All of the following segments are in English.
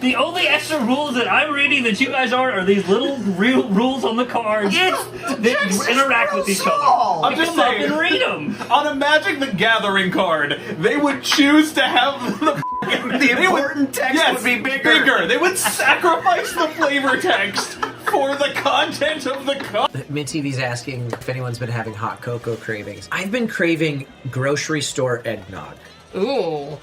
The only extra rules that I'm reading that you guys are these little real rules on the cards that interact with each other. I'm just saying, and read them. On a Magic the Gathering card, they would choose to have the important text would be bigger. They would sacrifice the flavor text for the content of the card. Mint TV's asking if anyone's been having hot cocoa cravings. I've been craving grocery store eggnog. Ooh.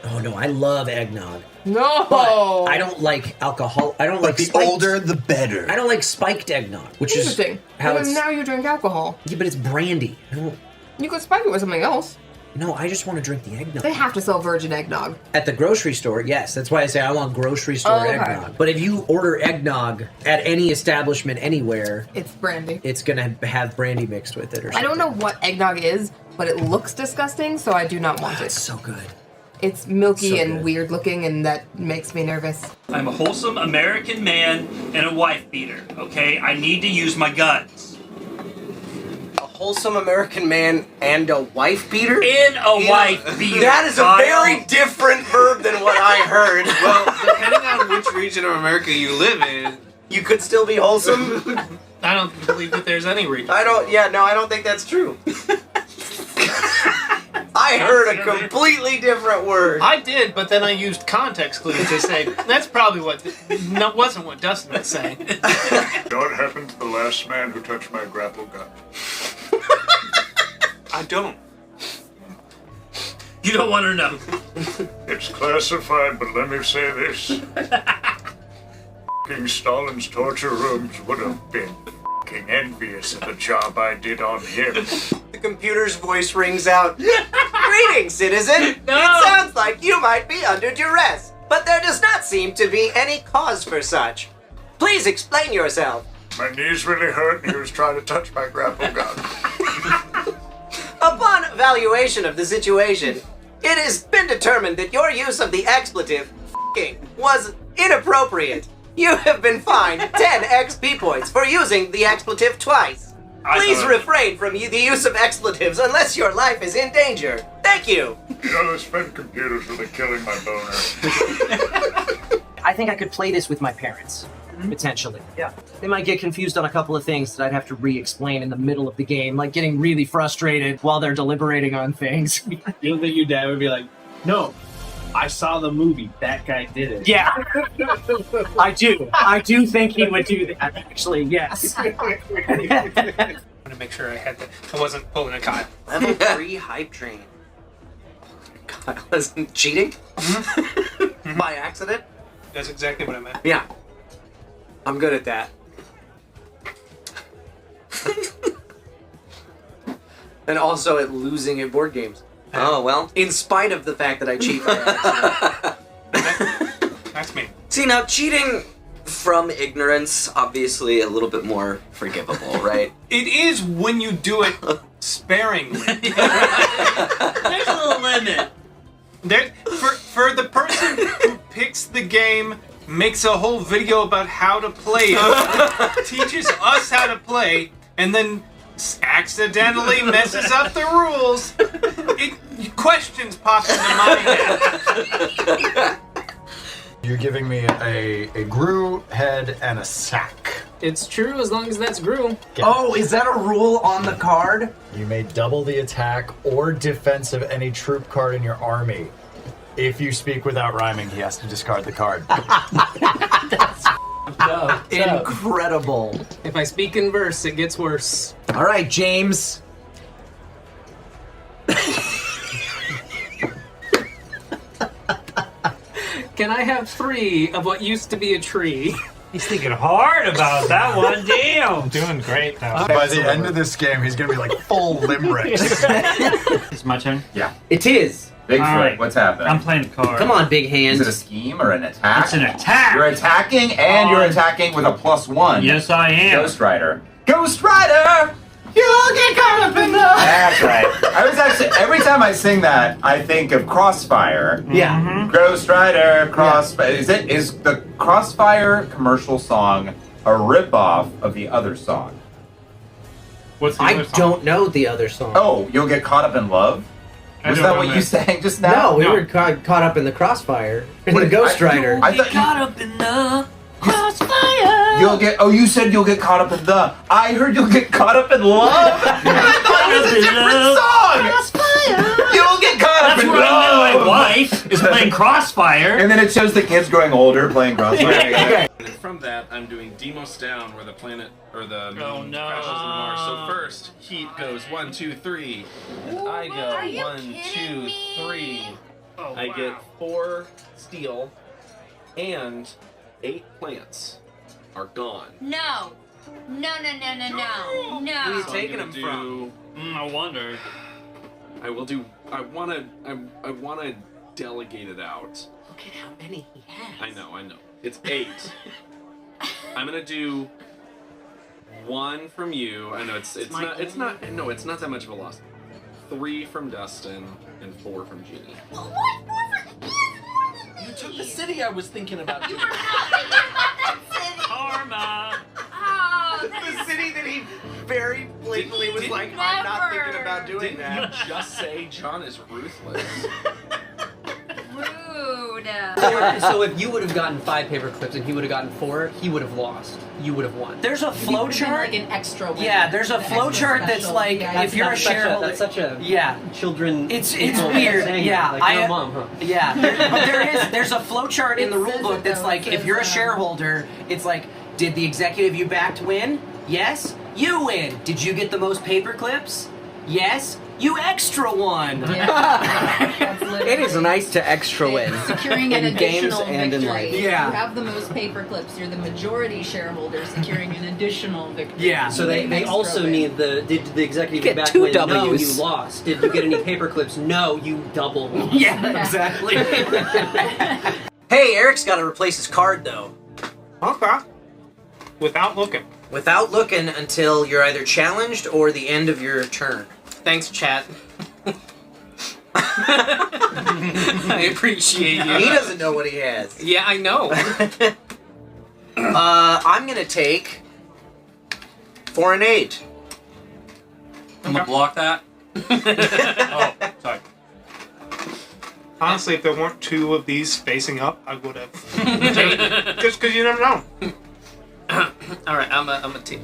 Oh no, I love eggnog. No! But I don't like alcohol. I don't like the older, the better. I don't like spiked eggnog, which is how it's... Now you drink alcohol. Yeah, but it's brandy. You could spike it with something else. No, I just want to drink the eggnog. They have to sell virgin eggnog. At the grocery store, yes. That's why I say I want grocery store eggnog. But if you order eggnog at any establishment anywhere... It's brandy. It's going to have brandy mixed with it or something. I don't know what eggnog is, but it looks disgusting, so I do not want it. It's so good. It's milky and weird looking, and that makes me nervous. I'm a wholesome American man and a wife beater, okay? I need to use my guns. A wholesome American man and a wife beater? And a wife beater. That is a very different verb than what I heard. Well, depending on which region of America you live in, you could still be wholesome. I don't believe that there's any region. I don't think that's true. I heard a completely different word. I did, but then I used context clues to say, that's probably wasn't what Dustin was saying. What happened to the last man who touched my grapple gun? I don't. You don't want to know. It's classified, but let me say this. Stalin's torture rooms would have been envious of the job I did on him. The computer's voice rings out. Greetings, citizen. No. It sounds like you might be under duress, but there does not seem to be any cause for such. Please explain yourself. My knees really hurt and he was trying to touch my grapple gun. Upon evaluation of the situation, it has been determined that your use of the expletive was inappropriate. You have been fined 10 XP points for using the expletive twice. Please refrain from the use of expletives unless your life is in danger. Thank you. You know, those Fed computers really killing my boner. I think I could play this with my parents, potentially. Yeah. They might get confused on a couple of things that I'd have to re-explain in the middle of the game, like getting really frustrated while they're deliberating on things. You don't think your dad would be like, no, I saw the movie, that guy did it. Yeah. I do think he would do that, actually, yes. I want to make sure I wasn't pulling a Kyle. Level 3 hype train. Kyle isn't cheating? By accident? That's exactly what I meant. Yeah. I'm good at that. And also at losing at board games. Oh, well. In spite of the fact that I cheat by accident. That's me. See, now cheating from ignorance, obviously a little bit more forgivable, right? It is when you do it sparingly. There's a little limit. For the person who picks the game, makes a whole video about how to play it, teaches us how to play, and then accidentally messes up the rules, questions pop into my head. You're giving me a Gru head and a sack. It's true as long as that's Gru. Oh, is that a rule on the card? You may double the attack or defense of any troop card in your army. If you speak without rhyming, he has to discard the card. Incredible. If I speak in verse, it gets worse. All right, James. Can I have 3 of what used to be a tree? He's thinking hard about that one. Damn. Doing great now. By the end of this game, he's going to be like full limericks. It's my turn? Yeah. It is. Bigfoot, right. what's happening? I'm playing a card. Come on, big hand. Is it a scheme or an attack? It's an attack. You're attacking, and you're attacking with a +1. Yes, I am. Ghost Rider. Ghost Rider! You'll get caught up in the... That's right. I was actually, every time I sing that, I think of Crossfire. Yeah. Mm-hmm. Ghost Rider, Crossfire. Is the Crossfire commercial song a ripoff of the other song? What's the other song? I don't know the other song. Oh, You'll Get Caught Up in Love? Was that what you sang just now? No, we were caught up in the crossfire in the Ghost Rider. I thought Caught up in the crossfire. you'll get. Oh, you said you'll get caught up in the. I heard you'll get caught up in love. I thought it was a different song. You'll get caught up That's in where I met love. my wife is playing Crossfire. And then it shows the kids growing older playing Crossfire. And from that, I'm doing Deimos down, where the planet or the moon Oh, no. crashes into Mars. So first, heat goes 1, 2, 3, and I go 1, 2, 3. Oh, I wow. get 4 steel, and 8 plants are gone. No. No. Where are you So taking I'm them gonna from? I wonder. I will do. I wanna delegate it out. Look at how many he has. I know. It's 8. I'm gonna do 1 from you. I know it's not that much of a loss. 3 from Dustin and 4 from Jeannie. You took the city I was thinking about doing. Karma. Oh, The city that he very blatantly was like, I'm not thinking about doing Didn't that. you just say John is ruthless? rude. So if you would have gotten 5 paper clips and he would have gotten 4, he would have lost. You would have won. There's a flow chart. Like an extra win. Yeah, there's a flow chart that's like if you're a shareholder. That's such a Yeah, children. it's weird. Yeah, like your mom, huh? Yeah, there's a flow chart in the rule book that's like if you're a shareholder, it's like, did the executive you backed win? Yes, you win. Did you get the most paper clips? Yes, you extra won. It is nice to extra win. Securing an in games additional and in victory. life. If Yeah. you have the most paper clips, you're the majority shareholder securing an additional victory. Yeah. So they Extra also win. need the. Did the executive You get back 2 win? No, Ws. you lost. Did you get any paper clips? No, you double lost. Yeah, exactly. Hey, Eric's got to replace his card though. Okay. Without looking. Without looking until you're either challenged or the end of your turn. Thanks, chat. I appreciate you. He doesn't know what he has. Yeah, I know. I'm gonna take 4 and 8. I'm gonna block that. Oh, sorry. Honestly, if there weren't 2 of these facing up, I would have. Just because you never know. All right, I'm gonna take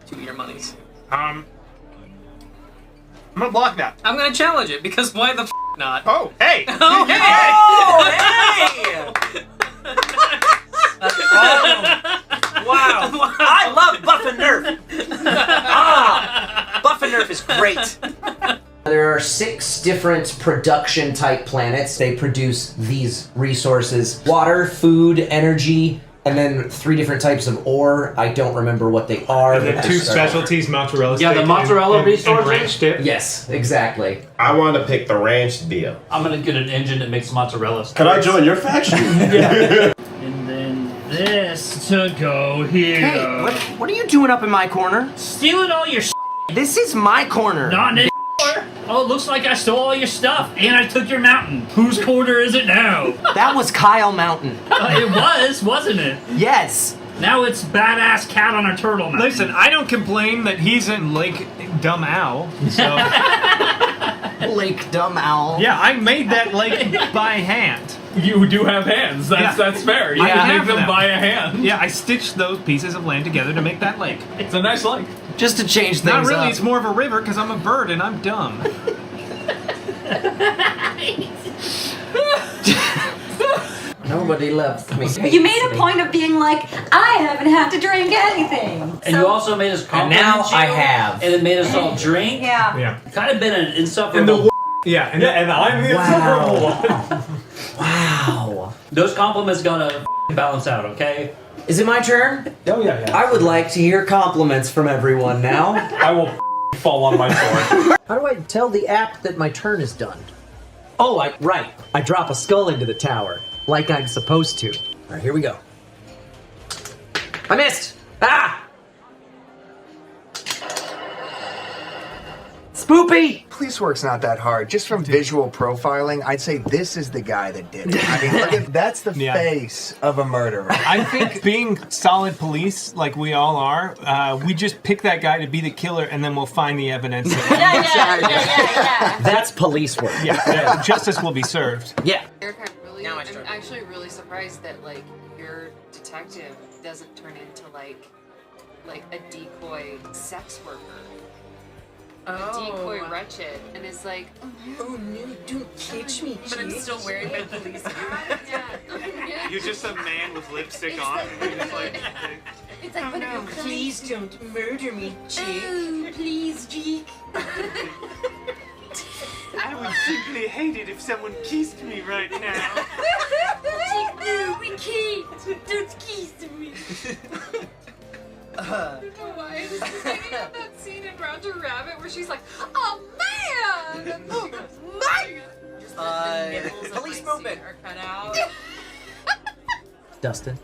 2 of your monies. I'm gonna block that. I'm gonna challenge it because why the not? Oh, hey! Oh, hey! Oh, hey! Wow. I love Buff and Nerf. Buff and Nerf is great. There are 6 different production type planets. They produce these resources: water, food, energy, and then 3 different types of ore. I don't remember what they are. And then 2 specialties, mozzarella Yeah, stick the mozzarella and resources? ranch dip. Yes, exactly. I want to pick the ranch deal. I'm gonna get an engine that makes mozzarella sticks. Could I join your faction? Yeah. And then this to go here. Hey, what are you doing up in my corner? Stealing all your This is my corner. Not this. Oh, it looks like I stole all your stuff and I took your mountain. Whose corner is it now? That was Kyle Mountain. It was, wasn't it? Yes. Now it's badass cat on a turtle mountain. Listen, I don't complain that he's in Lake Dumb Owl. So Lake Dumb Owl. yeah, I made that lake by hand. You do have hands. That's fair. You I can have make them them. by a hand. Yeah, I stitched those pieces of land together to make that lake. It's a nice lake. Just to change things Not really, up. it's more of a river because I'm a bird and I'm dumb. Nobody loves me. You made a point of being like, I haven't had to drink anything. And you also made us compliment now you, I have. And it made us all drink. Yeah. Yeah. Kind of been an insufferable. Yeah, and I'm the insufferable one. Wow. Those compliments gotta balance out, okay? Is it my turn? Oh, yeah. I would like to hear compliments from everyone now. I will fall on my sword. How do I tell the app that my turn is done? Oh, right. I drop a skull into the tower, like I'm supposed to. All right, here we go. I missed! Ah! Spoopy! Police work's not that hard. Just from visual profiling, I'd say this is the guy that did it. I mean, look at, that's the face of a murderer. I think being solid police, like we all are, we just pick that guy to be the killer, and then we'll find the evidence. That's police work. Yeah, justice will be served. Yeah. Eric, I'm actually really surprised that like your detective doesn't turn into like a decoy sex worker. A decoy wretched, and is like, oh no, don't catch me, but I'm still wearing my police uniform. You're just a man with lipstick on. It's like, it's like, no, please don't murder me, Jake. Oh, please, Jake. I would simply hate it if someone kissed me right now. Jake, no, we can't. Don't kiss me. I don't know why. I was just thinking of that scene in Roger Rabbit where she's like, oh man! And she goes, man! Police movement Are cut out. Dustin,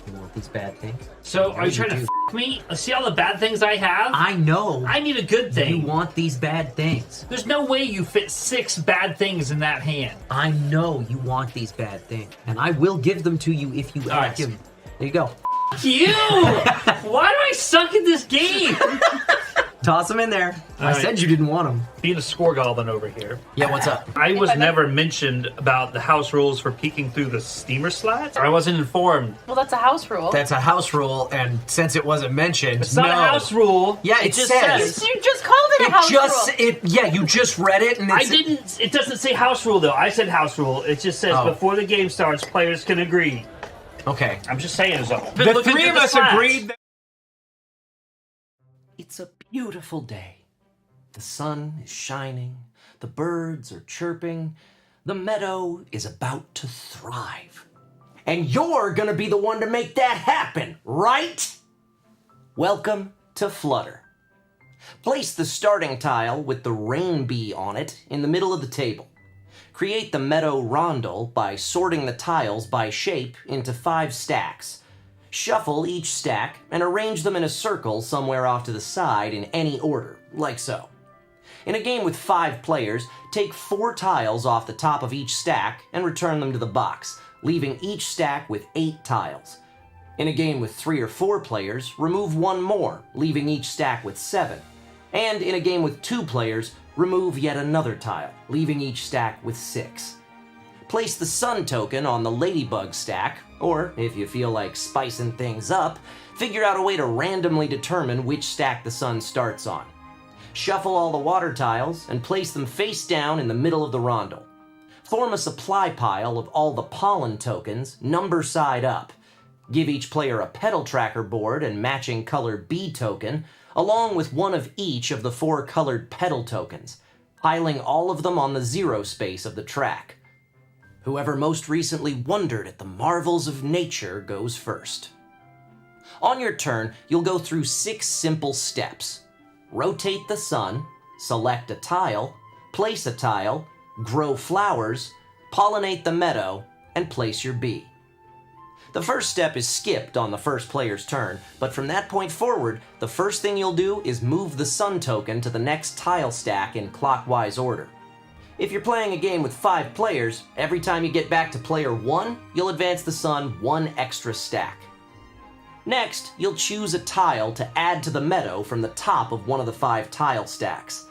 you want these bad things? So, are you trying to f me? See all the bad things I have? I know. I need a good thing. You want these bad things. There's no way you fit 6 bad things in that hand. I know you want these bad things, and I will give them to you if you ask. There you go. You! Why do I suck at this game? Toss them in there. I said you didn't want them. Being a score goblin over here. Yeah, what's up? I was never mentioned about the house rules for peeking through the steamer slats. I wasn't informed. Well, that's a house rule. That's a house rule, and since it wasn't mentioned, It's not a house rule. Yeah, it just says. You just called it a house rule. Yeah, you just read it, and I didn't. It doesn't say house rule though. I said house rule. It just says before the game starts, players can agree. Okay. I'm just saying so. The three of us agreed that It's a beautiful day. The sun is shining, the birds are chirping, the meadow is about to thrive. And you're gonna be the one to make that happen, right? Welcome to Flutter. Place the starting tile with the rain bee on it in the middle of the table. Create the meadow rondel by sorting the tiles by shape into 5 stacks. Shuffle each stack and arrange them in a circle somewhere off to the side in any order, like so. In a game with 5 players, take 4 tiles off the top of each stack and return them to the box, leaving each stack with 8 tiles. In a game with 3 or 4 players, remove 1 more, leaving each stack with 7. And in a game with 2 players, remove yet another tile, leaving each stack with 6. Place the sun token on the ladybug stack, or, if you feel like spicing things up, figure out a way to randomly determine which stack the sun starts on. Shuffle all the water tiles and place them face down in the middle of the rondel. Form a supply pile of all the pollen tokens, number side up. Give each player a petal tracker board and matching color bee token, along with one of each of the 4 colored petal tokens, piling all of them on the 0 space of the track. Whoever most recently wondered at the marvels of nature goes first. On your turn, you'll go through 6 simple steps. Rotate the sun, select a tile, place a tile, grow flowers, pollinate the meadow, and place your bee. The first step is skipped on the first player's turn, but from that point forward, the first thing you'll do is move the sun token to the next tile stack in clockwise order. If you're playing a game with 5 players, every time you get back to player 1, you'll advance the sun 1 extra stack. Next, you'll choose a tile to add to the meadow from the top of one of the 5 tile stacks.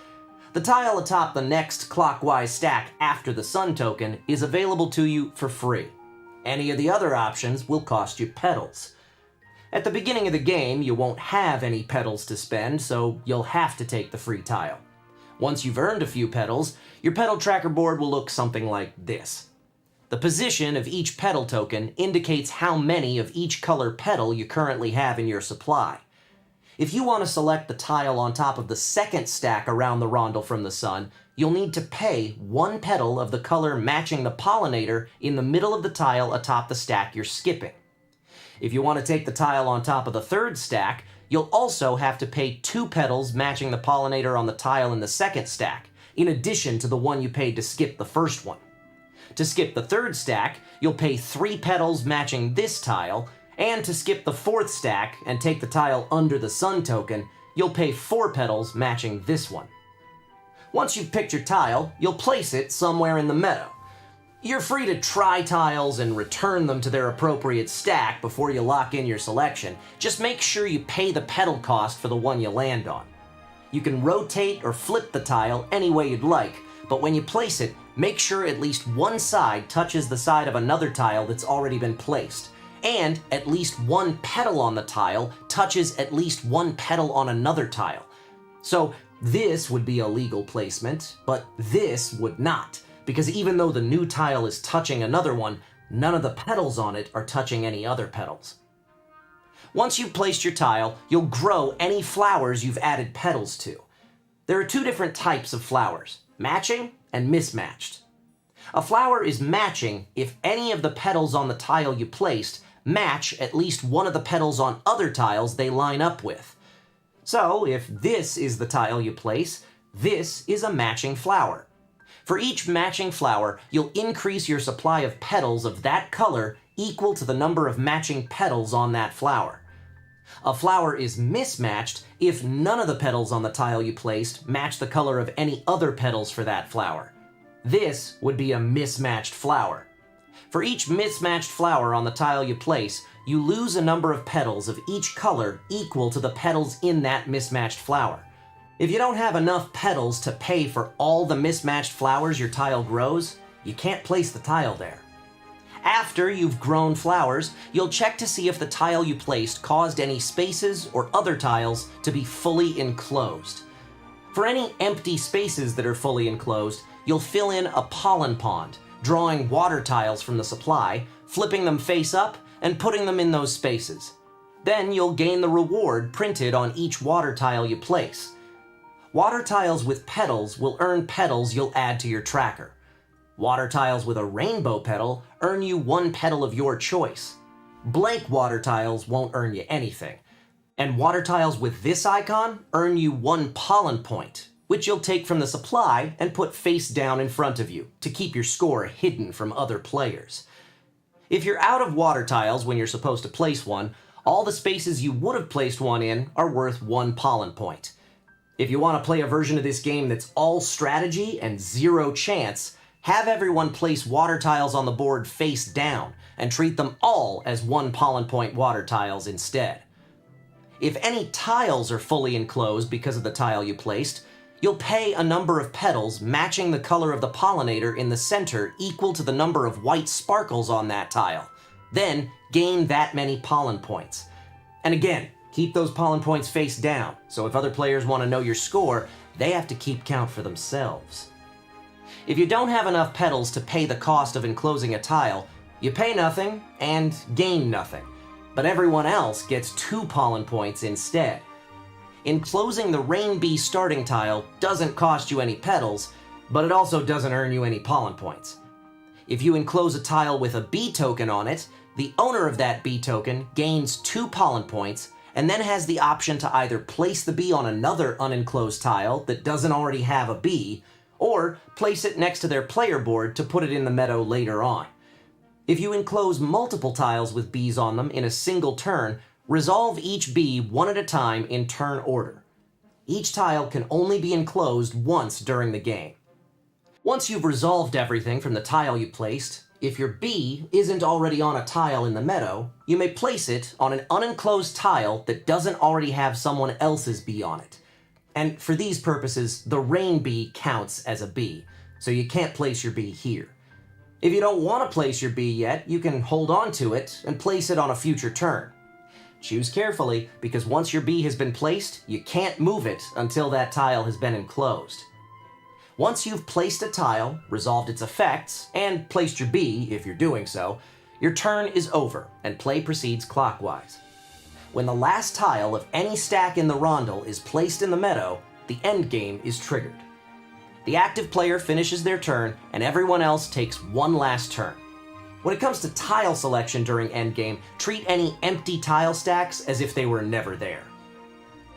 The tile atop the next clockwise stack after the sun token is available to you for free. Any of the other options will cost you petals. At the beginning of the game, you won't have any petals to spend, so you'll have to take the free tile. Once you've earned a few petals, your petal tracker board will look something like this. The position of each petal token indicates how many of each color petal you currently have in your supply. If you want to select the tile on top of the second stack around the rondel from the sun, you'll need to pay 1 petal of the color matching the pollinator in the middle of the tile atop the stack you're skipping. If you want to take the tile on top of the third stack, you'll also have to pay 2 petals matching the pollinator on the tile in the second stack, in addition to the one you paid to skip the first one. To skip the third stack, you'll pay 3 petals matching this tile, and to skip the fourth stack and take the tile under the sun token, you'll pay 4 petals matching this one. Once you've picked your tile, you'll place it somewhere in the meadow. You're free to try tiles and return them to their appropriate stack before you lock in your selection. Just make sure you pay the petal cost for the one you land on. You can rotate or flip the tile any way you'd like, but when you place it, make sure at least one side touches the side of another tile that's already been placed, and at least one petal on the tile touches at least one petal on another tile. So this would be a legal placement, but this would not, because even though the new tile is touching another one, none of the petals on it are touching any other petals. Once you've placed your tile, you'll grow any flowers you've added petals to. There are two different types of flowers, matching and mismatched. A flower is matching if any of the petals on the tile you placed match at least one of the petals on other tiles they line up with. So, if this is the tile you place, this is a matching flower. For each matching flower, you'll increase your supply of petals of that color equal to the number of matching petals on that flower. A flower is mismatched if none of the petals on the tile you placed match the color of any other petals for that flower. This would be a mismatched flower. For each mismatched flower on the tile you place, you lose a number of petals of each color equal to the petals in that mismatched flower. If you don't have enough petals to pay for all the mismatched flowers your tile grows, you can't place the tile there. After you've grown flowers, you'll check to see if the tile you placed caused any spaces or other tiles to be fully enclosed. For any empty spaces that are fully enclosed, you'll fill in a pollen pond, drawing water tiles from the supply, flipping them face up, and putting them in those spaces. Then you'll gain the reward printed on each water tile you place. Water tiles with petals will earn petals you'll add to your tracker. Water tiles with a rainbow petal earn you one petal of your choice. Blank water tiles won't earn you anything. And water tiles with this icon earn you one pollen point, which you'll take from the supply and put face down in front of you to keep your score hidden from other players. If you're out of water tiles when you're supposed to place one, all the spaces you would have placed one in are worth one pollen point. If you want to play a version of this game that's all strategy and zero chance, have everyone place water tiles on the board face down and treat them all as one pollen point water tiles instead. If any tiles are fully enclosed because of the tile you placed, you'll pay a number of petals matching the color of the pollinator in the center equal to the number of white sparkles on that tile. Then gain that many pollen points. And again, keep those pollen points face down, so if other players want to know your score, they have to keep count for themselves. If you don't have enough petals to pay the cost of enclosing a tile, you pay nothing and gain nothing, but everyone else gets 2 pollen points instead. Enclosing the rain bee starting tile doesn't cost you any petals, but it also doesn't earn you any pollen points. If you enclose a tile with a bee token on it, the owner of that bee token gains 2 pollen points and then has the option to either place the bee on another unenclosed tile that doesn't already have a bee, or place it next to their player board to put it in the meadow later on. If you enclose multiple tiles with bees on them in a single turn, resolve each bee one at a time in turn order. Each tile can only be enclosed once during the game. Once you've resolved everything from the tile you placed, if your bee isn't already on a tile in the meadow, you may place it on an unenclosed tile that doesn't already have someone else's bee on it. And for these purposes, the rain bee counts as a bee, so you can't place your bee here. If you don't want to place your bee yet, you can hold on to it and place it on a future turn. Choose carefully, because once your bee has been placed, you can't move it until that tile has been enclosed. Once you've placed a tile, resolved its effects, and placed your bee, if you're doing so, your turn is over and play proceeds clockwise. When the last tile of any stack in the rondel is placed in the meadow, the end game is triggered. The active player finishes their turn, and everyone else takes one last turn. When it comes to tile selection during endgame, treat any empty tile stacks as if they were never there.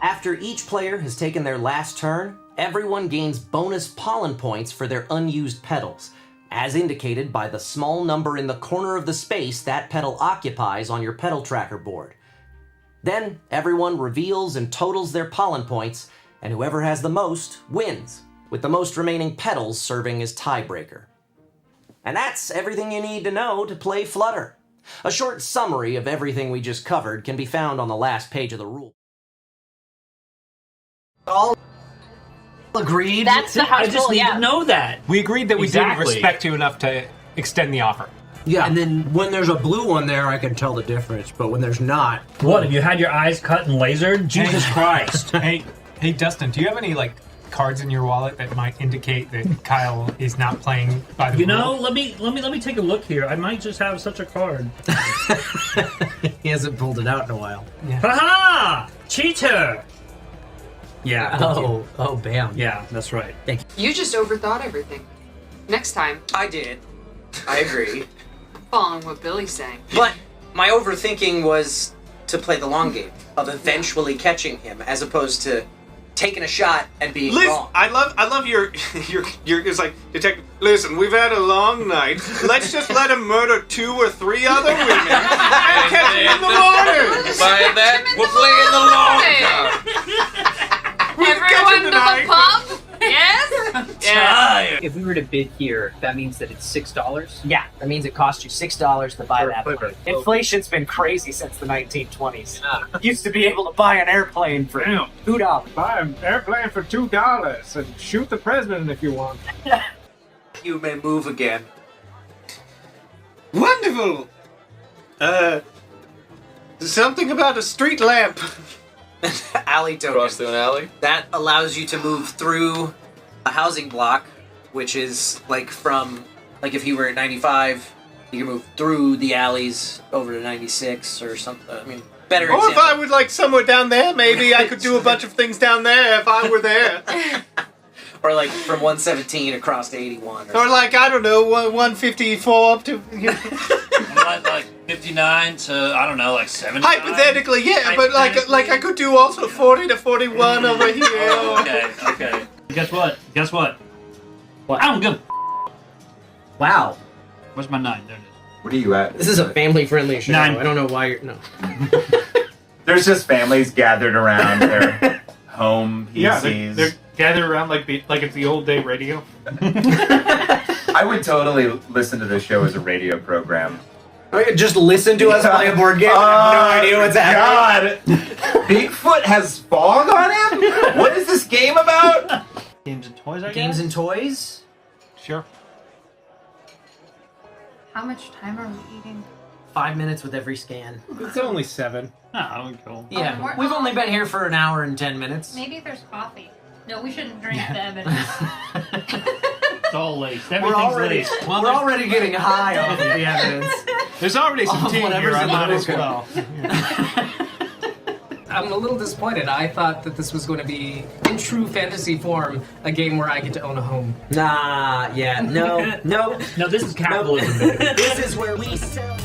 After each player has taken their last turn, everyone gains bonus pollen points for their unused petals, as indicated by the small number in the corner of the space that petal occupies on your petal tracker board. Then everyone reveals and totals their pollen points, and whoever has the most wins, with the most remaining petals serving as tiebreaker. And that's everything you need to know to play Flutter. A short summary of everything we just covered can be found on the last page of the rule. All agreed? That's the house I just rule, need yeah. to know that. We agreed that we didn't Exactly. respect you enough to extend the offer. Yeah, and then when there's a blue one there, I can tell the difference. But when there's not, What, have you had your eyes cut and lasered? Jesus Christ. Hey, Dustin, do you have any cards in your wallet that might indicate that Kyle is not playing by the You rules? know, let me take a look here. I might just have such a card. he hasn't pulled it out in a while. Ha-ha! Cheater! Yeah. Oh, bam. Yeah, that's right. Thank you. You just overthought everything. Next time, I did. I agree. I'm following what Billy's saying. But my overthinking was to play the long game of eventually catching him, as opposed to taking a shot and being wrong. I love your it's like, detective, listen, we've had a long night. Let's just let him murder 2 or 3 other women and catch him in the morning. By that, we're playing the long card. Everyone to the pub? Yes? Yeah. If we were to bid here, that means that it's $6? Yeah, that means it costs you $6 to buy that plane. plane. Inflation's been crazy since the 1920s. Used to be able to buy an airplane for $2. Buy an airplane for $2 and shoot the president if you want. You may move again. Wonderful. Something about a street lamp. Alley token. Cross through an alley? That allows you to move through a housing block, which is from if you were at 95, you can move through the alleys over to 96 or something. I mean, better Or if example. I would somewhere down there, maybe I could do a bunch of things down there if I were there. Or from 117 across to 81. Or I don't know, 154 up to... like 59 to, I don't know, 70. Hypothetically, yeah, but I could do also 40 to 41 over here. Oh, okay. Guess what? What? I don't give a Wow. Where's my 9? There it is. What are you at? This is a family-friendly show. 9. I don't know why you're... No. There's just families gathered around their home PCs. Yeah, they're gathered around like it's the old day radio. I would totally listen to this show as a radio program. Just listen to us play a board game and have no idea what's happening. God! Bigfoot has fog on him? What is this game about? Games and toys, I guess? Games and toys? Sure. How much time are we eating? 5 minutes with every scan. It's only 7. Oh, cool. Yeah, more- we've only been here for an hour and 10 minutes. Maybe there's coffee. No, we shouldn't drink the evidence. It's all laced. We're Everything's already, laced. we're already getting high off of the evidence. There's already some Of tea in here, whatever's I in might the as book. well. I'm a little disappointed. I thought that this was going to be, in true fantasy form, a game where I get to own a home. Nah, yeah, no. No, this is capitalism, baby. This is where we sell.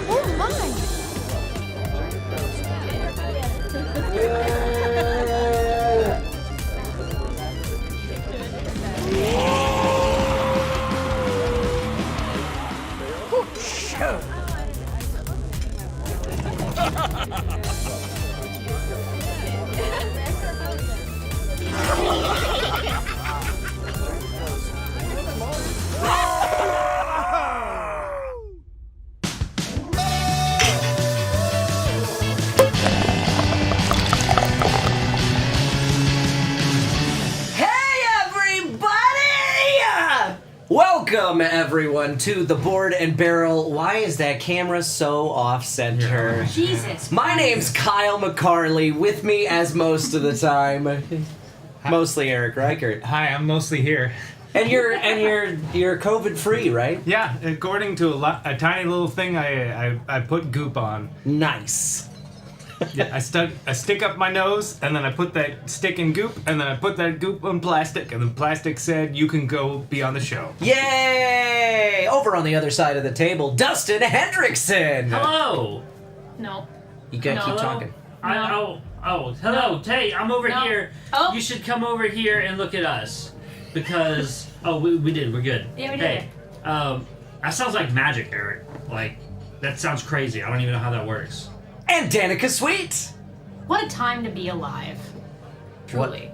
Oh my! Welcome, everyone, to the Board and Barrel. Why is that camera so off-center? Jesus. My name's Kyle McCarley. With me, as most of the time, mostly Eric Reichert. Hi, I'm mostly here. And you're COVID-free, right? Yeah, according to a tiny little thing I put goop on. Nice. Yeah, I stick up my nose, and then I put that stick in goop, and then I put that goop on plastic, and then plastic said, you can go be on the show. Yay! Over on the other side of the table, Dustin Hendrickson. Hello. No. You gotta keep talking. Hello. Hey, I'm over No. here. Oh. You should come over here and look at us. because we did. We're good. Yeah, we Hey, that sounds like magic, Eric. Like that sounds crazy. I don't even know how that works. And Danica Sweet. What a time to be alive. Truly.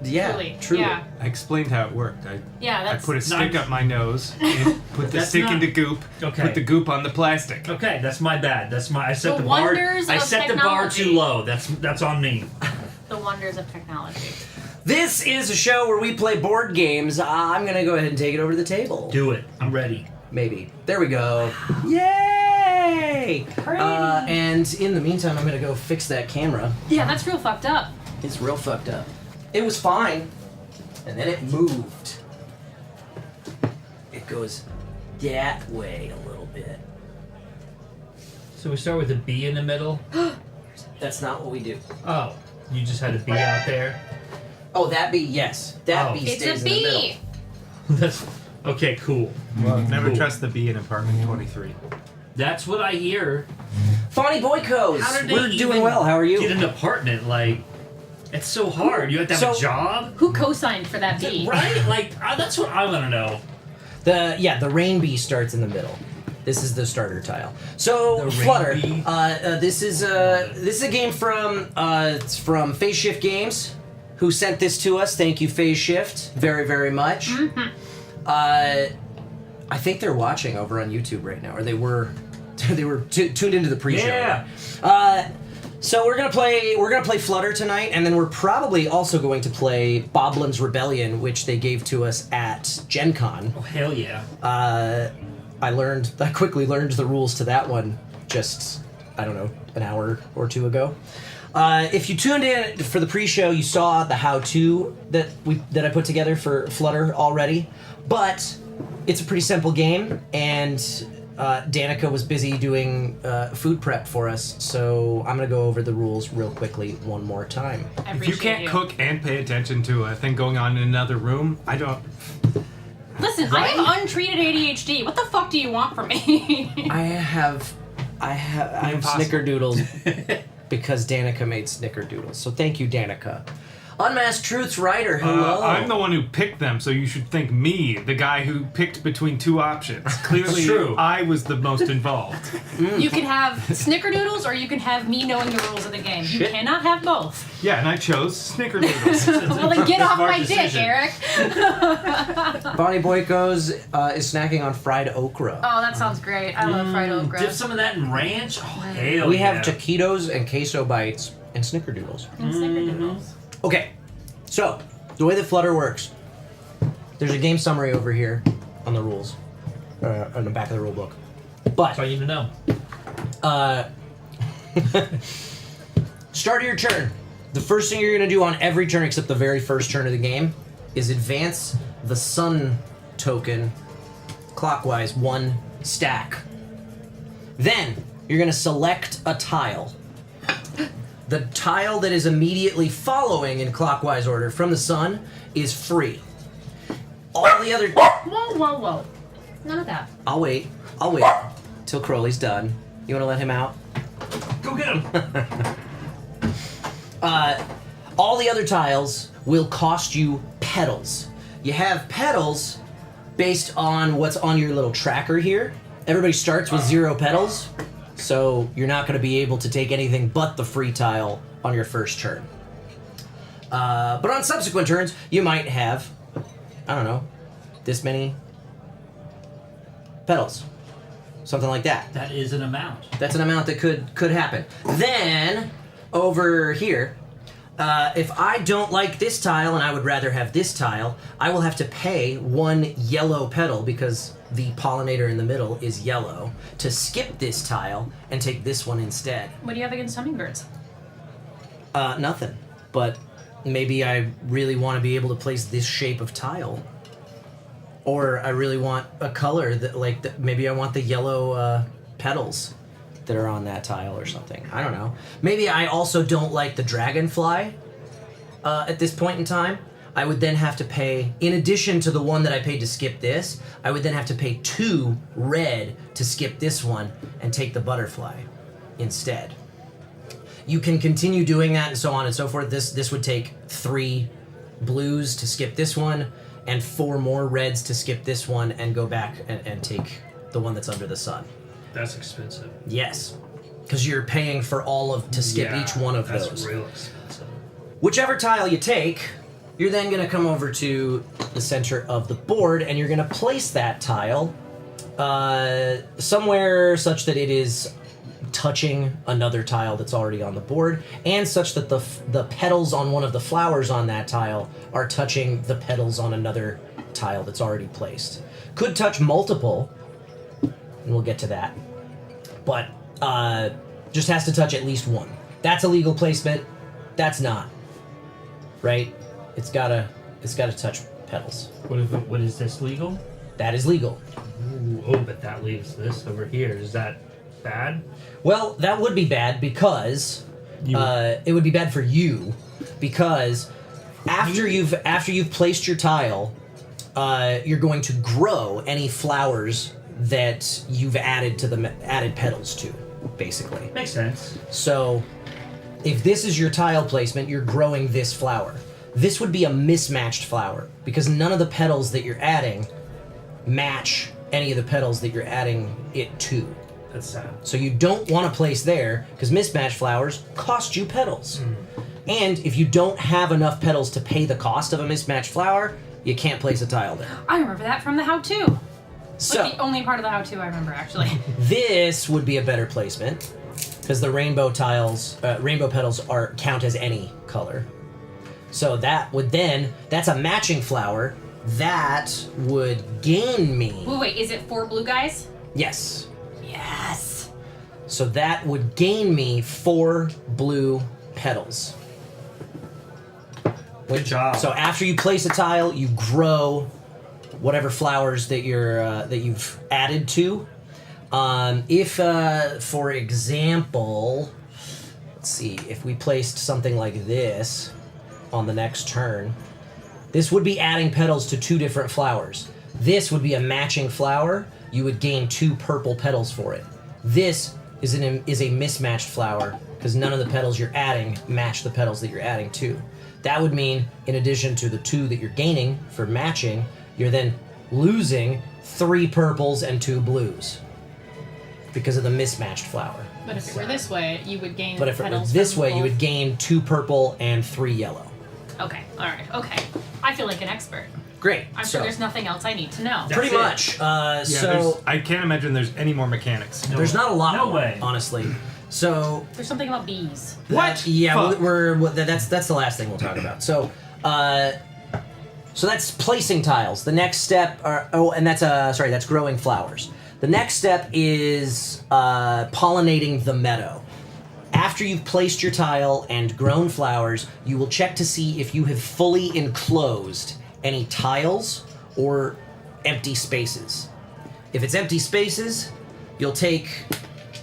Truly. Yeah. I explained how it worked. Yeah, I that's put a stick up my nose, and put the That's stick not- into goop, Okay. put the goop on the plastic. Okay, that's my bad. That's my. I set The the bar. wonders I of set the bar technology. too low. That's on me. The wonders of technology. This is a show where we play board games. I'm gonna go ahead and take it over to the table. Do it. I'm ready. Maybe. There we go. Yay! And in the meantime, I'm gonna go fix that camera. Yeah, that's real fucked up. It's real fucked up. It was fine, and then it moved. It goes that way a little bit. So we start with a B in the middle. That's not what we do. Oh, you just had a B out there. Oh, that bee, yes. That bee It's stays a in the middle. bee. That's okay. Cool. Well, never Cool. trust the bee in apartment 23. That's what I hear. Funny Boykos, How did they we're doing even well. How are you? Get an apartment like. It's so hard. You have to have a job, Who co-signed for that bee? right? Like that's what I want to know. The rain bee starts in the middle. This is the starter tile. So The rain Flutter, bee. this is a game from it's from Phase Shift Games, who sent this to us. Thank you, Phase Shift, very very much. I think they're watching over on YouTube right now, or they were tuned into the pre-show. Yeah. So we're gonna play Flutter tonight, and then we're probably also going to play Boblin's Rebellion, which they gave to us at Gen Con. Oh hell yeah! I quickly learned the rules to that one just, I don't know, an hour or two ago. If you tuned in for the pre-show, you saw the how-to that I put together for Flutter already, but it's a pretty simple game, and Danica was busy doing food prep for us, so I'm gonna go over the rules real quickly one more time. If you can't cook and pay attention to a thing going on in another room, I don't. Listen, I have untreated ADHD. What the fuck do you want from me? I have snickerdoodles because Danica made snickerdoodles. So thank you, Danica. Unmasked Truth's writer, hello. I'm the one who picked them, so you should thank me, the guy who picked between two options. Clearly, true. I was the most involved. You can have snickerdoodles or you can have me knowing the rules of the game. You Shit. cannot have both. Yeah, and I chose snickerdoodles. Well, then get off Smart my decision. dick, Eric. Bonnie Boykos is snacking on fried okra. Oh, that sounds great. I love fried okra. Dip some of that in ranch. Oh hell We yeah! have taquitos and queso bites and snickerdoodles. And snickerdoodles. Okay, so the way that Flutter works, there's a game summary over here on the rules, on the back of the rule book. But That's all you need to know. Start of your turn. The first thing you're going to do on every turn except the very first turn of the game is advance the sun token clockwise 1 stack. Then you're going to select a tile. The tile that is immediately following in clockwise order from the sun is free. All the other... Whoa, whoa, whoa. None of that. I'll wait till Crowley's done. You want to let him out? Go get him. All the other tiles will cost you petals. You have petals based on what's on your little tracker here. Everybody starts with 0 petals, so you're not going to be able to take anything but the free tile on your first turn. But on subsequent turns, you might have, I don't know, this many petals. Something like that. That is an amount. That's an amount that could happen. Then, over here, if I don't like this tile and I would rather have this tile, I will have to pay 1 yellow petal because the pollinator in the middle is yellow to skip this tile and take this one instead. What do you have against hummingbirds? Nothing. But maybe I really want to be able to place this shape of tile. Or I really want a color that, maybe I want the yellow petals that are on that tile or something. I don't know. Maybe I also don't like the dragonfly at this point in time. I would then have to pay, in addition to the one that I paid to skip this, I would then have to pay 2 red to skip this one and take the butterfly instead. You can continue doing that and so on and so forth. This would take 3 blues to skip this one, and 4 more reds to skip this one and go back and take the one that's under the sun. That's expensive. Yes, because you're paying for all of to skip each one of those. That's real expensive. Whichever tile you take, you're then going to come over to the center of the board, and you're going to place that tile somewhere such that it is touching another tile that's already on the board, and such that the petals on one of the flowers on that tile are touching the petals on another tile that's already placed. Could touch multiple, and we'll get to that, but just has to touch at least one. That's a legal placement. That's not. Right? It's gotta touch petals. What is this legal? That is legal. Ooh, oh, but that leaves this over here. Is that bad? Well, that would be bad because it would be bad for you because after you've placed your tile, you're going to grow any flowers that you've added petals to, basically. Makes sense. So, if this is your tile placement, you're growing this flower. This would be a mismatched flower because none of the petals that you're adding match any of the petals that you're adding it to. That's sad. So you don't want to place there because mismatched flowers cost you petals. And if you don't have enough petals to pay the cost of a mismatched flower, you can't place a tile there. I remember that from the how-to. So Like the only part of the how-to I remember, actually. this would be a better placement because the rainbow petals count as any color. So that would that's a matching flower. That would gain me. Wait, is it 4 blue guys? Yes. Yes. So that would gain me 4 blue petals. Good job. So after you place a tile, you grow whatever flowers that you've added to. If, for example, let's see, if we placed something like this on the next turn, this would be adding petals to 2 different flowers. This would be a matching flower. You would gain 2 purple petals for it. This is a mismatched flower because none of the petals you're adding match the petals that you're adding to. That would mean, in addition to the 2 that you're gaining for matching, you're then losing 3 purples and 2 blues because of the mismatched flower. But if it were this way, you would gain But if it were petals this from way, you both. would gain 2 purple and 3 yellow. Okay, alright, okay. I feel like an expert. Great. I'm so sure there's nothing else I need to know. pretty much. So I can't imagine there's any more mechanics. there's not a lot. No more, way. honestly. So There's something about bees. Yeah, that's the last thing we'll talk about. So, so that's placing tiles. The next step that's growing flowers. The next step is pollinating the meadow. After you've placed your tile and grown flowers, you will check to see if you have fully enclosed any tiles or empty spaces. If it's empty spaces, you'll take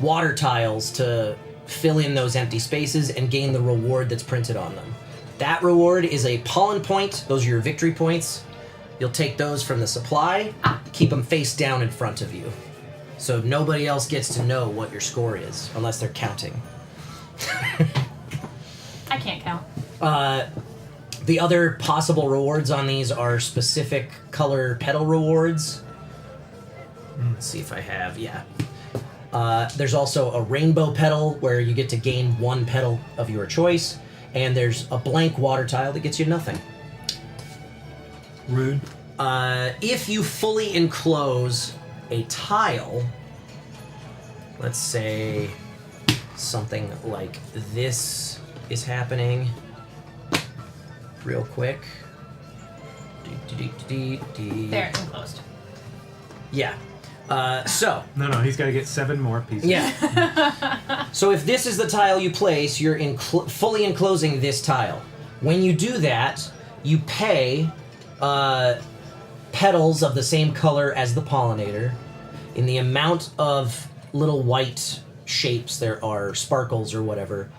water tiles to fill in those empty spaces and gain the reward that's printed on them. That reward is a pollen point. Those are your victory points. You'll take those from the supply, keep them face down in front of you. So nobody else gets to know what your score is, unless they're counting. I can't count. The other possible rewards on these are specific color petal rewards. Let's see if I have, there's also a rainbow petal where you get to gain 1 petal of your choice, and there's a blank water tile that gets you nothing. Rude. If you fully enclose a tile, let's say something like this is happening real quick. There, it's enclosed. Yeah. So. No, he's got to get 7 more pieces. Yeah. So if this is the tile you place, you're fully enclosing this tile. When you do that, you pay petals of the same color as the pollinator in the amount of little white shapes there are, sparkles or whatever,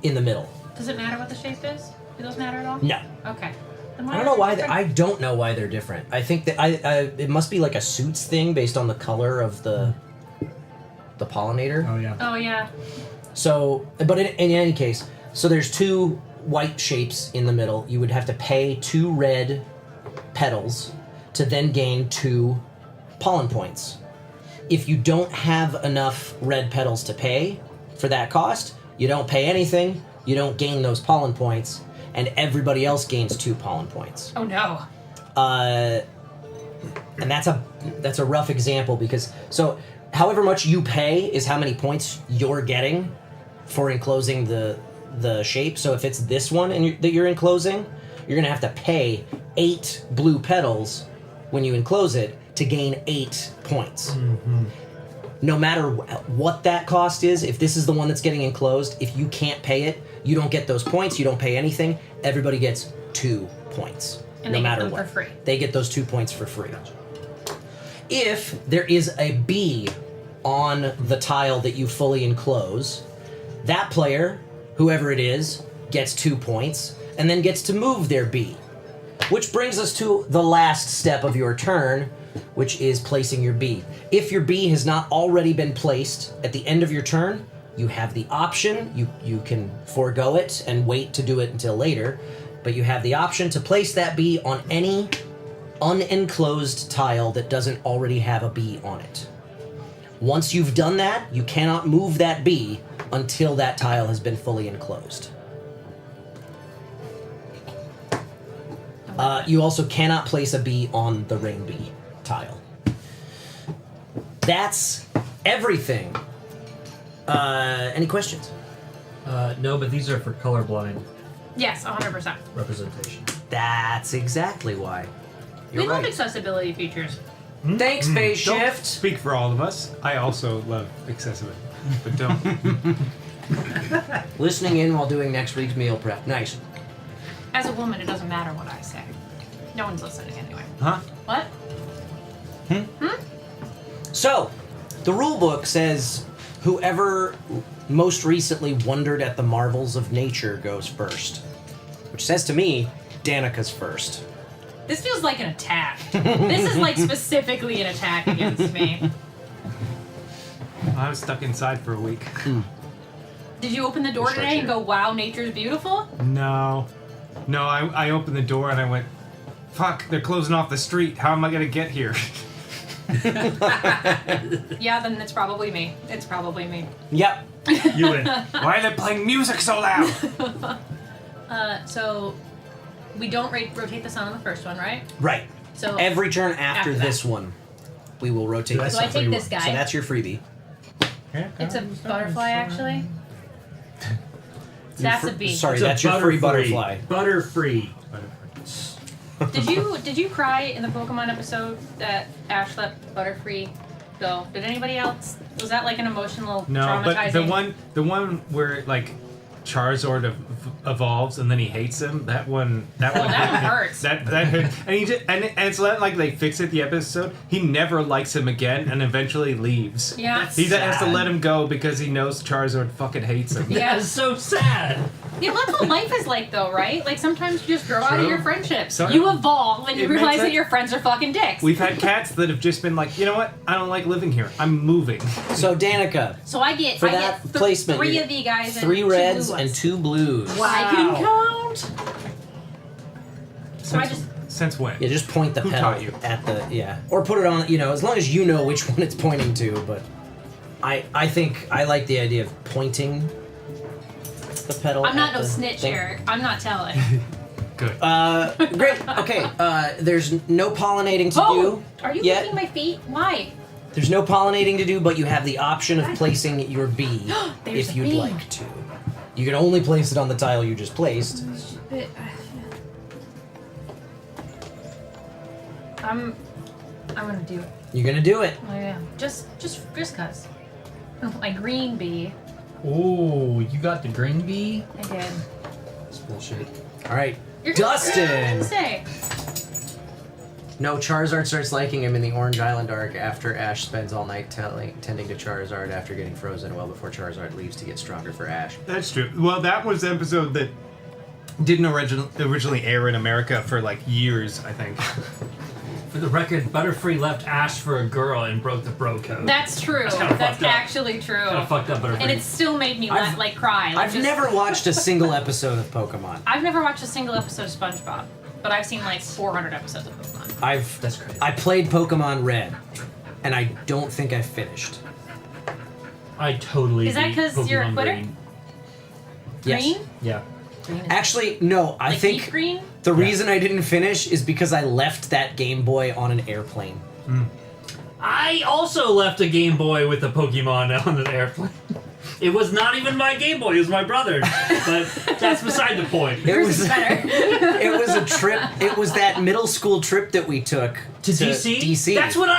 in the middle. Does it matter what the shape is? Do those matter at all? No. Okay. Then I don't know why. I don't know why they're different. I think that it must be like a suits thing based on the color of the pollinator. Oh yeah. Oh yeah. So, but in any case, so there's 2 white shapes in the middle. You would have to pay 2 red petals to then gain 2 pollen points. If you don't have enough red petals to pay for that cost, you don't pay anything, you don't gain those pollen points, and everybody else gains 2 pollen points. Oh no. And that's a rough example because however much you pay is how many points you're getting for enclosing the shape. So if it's this one that you're enclosing, you're gonna have to pay 8 blue petals when you enclose it to gain 8 points. Mm-hmm. No matter what that cost is, if this is the one that's getting enclosed, if you can't pay it, you don't get those points, you don't pay anything, everybody gets 2 points. And no they matter get them what. for free. They get those 2 points for free. If there is a bee on the tile that you fully enclose, that player, whoever it is, gets 2 points and then gets to move their bee. Which brings us to the last step of your turn, which is placing your bee. If your bee has not already been placed at the end of your turn, you have the option, you can forego it and wait to do it until later, but you have the option to place that bee on any unenclosed tile that doesn't already have a bee on it. Once you've done that, you cannot move that bee until that tile has been fully enclosed. You also cannot place a bee on the ring bee tile. That's everything. Any questions? No, but these are for colorblind Yes, 100%. representation. That's exactly why. We love accessibility features. Thanks, Phase Don't Shift. speak for all of us. I also love accessibility, but don't. Listening in while doing next week's meal prep. Nice. As a woman, it doesn't matter what I say. No one's listening anyway. Huh? What? So, the rule book says whoever most recently wondered at the marvels of nature goes first. Which says to me, Danica's first. This feels like an attack. This is like specifically an attack against me. I was stuck inside for a week. Did you open the door today and go, wow, nature's beautiful? No, I opened the door and I went, fuck, they're closing off the street. How am I gonna get here? Yeah, then it's probably me. It's probably me. Yep. You win. Why are they playing music so loud? So we don't rotate the sun on the first one, right? Right. So every turn after that. this one, we will rotate. So I take this guy. So that's your freebie. It's a butterfly, actually. That's a bee. Sorry, that's your free butterfly. Butterfree. Did you cry in the Pokemon episode that Ash let Butterfree go? Did anybody else? Was that like an emotional, No, traumatizing? but the one where like Charizard evolves and then he hates him. That one hurts. That hurt. And it's not like they fix it the episode. He never likes him again and eventually leaves. Yeah. He has to let him go because he knows Charizard fucking hates him. Yeah. That's so sad. Yeah, that's what life is like, though, right? Like sometimes you just grow out of True. your friendships. So- You evolve and you It makes realize that sense. your friends are fucking dicks. We've had cats that have just been like, you know what? I don't like living here. I'm moving. So Danica, So I get for that placement, 3 you of the guys and 3 2 reds blue and ones. 2 blues. I can count. So I just Since when? Yeah, just point the Who pedal taught you? at the or put it on. As long as you know which one it's pointing to. But I think I like the idea of pointing the pedal. I'm not at no the snitch, thing. Eric. I'm not telling. Good. Great. Okay. There's no pollinating to do. Are you yet. kicking my feet? Why? There's no pollinating to do, but you have the option of placing your bee There's if a you'd bee. like to. You can only place it on the tile you just placed. I'm gonna do it. You're gonna do it. I am. Just cause. My green bee. Ooh, you got the green bee? I did. It's bullshit. All right, You're gonna Dustin. say. No, Charizard starts liking him in the Orange Island arc after Ash spends all night tending to Charizard after getting frozen well before Charizard leaves to get stronger for Ash. That's true. Well, that was the episode that didn't originally air in America for like years, I think. For the record, Butterfree left Ash for a girl and broke the bro code. That's true. That's kinda That's fucked up. actually true. Kinda fucked up, Butterfree. And it still made me cry. Like I've just- never watched a single episode of Pokemon. I've never watched a single episode of SpongeBob. but I've seen like 400 episodes of Pokemon. That's crazy. I played Pokemon Red, and I don't think I finished. I totally. Is that because you're a quitter? Yes. Green? Yeah. Green is Actually, no. I like think deep green? the reason I didn't finish is because I left that Game Boy on an airplane. I also left a Game Boy with a Pokemon on an airplane. It was not even my Game Boy; it was my brother's. But that's beside the point. It was it was a trip. It was that middle school trip that we took to DC. DC. That's when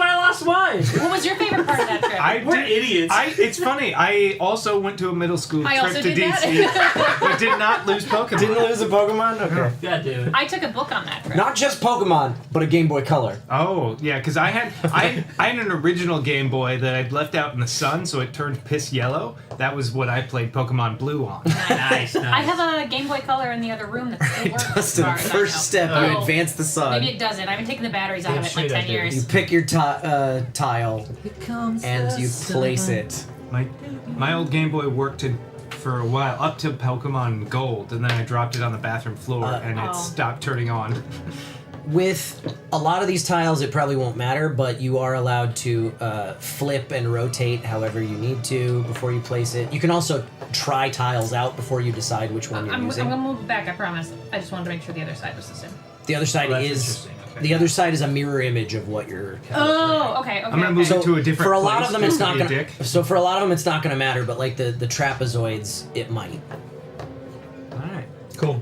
I lost mine. What was your favorite part of that trip? We're idiots. It's funny. I also went to a middle school I trip also to did DC, that. but did not lose Pokemon. Didn't lose a Pokemon? Okay. God damn it. I took a book on that trip. Not just Pokemon, but a Game Boy Color. Oh yeah, because I had an original Game Boy that I'd left out in the sun, so it turned piss yellow. That was what I played Pokemon Blue on. Nice. I have a Game Boy Color in the other room that still works. Dustin, as far as I first know. step, you Oh, advance the sun. Maybe it doesn't. I haven't taken the batteries out of it in like 10 years. You pick your tile, and you place it. My old Game Boy worked for a while, up to Pokemon Gold, and then I dropped it on the bathroom floor, and it stopped turning on. With a lot of these tiles, it probably won't matter, but you are allowed to flip and rotate however you need to before you place it. You can also try tiles out before you decide which one you're I'm using. going to move it back, I promise. I just wanted to make sure the other side was the same. The other side the other side is a mirror image of what you're. Oh, okay. I'm gonna move it to a different For a place. lot of them, it's not Be a gonna. dick. So for a lot of them, it's not gonna matter. But like the trapezoids, it might. All right. Cool.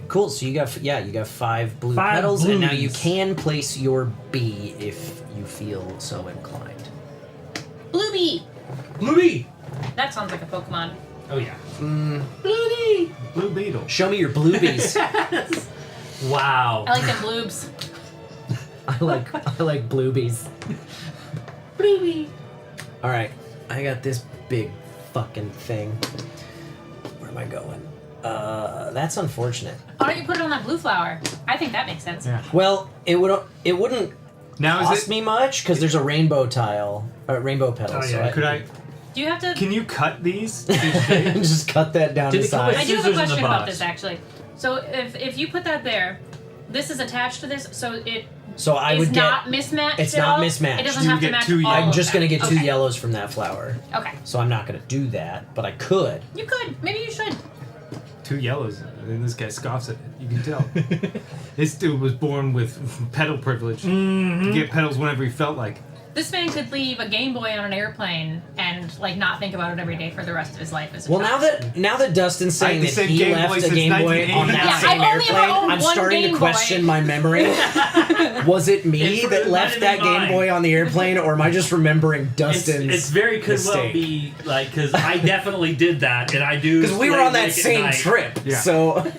Cool. So you got 5 blue 5 petals, and now blues. you can place your bee if you feel so inclined. Bluebee! Bluebee! That sounds like a Pokemon. Oh yeah. Bluebee! Blue Beetle. Show me your bluebies. Wow. I like them bloobs. I like bluebies. Bluebee! All right, I got this big fucking thing. Where am I going? That's unfortunate. Why don't you put it on that blue flower? I think that makes sense. Yeah. Well, it wouldn't Now is cost it? me much because there's a rainbow tile, rainbow petal. Oh, so yeah. Could I? Do you have to... Can you cut these? just cut that down Did to it come with size? I do have a scissors in the question about box? this, actually. So if you put that there, this is attached to this, so it So I is would not get. mismatched It's at not all? mismatched. It doesn't You have to get match 2 all I'm of just gonna that. get 2 Okay. yellows from that flower. Okay. So I'm not gonna do that, but I could. You could. Maybe you should. 2 yellows, and this guy scoffs at it. You can tell. This dude was born with pedal privilege. Mm-hmm. To get pedals whenever he felt like. This man could leave a Game Boy on an airplane and like not think about it every day for the rest of his life as a Well, child. now that Dustin's saying the that same he Game left Boy a since Game Boy on 1989. that Yeah, same I've only ever airplane, owned I'm one starting Game to Boy. question my memory. Was it me It that might left have that been Game mine. Boy on the airplane, or am I just remembering Dustin's It's very could well mistake? be like because I definitely did that, and I do Because we were play on that late at same night. trip, Yeah. so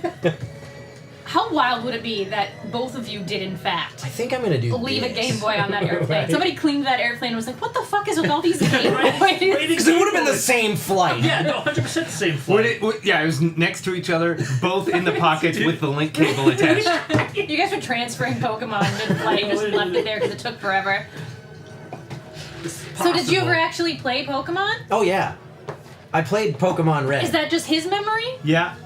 How wild would it be that both of you did in fact I think I'm gonna do leave a this. Game Boy on that airplane? Right. Somebody cleaned that airplane and was like, "What the fuck is with all these Game Boys?" Because it would have been the same flight. Yeah, no, 100% the same flight. Yeah, it was next to each other, both in the pockets with the link cable attached. You guys were transferring Pokemon mid-flight and just left it there because it took forever. So did you ever actually play Pokemon? Oh yeah, I played Pokemon Red. Is that just his memory? Yeah.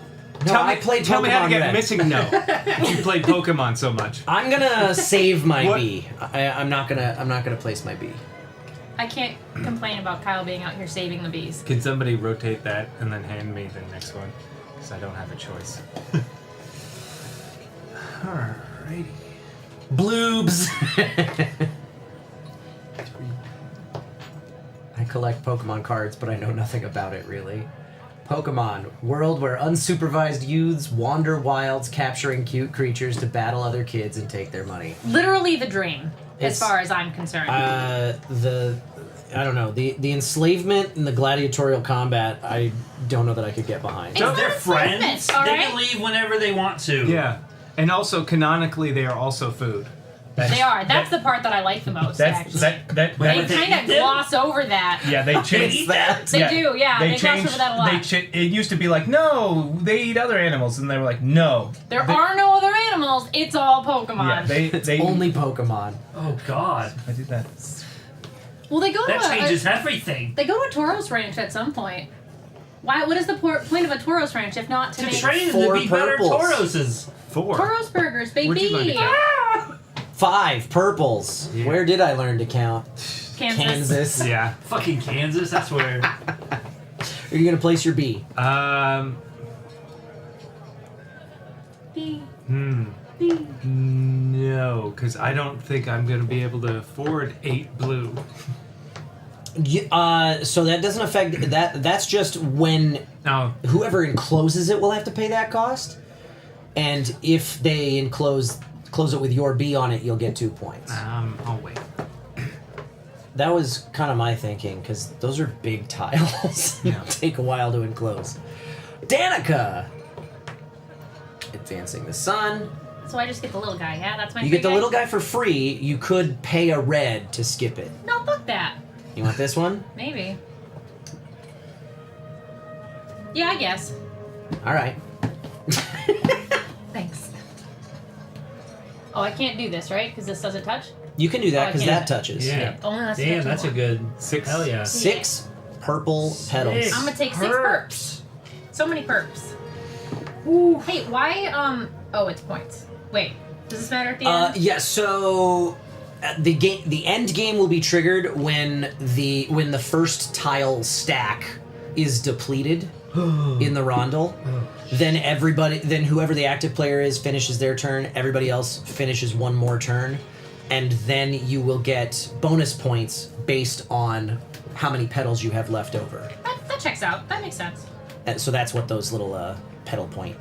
No, I played Tell me how to Pokemon get Red. missing no. If you played Pokemon so much. I'm gonna save my What? bee. I'm not gonna place my bee. I can't complain about Kyle being out here saving the bees. Can somebody rotate that and then hand me the next one? Because I don't have a choice. Alrighty. Bloobs. I collect Pokemon cards, but I know nothing about it really. Pokemon, world where unsupervised youths wander wilds capturing cute creatures to battle other kids and take their money. Literally the dream, as It's- far as I'm concerned. I don't know, the enslavement and the gladiatorial combat, I don't know that I could get behind. No, they're friends. all They right? can leave whenever they want to. Yeah. And also, canonically, they are also food. They are. That's the part that I like the most, actually. That They kind of gloss over that. Yeah, they changed that. They do, yeah. They gloss over that a lot. It used to be like, no, they eat other animals, and they were like, no. There are no other animals. It's all Pokemon. Yeah, It's only Pokemon. Oh God. I did that. Well, they go That to changes everything. They go to a Tauros ranch at some point. Why? What is the point of a Tauros ranch if not to make train them to be better Tauroses? 4. Tauros burgers, baby? Where'd you learn to count? 5 purples. Where did I learn to count? Kansas. Yeah. Fucking Kansas, that's where. Are you gonna place your B? B. B. No, because I don't think I'm gonna be able to afford 8 blue. So that doesn't affect that. That's just when whoever encloses it will have to pay that cost. And if they close it with your B on it, you'll get 2 points. I'll wait. That was kind of my thinking, because those are big tiles. It'll take a while to enclose. Danica! Advancing the sun. So I just get the little guy, yeah? That's my You free get the little guy for free. You could pay a red to skip it. No, fuck that. You want this one? Maybe. Yeah, I guess. All right. Thanks. Oh, I can't do this, right? Because this doesn't touch? You can do that because can't. that touches. Yeah. Oh, that's Damn, that's a good 6. Hell yeah. 6 purple petals. I'm gonna take 6 perps. So many perps. Ooh. Hey, why? Oh, it's points. Wait, does this matter at the end? Yeah. So the end game will be triggered when the first tile stack is depleted in the rondel. Then whoever the active player is finishes their turn. Everybody else finishes one more turn, and then you will get bonus points based on how many petals you have left over. That checks out. That makes sense. So that's what those little petal point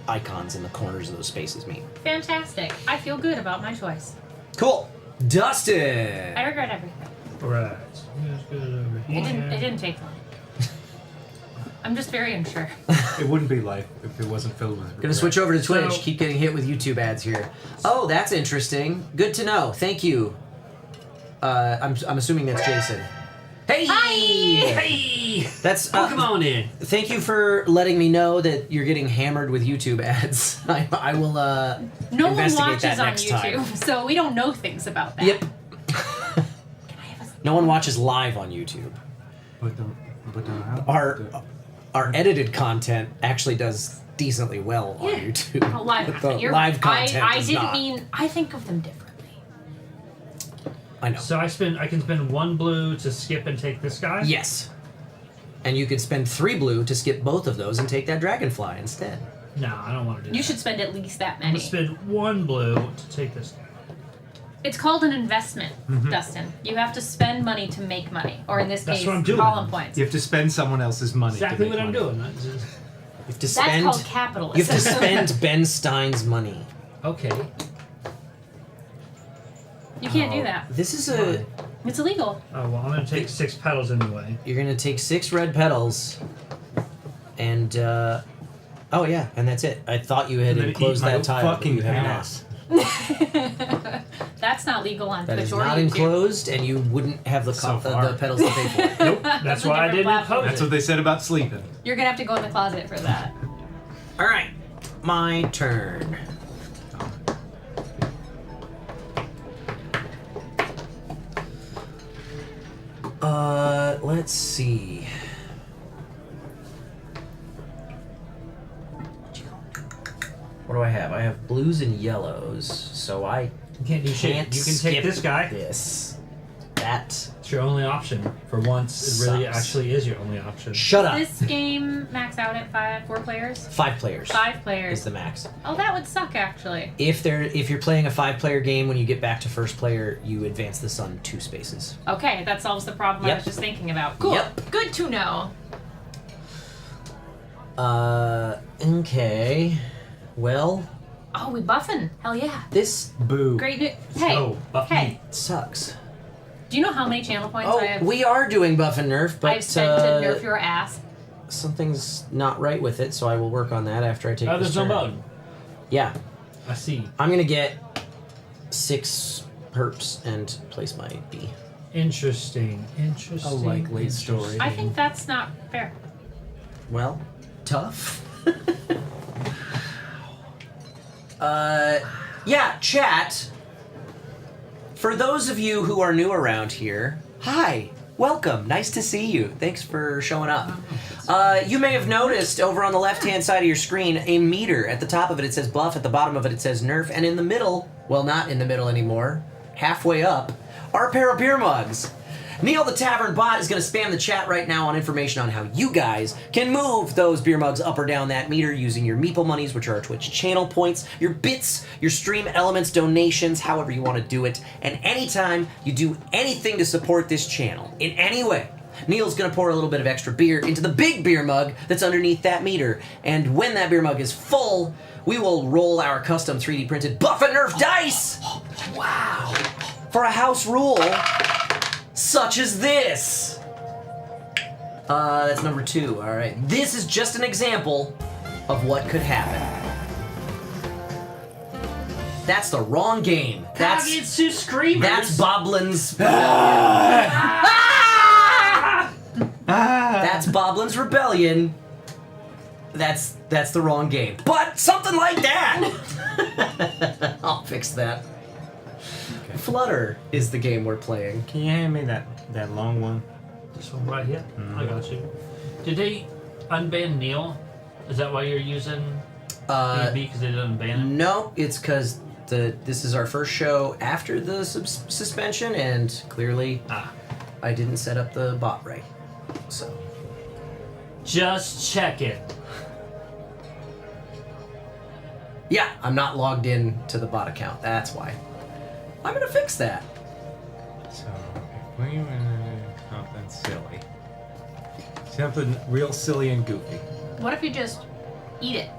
icons in the corners of those spaces mean. Fantastic. I feel good about my choice. Cool. Dustin. I regret everything. Right. It didn't take long. I'm just very unsure. It wouldn't be life if it wasn't filled with regret. Gonna switch over to Twitch. So- Keep getting hit with YouTube ads here. Oh, that's interesting. Good to know. Thank you. I'm assuming that's Jason. Hey! Hey! That's Pokemon in. Thank you for letting me know that you're getting hammered with YouTube ads. I will No one investigate watches that on next YouTube, time. so we don't know things about that. Yep. No one watches live on YouTube. Our edited content actually does decently well on YouTube. Oh, live, But the you're- live content I does didn't not. mean. I think of them differently. I know. So I can spend 1 blue to skip and take this guy? Yes. And you could spend 3 blue to skip both of those and take that dragonfly instead. No, I don't want to do that. You should spend at least that I'm many. going to spend 1 blue to take this guy. It's called an investment, Mhm. Dustin. You have to spend money to make money, or in this That's case, what I'm doing. column points. You have to spend someone else's money. Exactly to make what I'm money. doing. You have to That's spend. called capitalism. You have to spend Ben Stein's money. Okay. You can't do Oh, that. This is a. It's illegal. Oh, well, I'm going to take 6 petals anyway. You're gonna take 6 red petals, and oh yeah, and that's it. I thought you had And then enclosed eat my that tile, but fucking you have not. ass. That's not legal on That Twitch is or not YouTube. enclosed, and you wouldn't have the So far. the petals to pay for it. Nope. That's That's a why I different didn't platform. enclose That's it. what they said about sleeping. You're gonna have to go in the closet for that. All right, my turn. Let's see. What do I have? I have blues and yellows, so I You can't do shit. You can take skip this guy. This. That. It's your only option. For once, it really Sucks. actually is your only option. Shut up. This game max out at 4 players? 5 players. 5 players. Is the max. Oh, that would suck, actually. If you're playing a 5-player game, when you get back to first player, you advance the sun 2 spaces. Okay, that solves the problem I Yep. was just thinking about. Cool. Yep. Good to know. Okay. Well, Oh, we buffing. Hell yeah. this Boo. Great news. Hey. Oh, buff hey. me. sucks. Do you know how many channel points Oh, I have? we are doing buff and nerf, but I've spent to nerf your ass. something's not right with it, so I will work on that after I take Oh, this there's no turn. bug. Yeah. I see. I'm gonna get 6 perps and place my B. Interesting. Interesting. A likely story. I think that's not fair. Well, tough. Yeah, chat. For those of you who are new around here, hi. welcome. Nice to see you. Thanks for showing up. You may have noticed over on the left-hand side of your screen a meter. At the top of it, it says buff. At the bottom of it, it says nerf. And in the middle, well, not in the middle anymore, halfway up, are a pair of beer mugs. Neil the Tavern Bot is going to spam the chat right now on information on how you guys can move those beer mugs up or down that meter using your Meeple monies, which are our Twitch channel points, your bits, your stream elements, donations, however you want to do it. And anytime you do anything to support this channel in any way, Neil's going to pour a little bit of extra beer into the big beer mug that's underneath that meter. And when that beer mug is full, we will roll our custom 3D printed Buff and Nerf dice! Wow! For a house rule such as this. That's number 2. All right. This is just an example of what could happen. That's the wrong game. That's it's two screamers. That's Boblin's. That's Boblin's Rebellion. That's the wrong game. But something like that. I'll fix that. Okay. Flutter is the game we're playing. Can you hand me that long one? This one right here. I got you. Did they unban Neil? Is that why you're using B&B because they didn't unban him? No, it's because this is our first show after the suspension, and clearly I didn't set up the bot right. So just check it. Yeah, I'm not logged in to the bot account. That's why. I'm gonna fix that. So if we something silly, something real silly and goofy. What if you just eat it?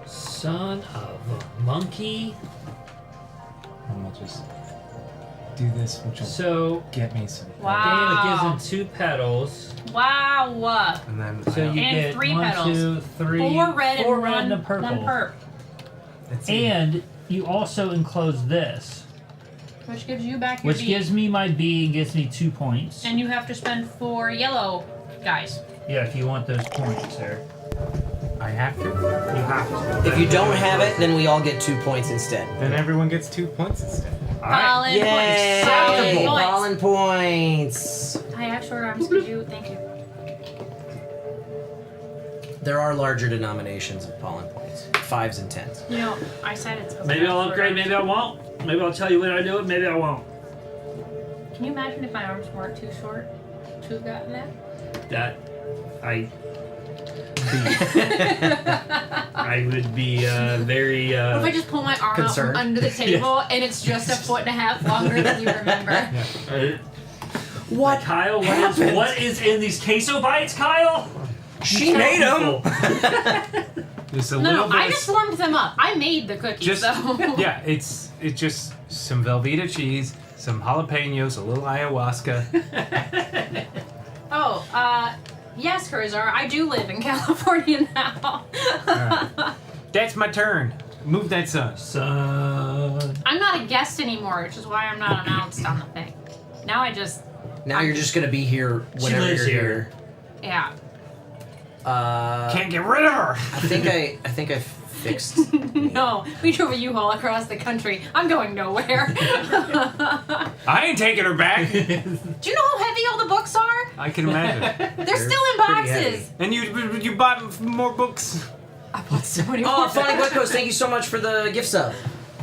Son of a monkey. And we'll just do this, which will get me some. Wow. It gives him 2 petals. Wow. And then So you and get 3 1, petals. 2, 3, 4 red and 4 one, red and a purple. 1 perp. And you also enclose this, Which gives you back your which B. gives me my B and gives me 2 points. And you have to spend 4 yellow guys. Yeah, if you want those points, sir. I have to? You have to. If you don't have it, then we all get 2 points instead. Then everyone gets 2 points instead. Pollen Yay! points. Pollen points. I have short arms. Could you? Thank you. There are larger denominations of pollen points. 5s and 10s. You know, I said it's. Maybe I'll upgrade, maybe I won't. Maybe I'll tell you when I do it, maybe I won't. Can you imagine if my arms weren't too short to have gotten that? That I would be very What if I just pull my arm concerned. out from under the table and it's just 1.5 feet longer than you remember? What, Kyle? What is in these queso bites, Kyle? She made them. Just a No, little bit I of just warmed them up. I made the cookies, though. Yeah, it's just some Velveeta cheese, some jalapenos, a little ayahuasca. Yes, Curzar, I do live in California now. Alright. That's my turn. Move that sun. I'm not a guest anymore, which is why I'm not announced on the thing. Now Now you're just gonna be here whenever lives you're here. Yeah. Can't get rid of her. I think I fixed. No, we drove a U-Haul across the country. I'm going nowhere. I ain't taking her back. Do you know how heavy all the books are? I can imagine. They're still in boxes. And you bought more books. I bought so many Oh, more. Funny Wickos, thank you so much for the gift sub.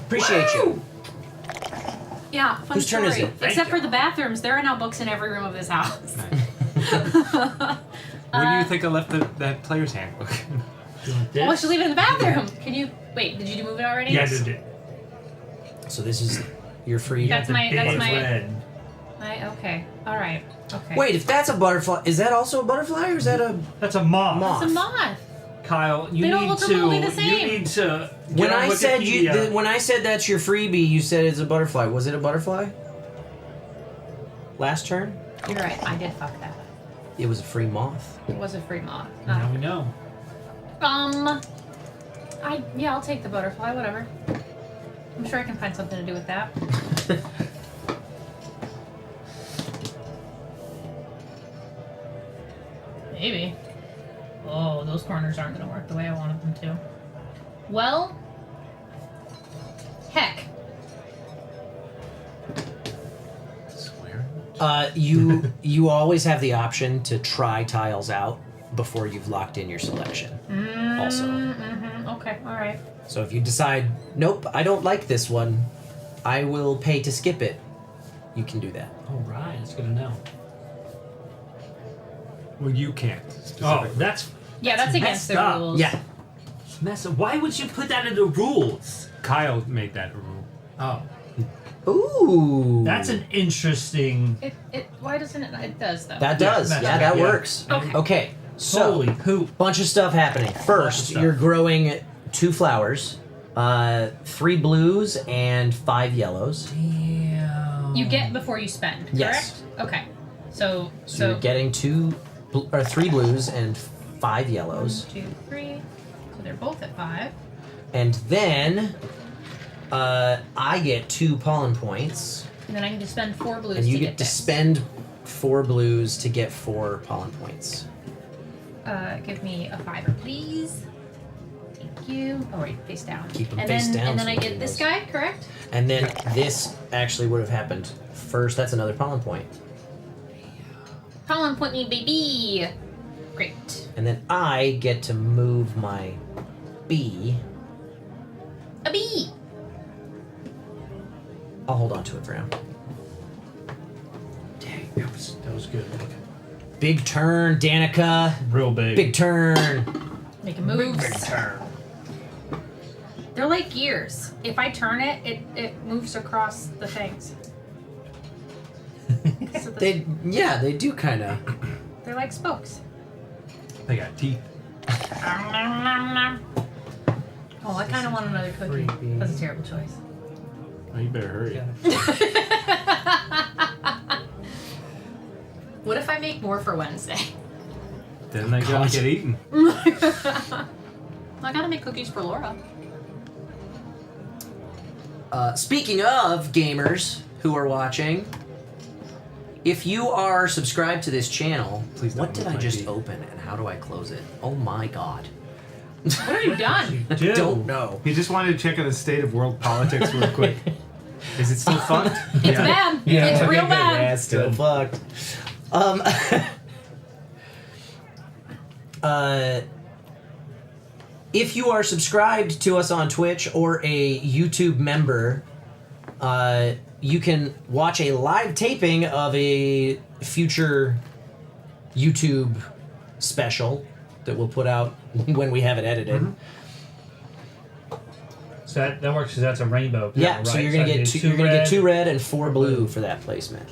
Appreciate you. Yeah, fun Whose turn story. is it? Except for the bathrooms, there are now books in every room of this house. Where do you think I left that player's handbook? Well, should leave it in the bathroom. Can you wait? Did you move it already? Yeah, I did it. So this is your free. That's my. red. Okay. All right. Okay. Wait, if that's a butterfly, is that also a butterfly or is that a? That's a moth. It's a moth. Kyle, you They don't need look to. remotely the same. You need to. When get on I said Wikipedia. when I said that's your freebie, you said it's a butterfly. Was it a butterfly? Last turn, You're right. I did fuck that. it was a free moth. It was a free moth. Now we know. I'll take the butterfly. Whatever. I'm sure I can find something to do with that. Maybe. Oh, those corners aren't going to work the way I wanted them to. Well, heck. You always have the option to try tiles out before you've locked in your selection. Also. Okay, all right. So if you decide, nope, I don't like this one, I will pay to skip it, you can do that. All right, that's good to know. Well, you can't. Oh, that's that's against the messed up. rules. Yeah. Mess up. Why would you put that in the rules? Kyle made that a rule. Oh. Ooh. That's an interesting. Why doesn't it? It does though. That does. Yeah, that works. Okay. Okay. So, Holy poop. Bunch of stuff happening. First, you're growing 2 flowers, 3 blues and 5 yellows. Damn. You get before you spend. Correct? Yes. Okay. So you're getting 3 blues and 5 yellows. 1, 2, 3. So they're both at 5. And then I get 2 pollen points. And then I need to spend 4 blues And you to get get to this. spend 4 blues to get 4 pollen points. Give me a 5, please. Thank you. Oh wait, face down. Keep them and face then, down And then so I we get can this know. guy, correct? And then this actually would have happened first. That's another pollen point. Pollen point me, baby. Great. And then I get to move my bee. A bee. I'll hold on to it for now. Dang, that was good. Big turn, Danica. Real big. Big turn. Making moves. Big turn. They're like gears. If I turn it, it moves across the things. So They do kind of. they're like spokes. They got teeth. Oh, I kind of want another cookie. That's a terrible choice. Oh, you better hurry. What if I make more for Wednesday? Then they gotta get eaten. I gotta make cookies for Laura. Speaking of gamers who are watching, if you are subscribed to this channel, what did I just open and how do I close it? Oh my god. What have you done? I don't know. He just wanted to check on the state of world politics real quick. Is it still fucked? It's bad. It's real bad. Yeah, it's still fucked. If you are subscribed to us on Twitch or a YouTube member, you can watch a live taping of a future YouTube special that we'll put out when we have it edited. Mm-hmm. So that works because that's a rainbow. Yeah, right? so you're gonna get I get do 2 red and 4 blue for that placement.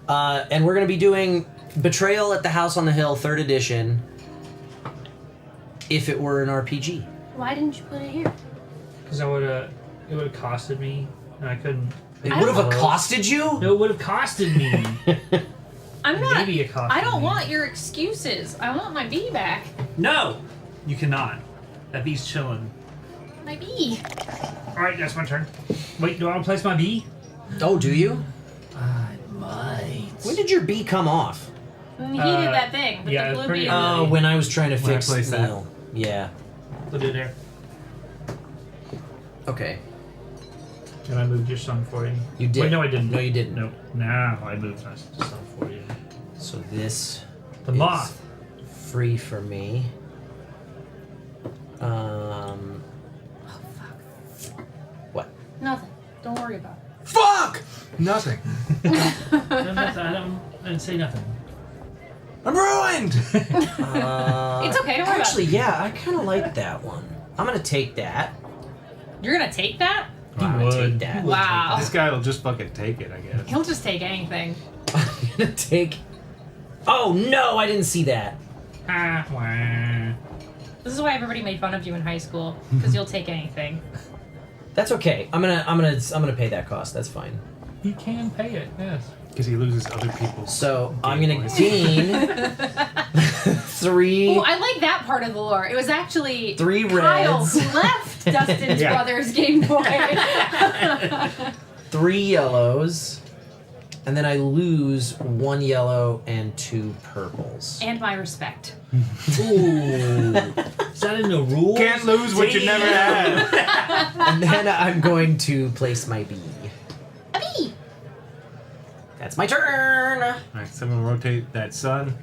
And we're gonna be doing Betrayal at the House on the Hill 3rd edition. If it were an RPG. Why didn't you put it here? Because it would have costed me, and I couldn't. It would have accosted you? No, it would have costed me. I'm not. Maybe it costed I don't me. want your excuses. I want my bee back. No, you cannot. That bee's chilling. My bee. All right, that's my turn. Wait, do I want to place my bee? Oh, do you? I might. When did your bee come off? When he did that thing with yeah, the blue pretty bee. Oh, when I was trying to When I fix placed Neil. Yeah. Put it there. Okay. And I moved your son for you. You did. Wait, no, I didn't. No, you didn't. No, now I moved my son for you. So this The is moth. free for me. What? Nothing. Don't worry about it. Fuck! Nothing. I didn't say nothing. I'm ruined! It's okay, don't worry about Actually, yeah, I kind of like that one. I'm gonna take that. You're gonna take that? I'm gonna take that. Wow. This guy will just fucking take it, I guess. He'll just take anything. I'm gonna take. Oh no! I didn't see that. This is why everybody made fun of you in high school, because you'll take anything. That's okay. I'm gonna pay that cost. That's fine. You can pay it, yes. Because he loses other people's. So I'm gonna gain 3. Oh, I like that part of the lore. It was actually 3 Kyle reds. who left Dustin's Yeah. brother's Game Boy. 3 yellows, and then I lose 1 yellow and 2 purples. And my respect. Ooh. Is that in the rules? Can't lose what you never had. And then I'm going to place my bee. A bee! That's my turn. All right, so I'm gonna rotate that sun,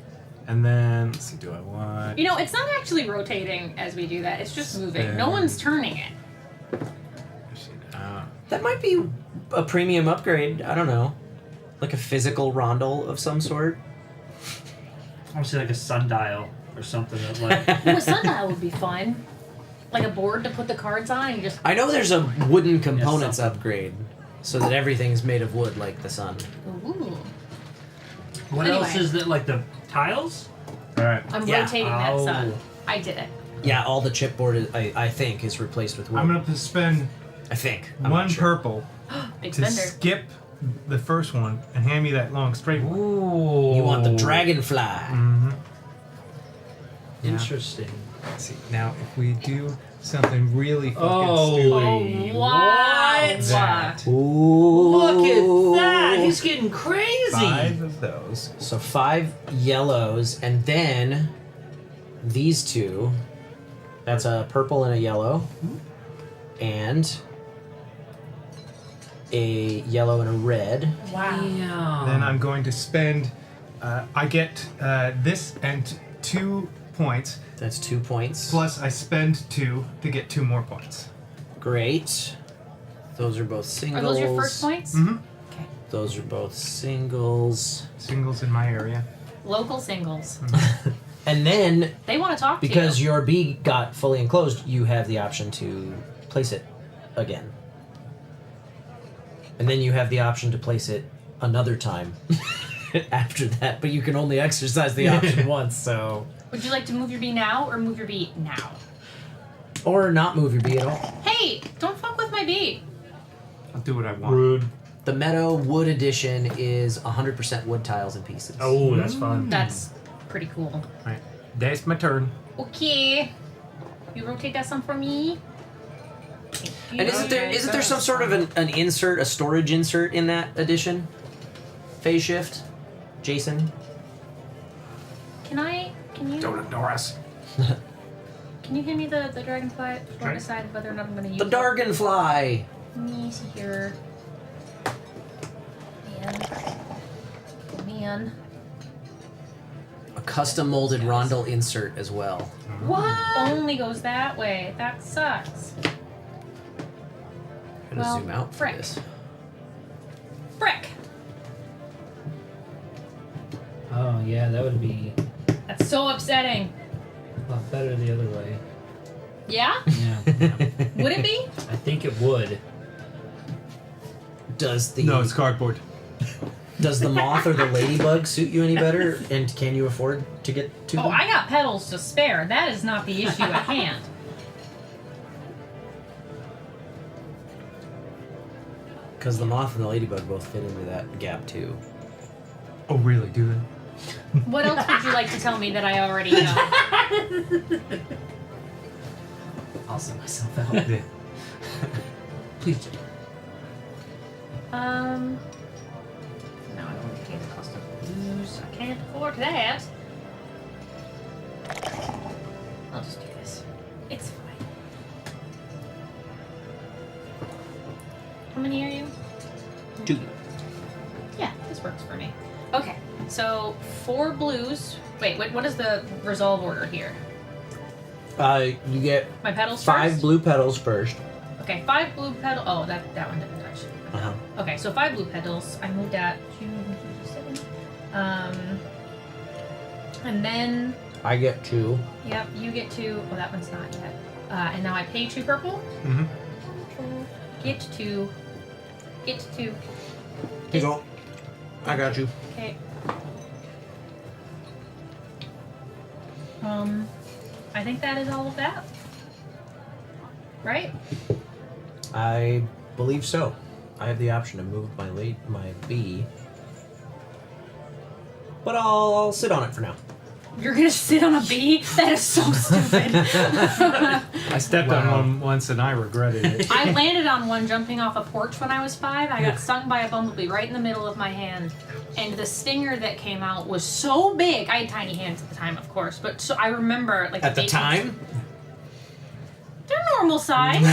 and then let's see. Do I want? You know, it's not actually rotating as we do that. It's just moving. No one's turning it. That might be a premium upgrade. I don't know. Like a physical rondel of some sort. I would say like a sundial or something. That like. Well, a sundial would be fun. Like a board to put the cards on and you just... I know there's a wooden components upgrade, so that everything's made of wood like the sun. Ooh. What else is that? Like the tiles? All right. I'm rotating that sun. I did it. Yeah, all the chipboard, I think, is replaced with wood. I'm gonna spend. I think. I'm one not sure. purple Big to spender. skip the first one and hand me that long straight one. Ooh. You want the dragonfly. Mm-hmm. Interesting. Let's see. Now, if we do something really fucking Oh, stupid. what? That. Ooh. Look at that! He's getting crazy! 5 of those. So 5 yellows, and then these 2. That's a purple and a yellow. And a yellow and a red. Wow. Then I'm going to spend. I get this and 2 points. That's 2 points. Plus, I spend 2 to get 2 more points. Great. Those are both singles. Are those your first points? Mm-hmm. Okay. Those are both singles. Singles in my area. Local singles. And then, They want to talk to you. because your bee got fully enclosed, you have the option to place it again. And then you have the option to place it another time after that, but you can only exercise the option once, so... Would you like to move your bee now or move your bee now? Or not move your bee at all. Hey, don't fuck with my bee. I'll do what I want. Rude. The Meadow Wood Edition is 100% wood tiles and pieces. Oh, that's fun. That's pretty cool. Alright, that's my turn. Okay. You rotate that some for me? And isn't there some sort of an insert, a storage insert in that edition? Phase shift? Jason? Can you... Don't ignore us. Can you hand me the dragonfly before I decide whether or not I'm going to use The it? Dragonfly! Let me see here. Man. A custom molded rondel insert as well. What? Only goes that way. That sucks. I'm gonna zoom out for frick. this. Frick! Oh, yeah, that would be That's so upsetting. a lot better the other way. Yeah? Yeah. Would it be? I think it would. Does the No, it's cardboard. Does the moth or the ladybug suit you any better? And can you afford to get to Oh, them? I got petals to spare. That is not the issue at hand. Because the moth and the ladybug both fit into that gap too. Oh, really? Do they? What else would you like to tell me that I already know? I'll send myself out. Yeah. Please. No, I don't want to pay the cost of blues. I can't afford that. I'll just do this. It's fine. How many are you? 2. Yeah, this works for me. Okay, so 4 blues. Wait, what is the resolve order here? You get My petals 5 first? blue petals first. Okay, 5 blue petals. Oh, that one didn't touch. Uh-huh. Okay, so 5 blue petals. I moved that to 7. And then, I get 2. yep, you get 2. Oh, that one's not yet. And now I pay 2 purple. Mm-hmm. Get 2. Get 2. Here you go. I got you. Okay. I think that is all of that. Right? I believe so. I have the option to move my bee. But I'll sit on it for now. You're gonna sit on a bee? That is so stupid. I stepped on one once and I regretted it. I landed on one jumping off a porch when I was 5. I got stung by a bumblebee right in the middle of my hand. And the stinger that came out was so big. I had tiny hands at the time, of course, but so I remember like At the time? They're normal size.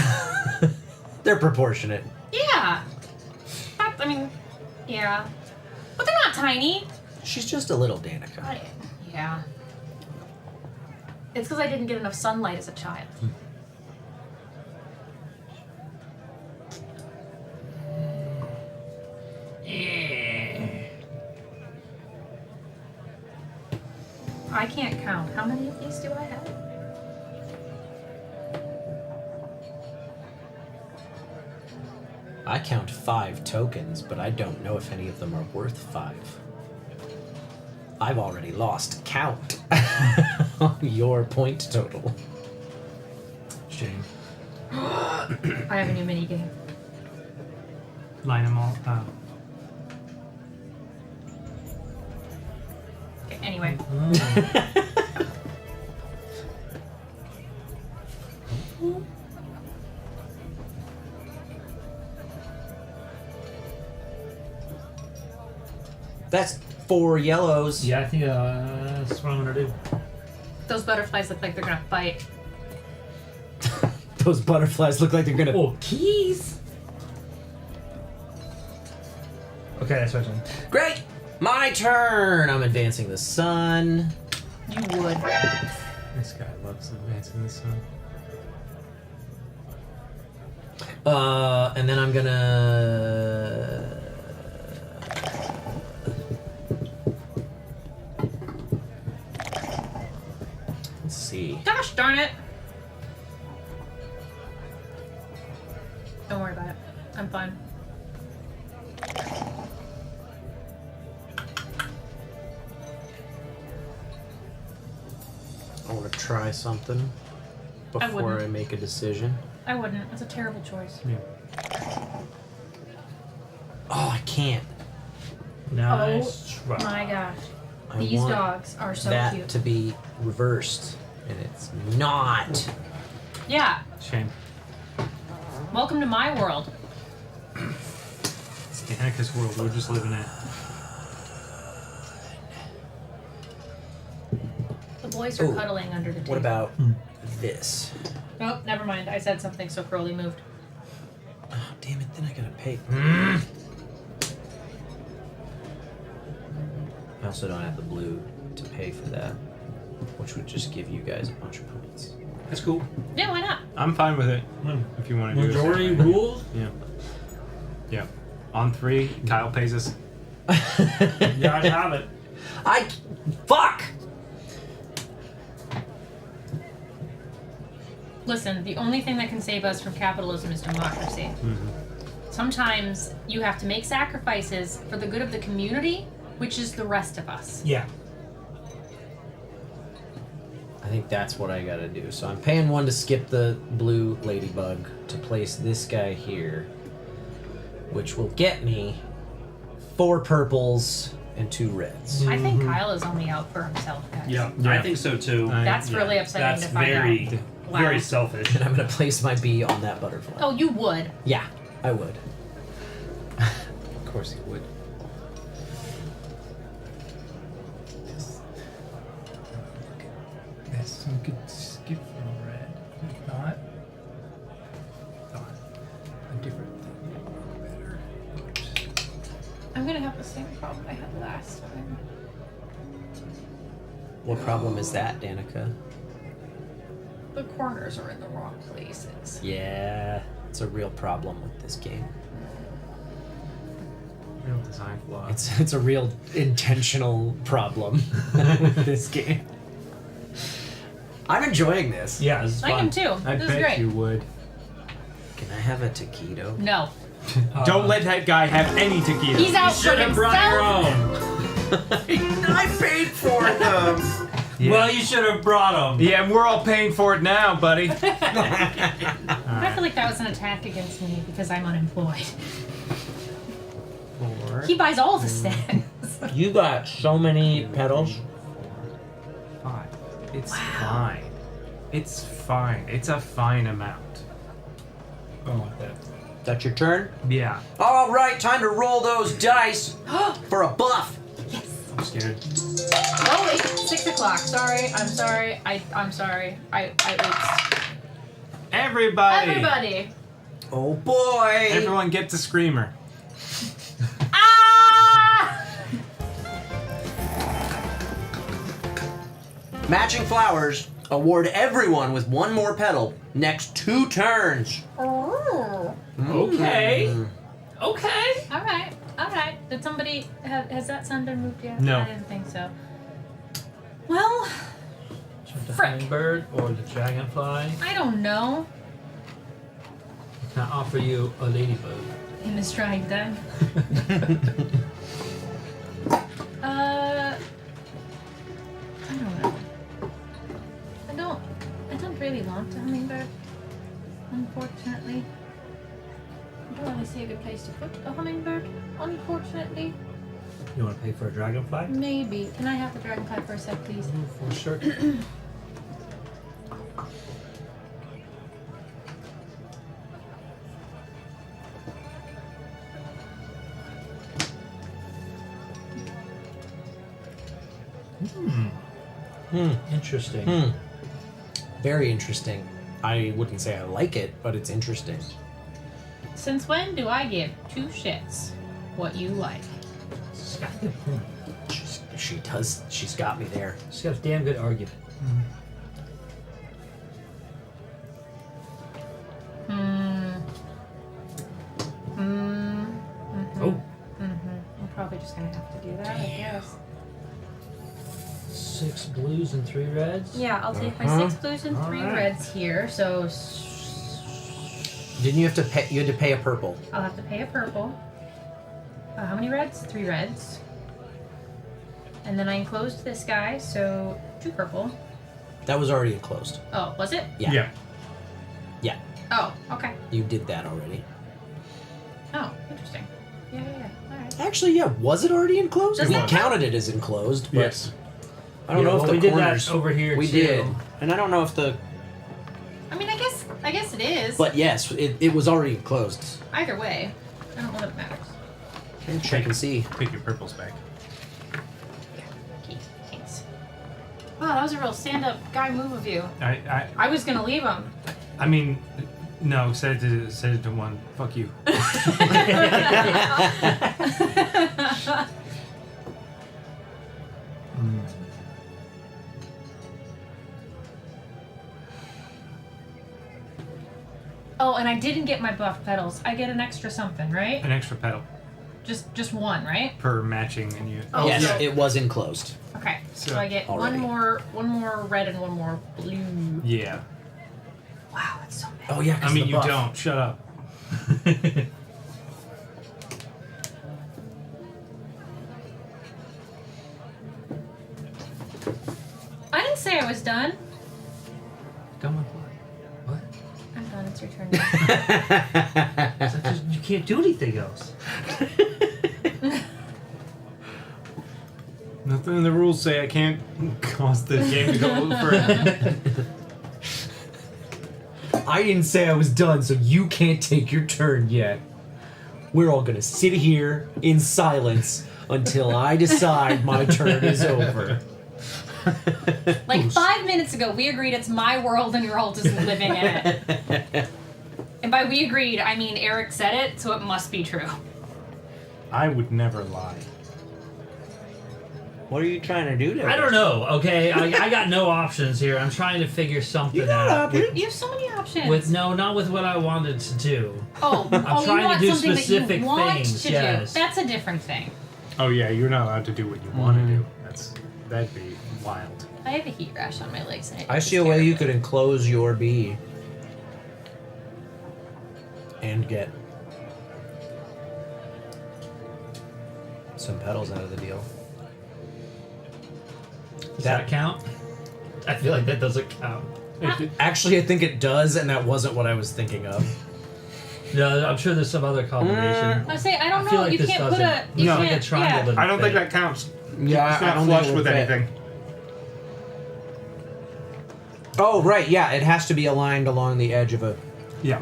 They're proportionate. Yeah. I mean, yeah. tiny. She's just a little Danica. Yeah. It's because I didn't get enough sunlight as a child. I can't count. How many of these do I have? I count 5 tokens, but I don't know if any of them are worth 5. I've already lost count on your point total. Shame. I have a new mini game. Line them all up. Okay, anyway. That's 4 yellows. Yeah, I think that's what I'm gonna do. Those butterflies look like they're gonna fight. Those butterflies look like they're gonna. Oh, keys! Okay, that's my turn. Great! My turn! I'm advancing the sun. You would. This guy loves advancing the sun. And then I'm gonna. Let's see. Gosh darn it! Don't worry about it. I'm fine. I want to try something before wouldn't. I make a decision. I wouldn't. It's a terrible choice. Yeah. Oh, I can't. Nice Oh try. my gosh. I These want dogs are so that cute. to be reversed, and it's not. Yeah. Shame. Welcome to my world. It's Danica's world. We're just living it. The boys are Ooh. cuddling under the table. What about this? Oh, never mind. I said something so Crowley moved. Oh, damn it! Then I gotta pay. I also don't have the blue to pay for that, which would just give you guys a bunch of points. That's cool. Yeah, why not? I'm fine with it. If you want to do it. Majority rules? Yeah. Yeah. On 3, Kyle pays us. Yeah, I have it. Fuck! Listen, the only thing that can save us from capitalism is democracy. Sometimes you have to make sacrifices for the good of the community, which is the rest of us. Yeah. I think that's what I gotta do. So I'm paying 1 to skip the blue ladybug to place this guy here, which will get me 4 purples and 2 reds. I think Kyle is only out for himself, guys. Yeah, I think so too. That's really upsetting That's to find very, out. Wow. very selfish. And I'm gonna place my bee on that butterfly. Oh, you would. Yeah, I would. Of course he would. There's some good skip from red. If not, a different thing would work better. I'm gonna have the same problem I had last time. What problem is that, Danica? The corners are in the wrong places. Yeah, it's a real problem with this game. Real design flaw. It's a real intentional problem with this game. I'm enjoying this. Yeah, this is I am too. I This is bet great. you would. Can I have a taquito? No. Don't let that guy have any taquitos. He's out for Should have brought your himself. own. I paid for them. Yeah. Well, you should have brought them. Yeah, and we're all paying for it now, buddy. I feel like that was an attack against me because I'm unemployed. 4. He buys all the snacks. You got so many petals. 5. It's fine. It's fine. It's a fine amount. I don't like that. That's your turn? Yeah. All right, time to roll those dice for a buff. I'm scared. Oh wait, 6 o'clock. Sorry, I'm sorry. I'm sorry. I oops. Everybody. Everybody. Oh boy. Everyone gets a screamer. Ah! Matching flowers. Award everyone with one more petal next 2 turns. Oh. Okay. Okay. All right. All right. Did somebody has that sun been moved yet? No. I didn't think so. Well, The frick. hummingbird or the dragonfly. I don't know. Can I offer you a ladybug? In the strike then. I don't know. I don't really want a hummingbird. Unfortunately. I don't really see a good place to put a hummingbird, unfortunately. You want to pay for a dragonfly? Maybe. Can I have the dragonfly for a sec, please? For sure. Interesting. Very interesting. I wouldn't say I like it, but it's interesting. Since when do I give 2 shits what you like? She does. She's got me there. She's got a damn good argument. Oh. I'm probably just gonna have to do that, I guess. 6 blues and 3 reds? Yeah, I'll take my 6 blues and 3 reds here, so Didn't you have to pay? You had to pay a purple. I'll have to pay a purple. How many reds? 3 reds. And then I enclosed this guy, so 2 purple. That was already enclosed. Oh, was it? Yeah. Yeah. Oh, okay. You did that already. Oh, interesting. Yeah. Alright. Actually, yeah. Was it already enclosed? Does We that counted it as enclosed, but Yes. I don't know if the we did corners. that over here we too. did, and I don't know if the. I mean, I guess it is. But yes, it was already enclosed. Either way, I don't know that it matters. Check and see. Take your purples back. Okay, thanks. Wow, that was a real stand-up guy move of you. I I was gonna leave him. I mean, no. Set it to 1. Fuck you. Oh, and I didn't get my buff petals. I get an extra something, right? An extra petal Just 1, right? per matching, and you. Oh, Yes, so- it was enclosed. Okay, so So- I get Already. one more red and 1 more blue. Yeah. Wow, that's so bad. Oh yeah. I mean, you don't. Shut up. I didn't say I was done. Done with what? What? I'm done. It's your turn. You can't do anything else. Nothing in the rules say I can't cause the game to go further. I didn't say I was done, so you can't take your turn yet. We're all gonna sit here in silence until I decide my turn is over. Like 5 minutes ago, we agreed it's my world and you're all just living in it. And by we agreed, I mean Eric said it, so it must be true. I would never lie. What are you trying to do to I don't know, okay? I got no options here. I'm trying to figure something out. You have so many options. Not with what I wanted to do. I'm I'm you trying want to do something specific that you want things, to yes. do. That's a different thing. Oh yeah, you're not allowed to do what you want to do. That'd be wild. I have a heat rash on my legs. And I see a way you could enclose your bee and get some petals out of the deal. Does that count? I feel like that doesn't count. Actually, I think it does, and that wasn't what I was thinking of. No, I'm sure there's some other combination. I say I don't feel know. like you this can't put doesn't- a. You no, can't, like a triangle yeah. doesn't I don't think fit. that counts. Yeah, it's I not don't think flush it would with fit. anything. Oh, right, yeah, it has to be aligned along the edge of a... Yeah.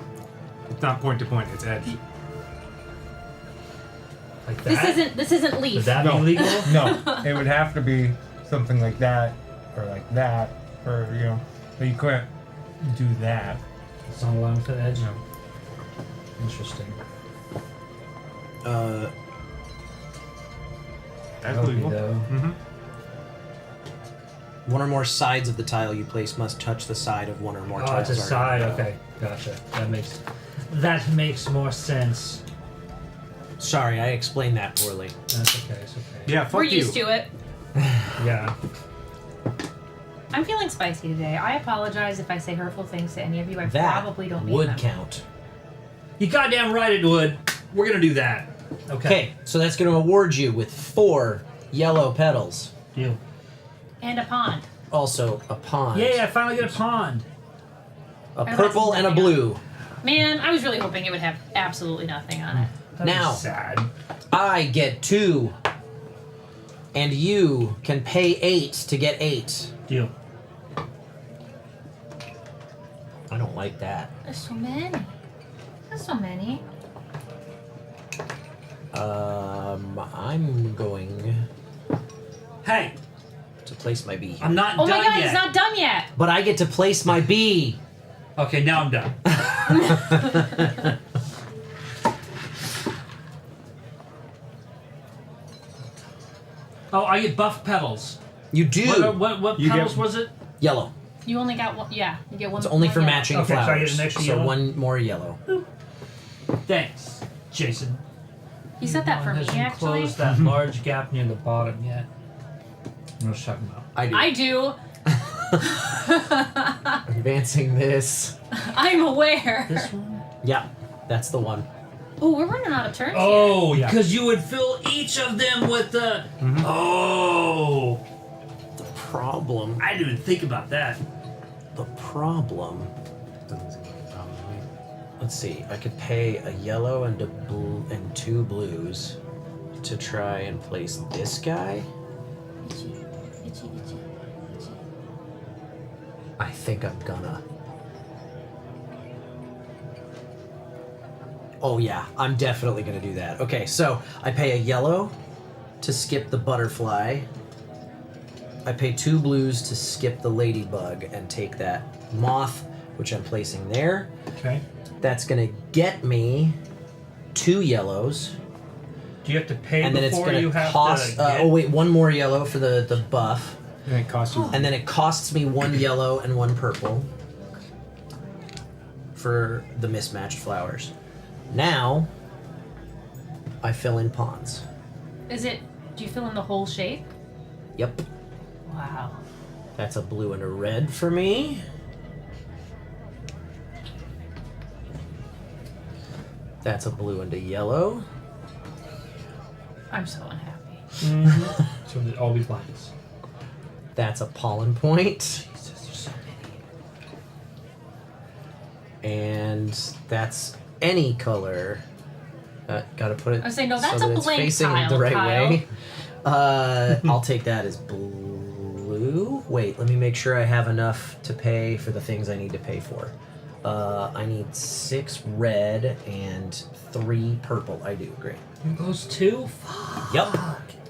It's not point to point, it's edge. Like This isn't leaf. Would that be legal? No. It would have to be something like that, or like that, or, you know, but you couldn't do that. It's not allowed to the edge? No. Interesting. That's That would be legal. though. Mm-hmm. One or more sides of the tile you place must touch the side of one or more Oh, tiles. it's a side. already. Okay, gotcha. That makes more sense. Sorry, I explained that poorly. That's okay. It's okay. Yeah, fuck We're you. used to it. Yeah. I'm feeling spicy today. I apologize if I say hurtful things to any of you. I That probably don't mean would them. count. You goddamn right it would. We're gonna do that. Okay, so that's going to award you with 4 yellow petals. Deal. And a pond. Also, a pond. Yay! I finally get a pond. A I purple like and a blue. Man, I was really hoping it would have absolutely nothing on it. Now, sad. I get 2, and you can pay 8 to get 8. Deal. I don't like that. There's so many. There's so many. I'm going. Hey, to place my bee. I'm not Oh done my god, yet. he's not done yet. But I get to place my bee. Okay, now I'm done. Oh, I get buff petals. You do. What You petals get- was it? Yellow. You only got one. Yeah, you get one. It's only one for yellow. matching Okay, so I flowers. get an extra so yellow? one more yellow. Thanks, Jason. You said that for me, Hasn't actually. closed that large gap near the bottom yet. I'm just talking about. I do. I do. Advancing this. I'm aware. This one? Yeah, that's the one. Oh, we're running out of turns Oh, here. because you would fill each of them with the. Oh. The problem. I didn't even think about that. The problem. Let's see. I could pay a yellow and a blue and 2 blues to try and place this guy. I think I'm gonna. Oh yeah, I'm definitely gonna do that. Okay, so I pay a yellow to skip the butterfly. I pay 2 blues to skip the ladybug and take that moth, which I'm placing there. Okay. That's gonna get me 2 yellows. Do you have to pay And then it's before gonna you have cost. to get... Oh wait, 1 more yellow for the buff. And it costs you. And then it costs me 1 yellow and 1 purple for the mismatched flowers. Now, I fill in ponds. Is it? Do you fill in the whole shape? Yep. Wow. That's a blue and a red for me. That's a blue and a yellow. I'm so unhappy. So they'd all be blanks. That's a pollen point. Jesus, there's so many. And that's any color. Gotta put it I say, no, so that's that a it's blank facing tile, the right Kyle. way. I'll take that as blue. Wait, let me make sure I have enough to pay for the things I need to pay for. I need 6 red and 3 purple. I do, great. Those 2? Yep.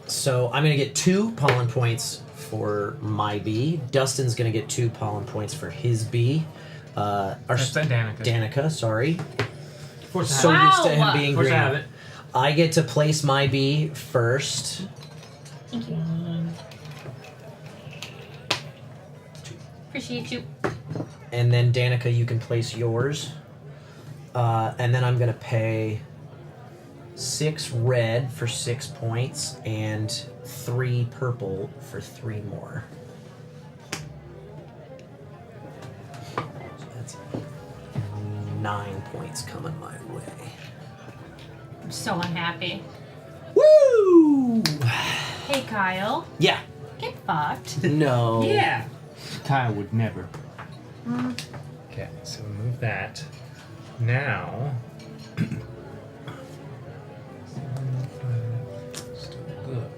So I'm gonna get 2 pollen points for my bee. Dustin's gonna get 2 pollen points for his bee. That's Danica. Danica, sorry. Force So have used to it. him being Force green. have it. I get to place my bee first. Thank you. Appreciate you. And then Danica, you can place yours. And then I'm gonna pay 6 red for 6 points and 3 purple for 3 more. So that's 9 points coming my way. I'm so unhappy. Woo! Hey, Kyle. Yeah. Get fucked. No. Yeah. Kyle would never. Mm. Okay, so move that. Now. Still good.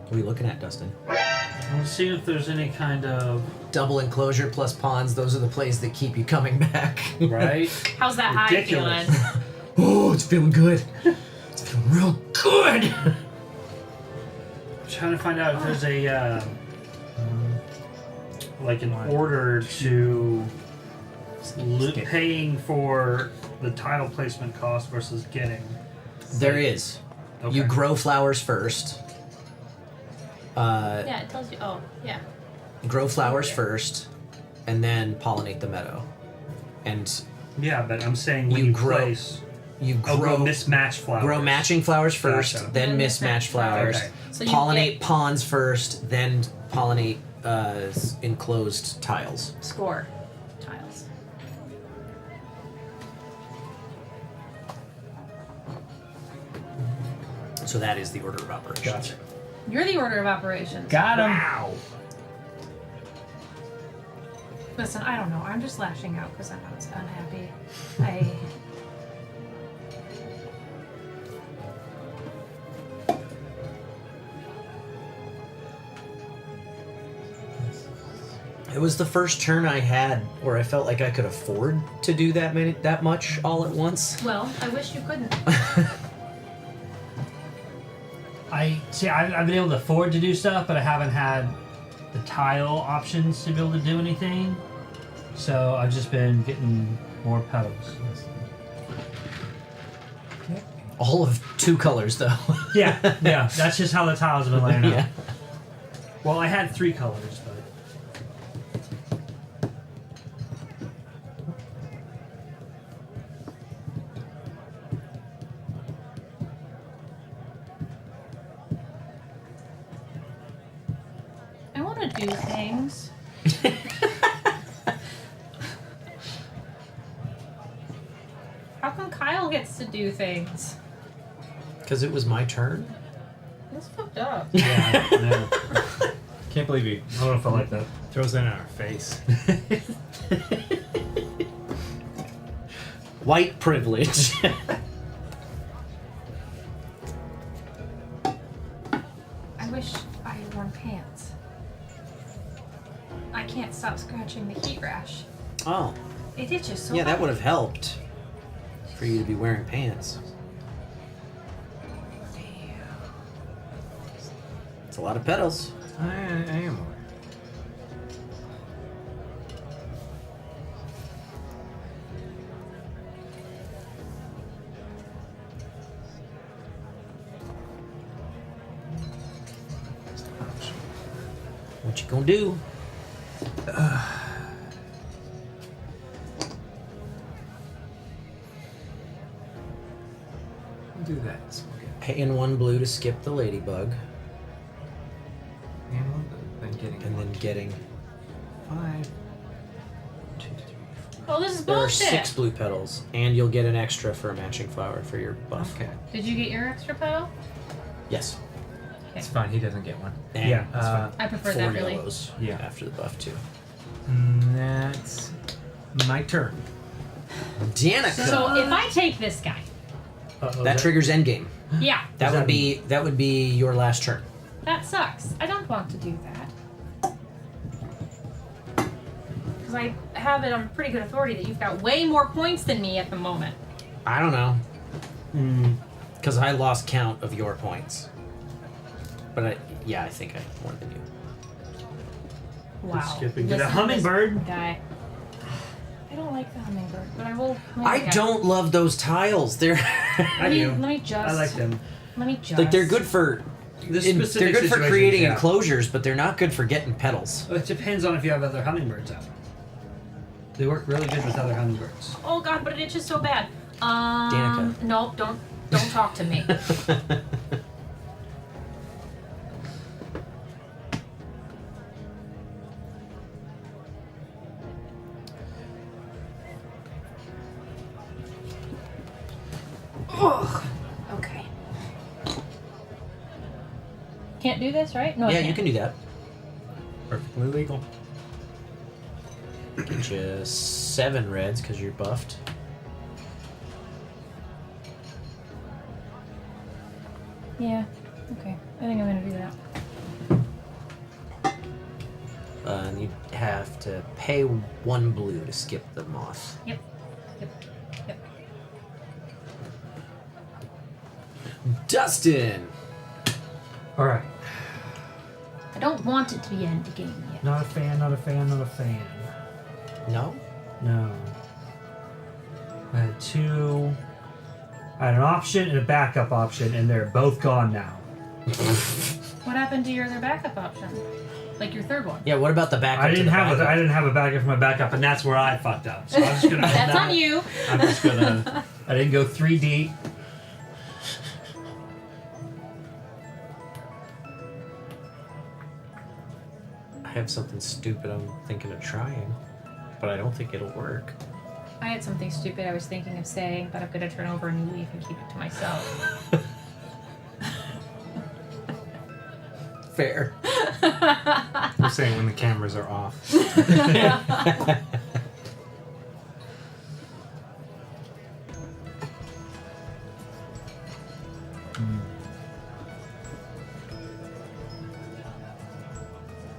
What are you looking at, Dustin? I'm seeing if there's any kind of... Double enclosure plus ponds, those are the plays that keep you coming back. Right? How's that high Ridiculous. feeling? Oh, it's feeling good. It's feeling real good. I'm trying to find out if there's a... like an order to paying for the tile placement cost versus getting. There is. Okay. You grow flowers first. Yeah, it tells you. Oh, yeah. grow flowers first, and then pollinate the meadow. And yeah, but I'm saying when you you grow, place, you grow mismatched flowers. Grow matching flowers first, Gotcha. then mismatched flowers. Okay. So you pollinate ponds first, then pollinate enclosed tiles. Score tiles. So that is the order of operations. Gotcha. You're the order of operations. Got him. Wow. Listen, I don't know. I'm just lashing out because I was unhappy. It was the first turn I had where I felt like I could afford to do that much all at once. Well, I wish you couldn't. I've been able to afford to do stuff, but I haven't had the tile options to be able to do anything. So I've just been getting more petals. All of 2 colors, though. yeah. That's just how the tiles have been laying out. Yeah. Well, I had 3 colors, but. I want to do things. How come Kyle gets to do things? Because it was my turn? That's fucked up. Yeah, no. Can't believe he. I don't know if I like that. Throws that in our face. White privilege. I wish I had worn pants. I can't stop scratching the heat rash. Oh. It itches so Yeah, that bad. would have helped for you to be wearing pants. It's a lot of petals. I am aware. What you gonna do? Do that. Paying 1 blue to skip the ladybug. And then getting 5. Oh, this is There are bullshit. 6 blue petals, and you'll get an extra for a matching flower for your buff. Okay. Did you get your extra petal? Yes. It's fine. He doesn't get one. And Yeah, that's fine. I prefer 4 that really. yellows. Yeah. After the buff too. That's my turn. Danica. So if I take this guy, that triggers endgame. yeah, That would be your last turn. that sucks. I don't want to do that. Because I have it on pretty good authority that you've got way more points than me at the moment. I don't know. Because I lost count of your points. But I think I have more than you. Wow. Skipping. Listen Get a to hummingbird. this guy. I don't like the hummingbird, but I will. I don't love those tiles. They're I do. Let me just. I like them. Let me just. like they're good for This they're specific good for situation, creating yeah. enclosures, but they're not good for getting petals. It depends on if you have other hummingbirds out. They work really good with other hummingbirds. Oh god, but it itches so bad. Danica. No, don't talk to me. Ugh. Okay. Can't do this, right? No, I Yeah, can't. you can do that. Perfectly legal. Get you 7 reds because you're buffed. Yeah. Okay. I think I'm gonna do that. And you have to pay 1 blue to skip the moth. Yep. Dustin! Alright. I don't want it to be end game yet. Not a fan, not a fan, not a fan. No? No. I had 2. I had an option and a backup option, and they're both gone now. What happened to your other backup option? Like your third one. Yeah, what about the backup? I didn't to the have backup? a backup for my backup, and that's where I fucked up. So I'm just gonna. That's on you. I'm just gonna. I didn't go 3 deep. I have something stupid I'm thinking of trying, but I don't think it'll work. I had something stupid I was thinking of saying, but I'm gonna turn over a new leaf and keep it to myself. Fair. We're saying when the cameras are off.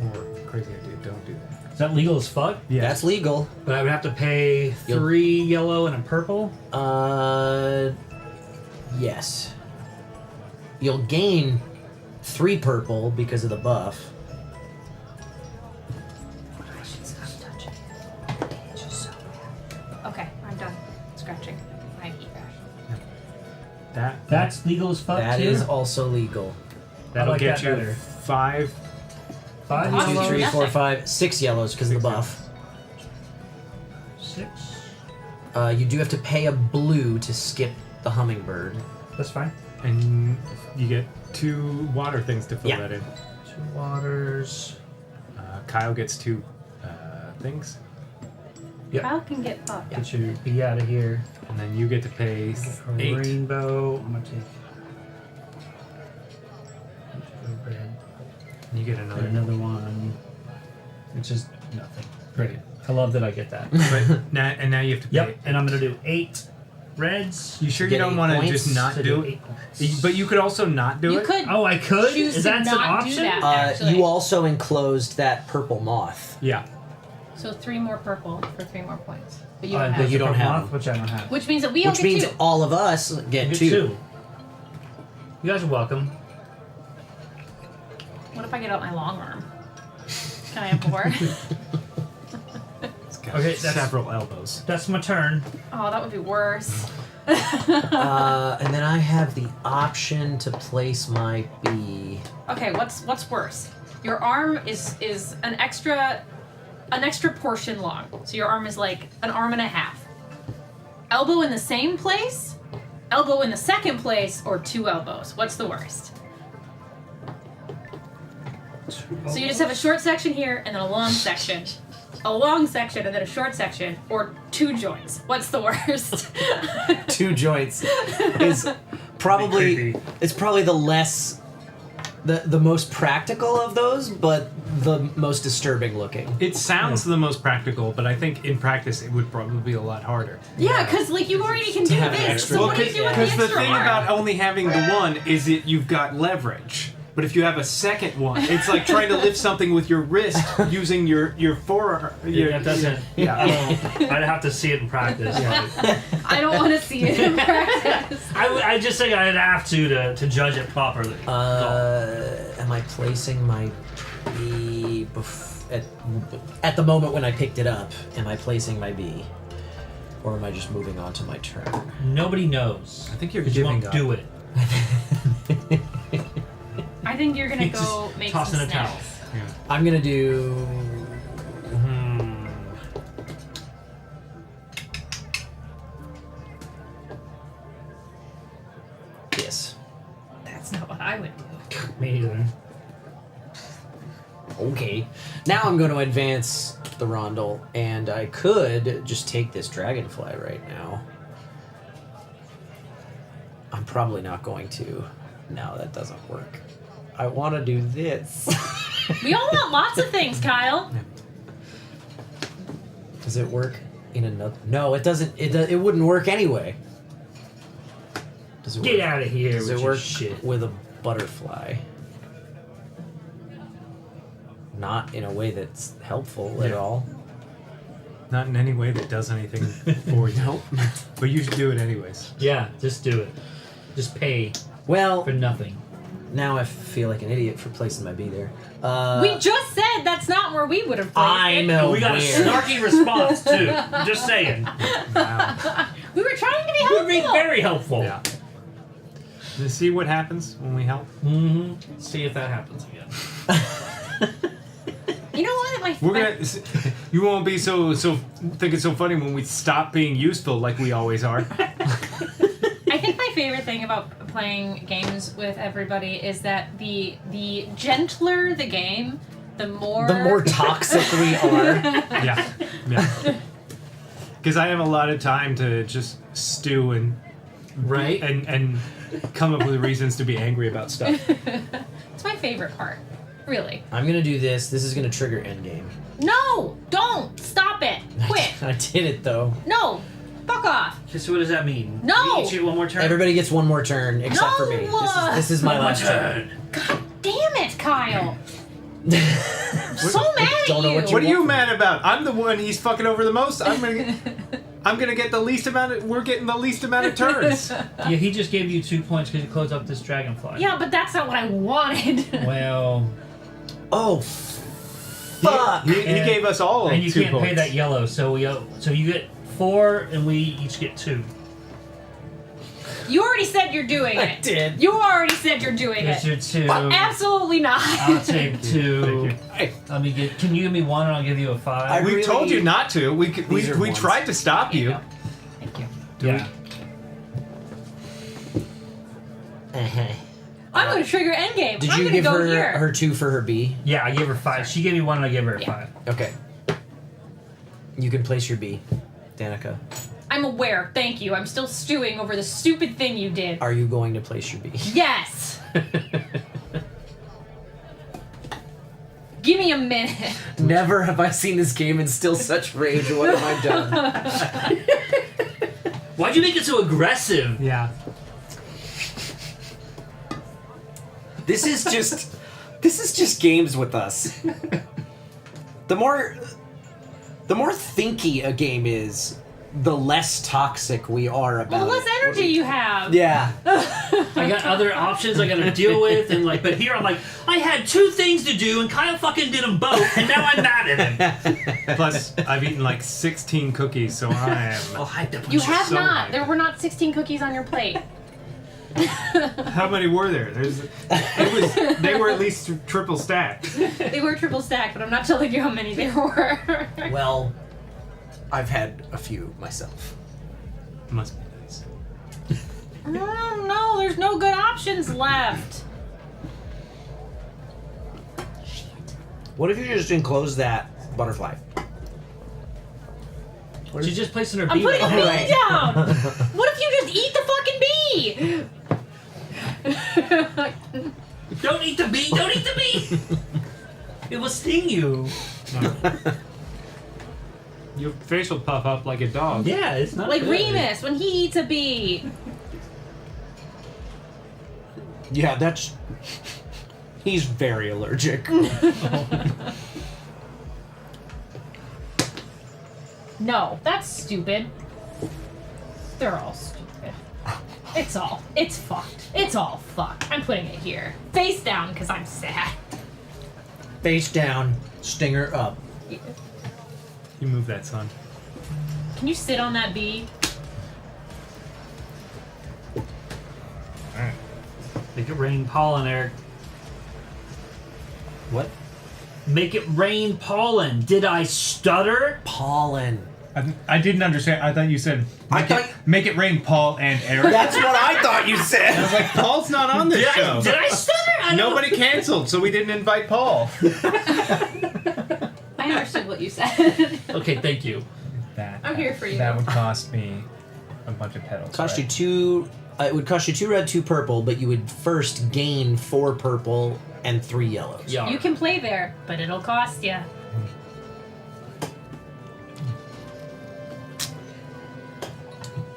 Or crazy idea, don't do that. Is that legal as fuck? Yeah. That's legal. But I would have to pay 3 yellow and a purple? Yes. You'll gain 3 purple because of the buff. I should stop touching it. It's just so bad. Okay, I'm done scratching my heat rash. That's legal as fuck That too? is also legal. That'll like get that you better. 5. 5 1, 2, yellows? 3, 4, 5, 6 yellows because of the buff. 6? You do have to pay a blue to skip the hummingbird. That's fine. And you get 2 water things to fill that in. 2 waters. Kyle gets 2 things. Yep. Kyle can get fucked. Get your bee out of here. And then you get to pay 8. Rainbow. I'm gonna take. Red. You get And another. another one. Which is nothing. Great. I love that I get that. Right. Now you have to pay. Yep. And I'm gonna do 8 reds. You sure you Get don't 8 want to points just not to do do it? 8 points. But you could also not do You it. could. Oh, I could? choose Is to that an not option? do that, actually. You also enclosed that purple moth. Yeah. So 3 more purple for 3 more points. But you But don't have. you don't have moth, which I don't have. Which means that we all Which get means 2. all of us get You 2. You guys are welcome. What if I get out my long arm? Can I have more? Okay, that's several elbows. That's my turn. Oh, that would be worse. And then I have the option to place my bee. Okay, what's worse? Your arm is an extra portion long. So your arm is like an arm and a half. Elbow in the same place, elbow in the second place, or 2 elbows. What's the worst? So you just have a short section here and then a long section. A long section and then a short section, or 2 joints. What's the worst? 2 joints is probably the most practical of those, but the most disturbing looking. It sounds the most practical, but I think in practice it would probably be a lot harder. Yeah, because like you already can do have an this. extra So Well, what do you do with the because the extra thing arm? about only having the one is that you've got leverage. But if you have a second one, it's like trying to lift something with your wrist using your forearm. That doesn't. Yeah. I'd have to see it in practice. Like, I don't want to see it in practice. I just think I'd have to judge it properly. Am I placing my bee at the moment when I picked it up? Am I placing my bee, or am I just moving on to my turn? Nobody knows. I think you're 'Cause you giving won't up. do it. I think you're gonna He's go just make tossing some a towel. snacks. I'm gonna do. This. That's not what I would do. Me either. Okay. Now I'm going to advance the rondel, and I could just take this dragonfly right now. I'm probably not going to. No, that doesn't work. I want to do this. We all want lots of things, Kyle. Does it work in another? No, it doesn't. It wouldn't work anyway. Does it Get work? out of here Does with it your work shit. with a butterfly? Not in a way that's helpful at all. Not in any way that does anything for you. Nope. But you should do it anyways. Yeah, just do it. Just pay Well, for nothing. now I feel like an idiot for placing my bee there. We just said that's not where we would have placed I it. know. We got a where. snarky response too. Just saying. We were trying to be We're helpful. being very helpful. Yeah. To see what happens when we help. Mm-hmm. See if that happens again. We're gonna. You won't be so think it's so funny when we stop being useful like we always are. I think my favorite thing about playing games with everybody is that the gentler the game, the more toxic we are. Yeah. Because I have a lot of time to just stew and and come up with reasons to be angry about stuff. It's my favorite part. Really. I'm gonna do this. This is gonna trigger endgame. No! Don't! Stop it! Quit! I did it though. No! Fuck off! Okay, so what does that mean? No! We each get one more turn? Everybody gets one more turn except for me. This is my last turn. God damn it, Kyle! So mad at Don't know you! what are you mad about? I'm the one he's fucking over the most. I'm gonna get the least amount of. We're getting the least amount of turns. Yeah, he just gave you 2 points because you closed up this dragonfly. Yeah, but that's not what I wanted. Well. Oh. Fuck. He gave us all and you 2 can't points. pay that yellow, so you get 4 and we each get 2. You already said you're doing it. I did. You already said you're doing Here's it. your 2. Absolutely not. I'll take 2. Let me get. Can you give me 1 and I'll give you a 5? We told you not to. We ones. tried to stop you. Thank you. Yeah. I'm going to trigger endgame. Did I'm you going to give go her here. her 2 for her B? Yeah, I gave her 5. She gave me 1 and I gave her a 5. Okay. You can place your B, Danica. I'm aware. Thank you. I'm still stewing over the stupid thing you did. Are you going to place your B? Yes. Give me a minute. Never have I seen this game in still such rage. What have I done? Why'd you make it so aggressive? Yeah. This is just games with us. The more thinky a game is, the less toxic we are about Well, the less it. energy you have. Yeah. I got other options I gotta deal with, and but here I'm like, I had 2 things to do, and Kyle fucking did them both, and now I'm mad at him. Plus, I've eaten like 16 cookies, so I am. I'll hide the You have not. There were not 16 cookies on your plate. How many were there? They were at least triple stacked. They were triple stacked, but I'm not telling you how many there were. Well, I've had a few myself. Must be nice. No, there's no good options left. What if you just enclose that butterfly? She's just placing her I'm bee. putting a bee right. down. What if you just eat the fucking bee? Don't eat the bee! Don't eat the bee! It will sting you. Your face will puff up like a dog. Yeah, it's not Like good. Remus when he eats a bee. Yeah, that's... He's very allergic. No, that's stupid. They're all stupid. It's fucked. It's all fucked. I'm putting it here. Face down, because I'm sad. Face down, stinger up. You move that, son. Can you sit on that bee? Alright. Make it rain pollen, Eric. What? Make it rain pollen. Did I stutter? Pollen. I didn't understand. I thought you said make it rain, Paul and Eric. That's what I thought you said. I was like, Paul's not on this show. Did I stutter? Nobody canceled, so we didn't invite Paul. I understood what you said. Okay, thank you. I'm here for you. That would cost me a bunch of petals. Cost you 2... it would cost you 2 red, 2 purple, but you would first gain 4 purple and 3 yellows. Yeah. You can play there, but it'll cost you.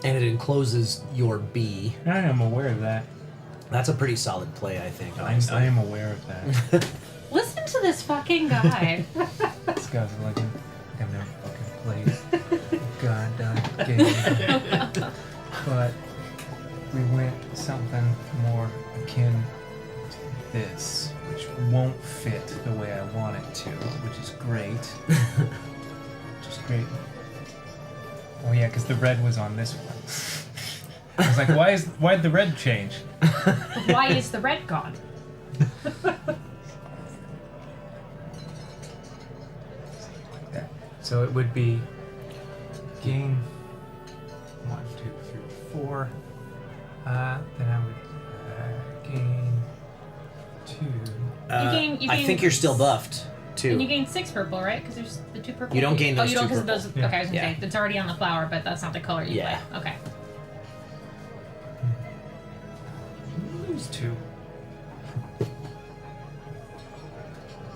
And it encloses your B. I am aware of that. That's a pretty solid play, I think. I am aware of that. Listen to this fucking guy. This guy's like, I've never fucking played a goddamn game. But we went something more akin to this, which won't fit the way I want it to, which is great. Which is great. Oh yeah, because the red was on this one. I was like, why'd the red change? Why is the red gone? So it would be gain 1, 2, 3, 4. Then I would gain 2. You I gain- think you're still buffed too. And you gain 6 purple, right? Because there's the 2 purple. You don't gain Oh, those you don't 2 because those. purple. Okay, I was gonna Yeah. say it's already on the flower, but that's not the color you Yeah. play. Okay. Lose 2.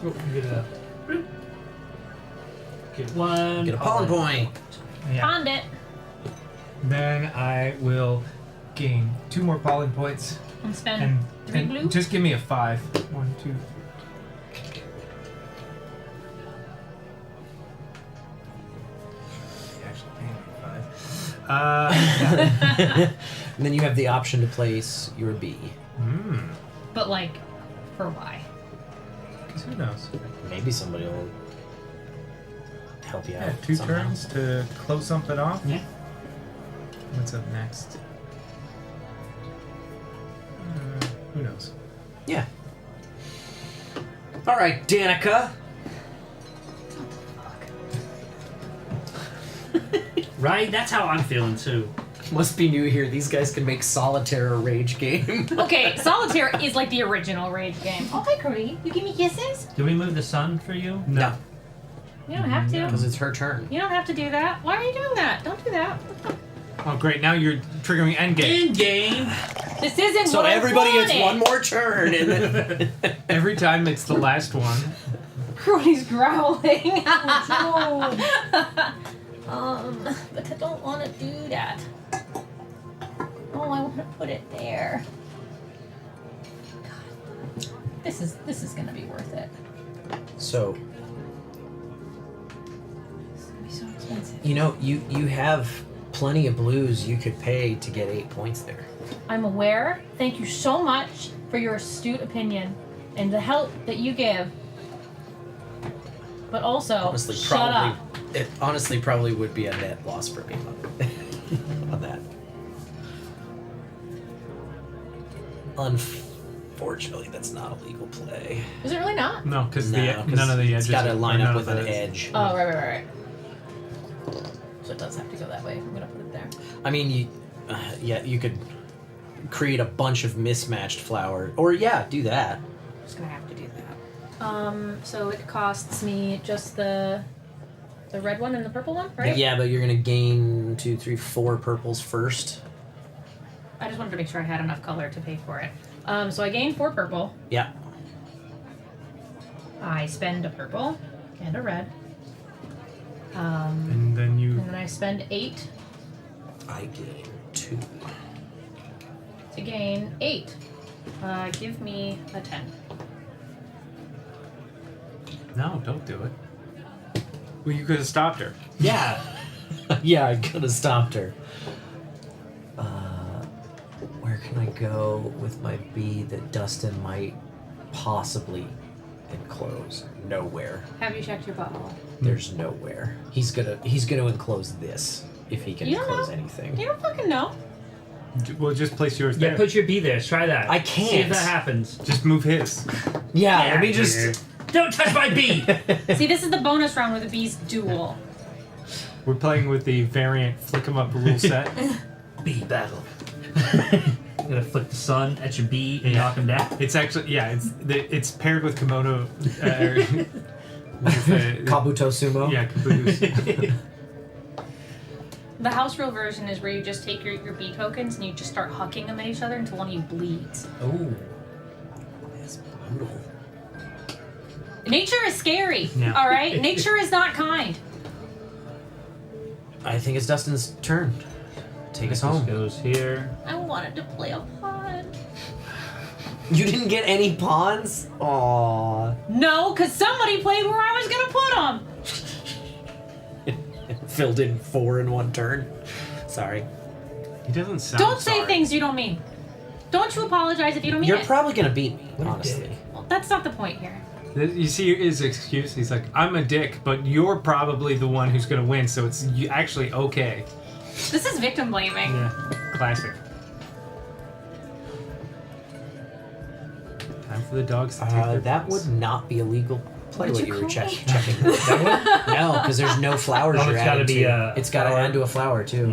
Oh, get it up. Get 1. Get a pollen point. Yeah. Pond it. Then I will gain 2 more pollen points. And spend 3 blue. Just give me a 5. 1, 2. And then you have the option to place your bee. But like, for why? Because who knows? Maybe somebody will help you out. Yeah, 2 somehow. turns to close something off. Yeah. What's up next? Who knows? Yeah. All right, Danica. Right? That's how I'm feeling too. Must be new here. These guys can make solitaire a rage game. Okay, solitaire is like the original rage game. Oh, hi, Cody. You give me kisses? Do we move the sun for you? No. You don't have to. Because it's her turn. You don't have to do that. Why are you doing that? Don't do that. Oh, great. Now you're triggering endgame. Endgame! This isn't So what everybody I gets wanted. one more turn. And then Every time it's the last one. Cody's growling. But I don't want to do that. Oh, I want to put it there. God. This is gonna be worth it. so, It's gonna be so expensive. you know, you have plenty of blues you could pay to get 8 points there. I'm aware. Thank you so much for your astute opinion and the help that you give. But also, Honestly, shut up. It honestly probably would be a net loss for me on that. Unfortunately, that's not a legal play. Is it really not? No, because No, 'cause none of the edges. it's got to are- line none up of with an the- edge. Oh, right. So it does have to go that way. I'm gonna put it there. I mean, you could create a bunch of mismatched flower, or do that. I'm just gonna have to do that. So it costs me just the red one and the purple one, right? Yeah, but you're gonna gain 2, 3, 4 purples first. I just wanted to make sure I had enough color to pay for it. So I gain 4 purple. Yeah. I spend a purple and a red. And then you. And then I spend 8 I gain 2. to gain 8. Give me a 10. No, don't do it. Well, you could have stopped her. Yeah. Yeah, I could have stopped her. Where can I go with my bee that Dustin might possibly enclose? Nowhere. Have you checked your butthole? There's nowhere. He's gonna enclose this if he can You don't enclose know. anything. You don't fucking know. Well, just place yours Yeah, there. put your bee there. Try that. I can't. See if that happens. Just move his. Yeah, Get let me outta just. here. Don't touch my bee! See, this is the bonus round where the bees duel. We're playing with the variant flick 'em up rule set. Bee battle. You're gonna flick the sun at your bee and knock him down. It's actually it's paired with Komodo. What is it? Kabuto sumo. Yeah, Kabuto. The house rule version is where you just take your bee tokens and you just start hucking them at each other until one of you bleeds. Oh, that's brutal. Nature is scary, Yeah. all right? Nature is not kind. I think it's Dustin's turn. Take us home. Goes here. I wanted to play a pond. You didn't get any pawns? Aww. No, because somebody played where I was going to put them. Filled in 4 in one turn. Sorry. He doesn't sound Don't say things you don't mean. Don't you apologize if you don't mean You're it. probably gonna beat me, honestly. Well, that's not the point here. You see his excuse? He's like, I'm a dick, but you're probably the one who's going to win, so it's actually okay. This is victim blaming. Yeah, classic. Time for the dogs to take their That place. would not be a legal play What'd what you you were call checking. That one? No, because there's no flowers. Oh, you're it's gotta adding be to. a It's got to flower? add to a flower too.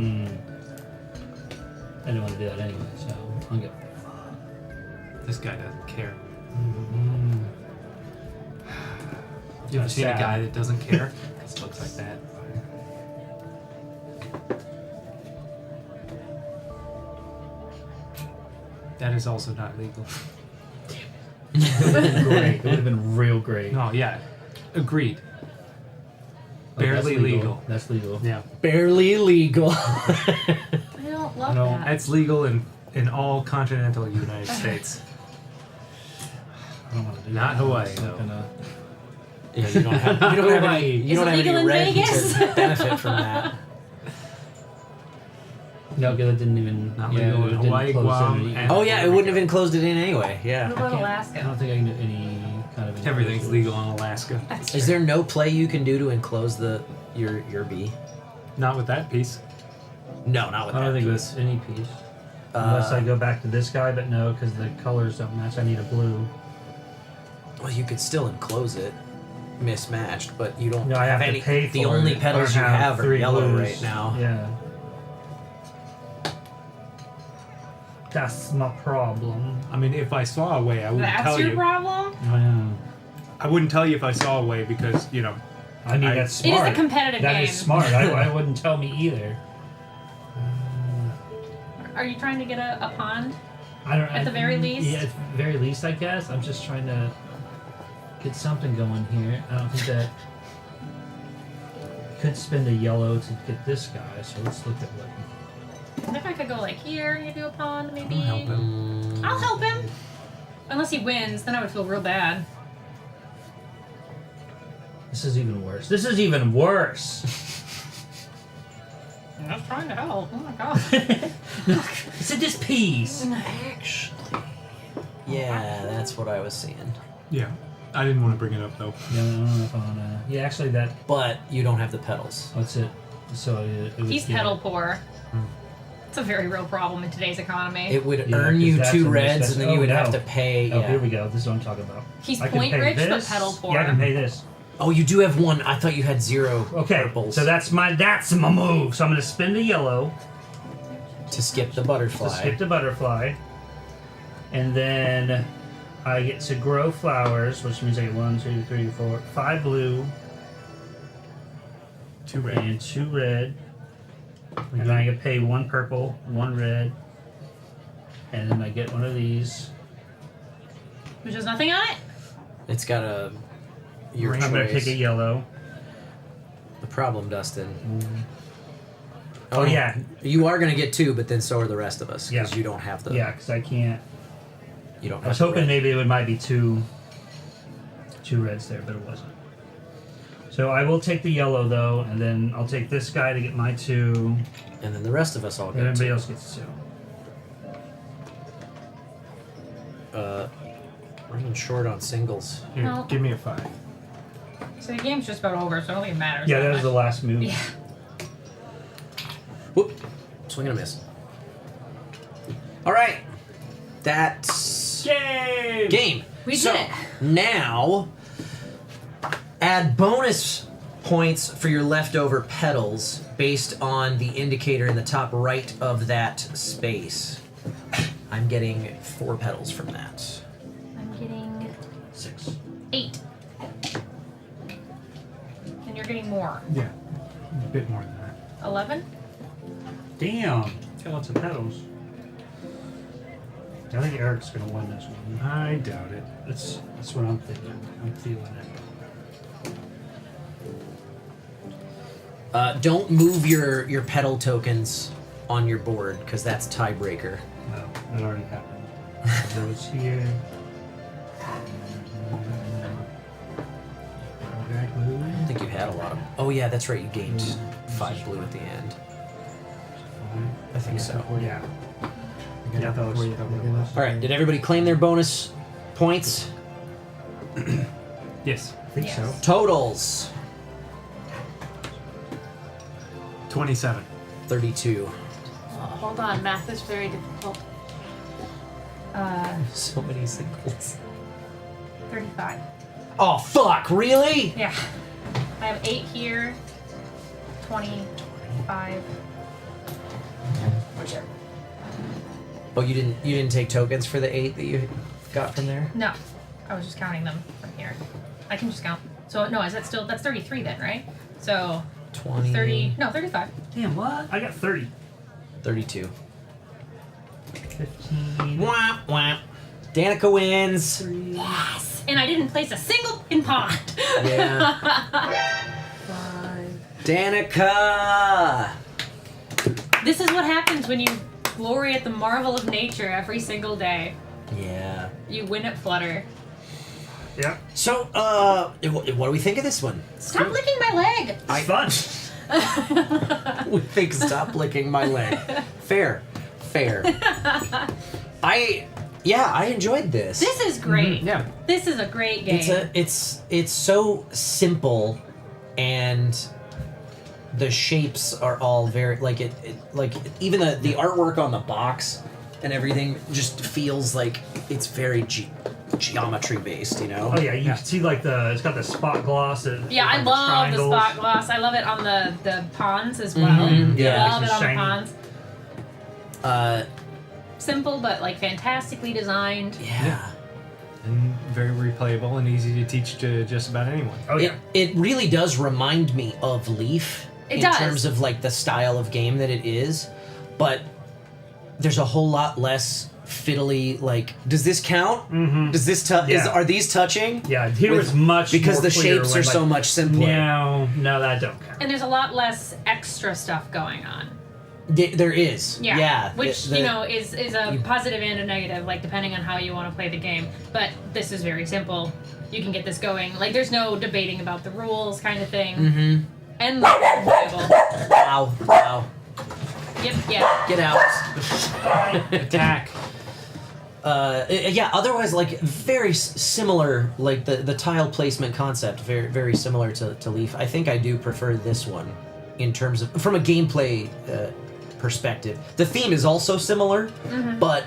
I didn't want to do that anyway, so I'll get. This guy doesn't care. Mm-hmm. You ever seen a sad. guy that doesn't care? This looks like that. That is also not legal. It would have been great. It would have been real great. No, yeah. Agreed. Like, that's Barely legal. That's legal. Yeah. Barely legal. I don't love No, that. that's legal in all continental United States. I don't want to do Not that. Hawaii, It's not though. gonna- Yeah, you don't have. You don't have any. You Is don't it have legal any in rent Vegas? to benefit from that. No, because it didn't even. Not yeah, legal it in didn't Hawaii, close Guam, any- and- Oh yeah, it wouldn't have been closed it in anyway. Yeah. What about Alaska? I don't think I can do any kind of. Everything's legal in Alaska. Is there no play you can do to enclose your bee? Not with that piece. No, not with I that. don't think it was any piece. Unless I Uh, go back to this guy, but no, because the colors don't match. I need a blue. Well, you could still enclose it, mismatched, but you don't No, I have to any. pay The for only it. petals you I don't have are 3 yellow blues. right now. Yeah. That's my problem. I mean, if I saw a way, I wouldn't That's tell your you. problem? I know. I wouldn't tell you if I saw a way because, you know. I mean, that's It is smart. a competitive That game. is smart. I wouldn't tell me either. Are you trying to get a pond? I don't. At the very least? Yeah, at the very least, I guess. I'm just trying to get something going here. I don't think that. Could spend a yellow to get this guy, so let's look at what. What if I could go like here and you do a pond, maybe? I'll help him. I'll help him. Unless he wins, then I would feel real bad. This is even worse. This is even worse. I was trying to help. Oh my god. It's a this piece. Actually, yeah, that's what I was seeing. Yeah. I didn't want to bring it up, though. Yeah, I don't know if I wanna. Yeah, actually, that. But you don't have the petals. What's it? So it was. He's yeah. petal poor. It's a very real problem in today's economy. It would Yeah, earn 'cause you that's 2 a reds, mismatch. and then you Oh, would no. have to pay. Oh, Yeah. here we go. This is what I'm talking about. He's I can point pay rich, but this. petal poor. Yeah, I can pay this. Oh, you do have one. I thought you had 0 Okay, purples. so that's my move. So I'm gonna spin the yellow to skip the butterfly. to skip the butterfly, and then I get to grow flowers, which means I get 1, 2, 3, 4, 5 blue, 2 red. and 2 red, and then I get pay 1 purple, 1 red, and then I get one of these. Which has nothing on it? It's got a. Your I'm choice. gonna pick a yellow. The problem, Dustin. Oh, yeah. You are gonna get 2, but then so are the rest of us because Yeah. you don't have the. Yeah, because I can't. You don't. I was have the hoping red. maybe it might be two reds there, but it wasn't. So I will take the yellow though, and then I'll take this guy to get my 2. And then the rest of us all And get everybody 2. else gets 2. Running short on singles. Here, No. give me a 5. So the game's just about over, so I don't think it matters. Yeah, that that was much. the last move. Yeah. Whoop. Swing and a miss. All right. That's Yay! game. We so, did it. Now, add bonus points for your leftover petals based on the indicator in the top right of that space. I'm getting 4 petals from that. I'm getting 6. 8. And you're getting more. Yeah. A bit more than that. 11? Damn. Got lots of petals. I think Eric's gonna win this one. I doubt it. That's what I'm thinking. I'm feeling it. Don't move your petal tokens on your board because that's tiebreaker. No, that already happened. So it's here. I don't think you had a lot of. Oh yeah, that's right. You gained 5 blue at the end. I think so. Yeah. Yeah, that was. All right. Did everybody claim their bonus points? Yes. I think so. Totals. 27. 32. Hold on, math is very difficult. So many singles. 35. Oh, fuck, really? Yeah. I have 8 here. 20, 25. Whichever. Oh, you didn't take tokens for the 8 that you got from there? No. I was just counting them from here. I can just count. So, no, is that still... That's 33 then, right? So... 20... 30... No, 35. Damn, what? I got 30. 32. 15. Wah, wah. Danica wins. Yes! And I didn't place a single in pond. Yeah. 5. Danica! This is what happens when you glory at the marvel of nature every single day. Yeah. You win at Flutter. Yeah. So, what do we think of this one? Stop licking my leg! It's fun. We think stop licking my leg. Fair. I enjoyed this. This is great. Mm-hmm. Yeah. This is a great game. It's so simple, and the shapes are all very like even the artwork on the box and everything just feels like it's very geometry based, you know. Oh yeah, you can see like it's got the spot gloss. Yeah, I love the spot gloss. I love it on the ponds as well. Mm-hmm. Yeah. I love it on Shiny. the ponds. Simple but like fantastically designed. Yeah. And very replayable and easy to teach to just about anyone. Oh yeah. It really does remind me of Leaf It in does. terms of like the style of game that it is, but there's a whole lot less fiddly. Like, does this count? Mm-hmm. Does this Yeah. are these touching? Yeah, here is much because more the clear shapes when, are so like, much simpler. No, that don't count. And there's a lot less extra stuff going on. There is. Yeah. Yeah. Which, you know, is a positive and a negative, like depending on how you want to play the game. But this is very simple. You can get this going. Like there's no debating about the rules kind of thing. Mm-hmm. And enjoyable. Wow. Yep, yeah. Get out. Attack. Yeah, otherwise, like, very similar, like, the tile placement concept, very, very similar to Leaf. I think I do prefer this one in terms of, from a gameplay perspective. The theme is also similar, but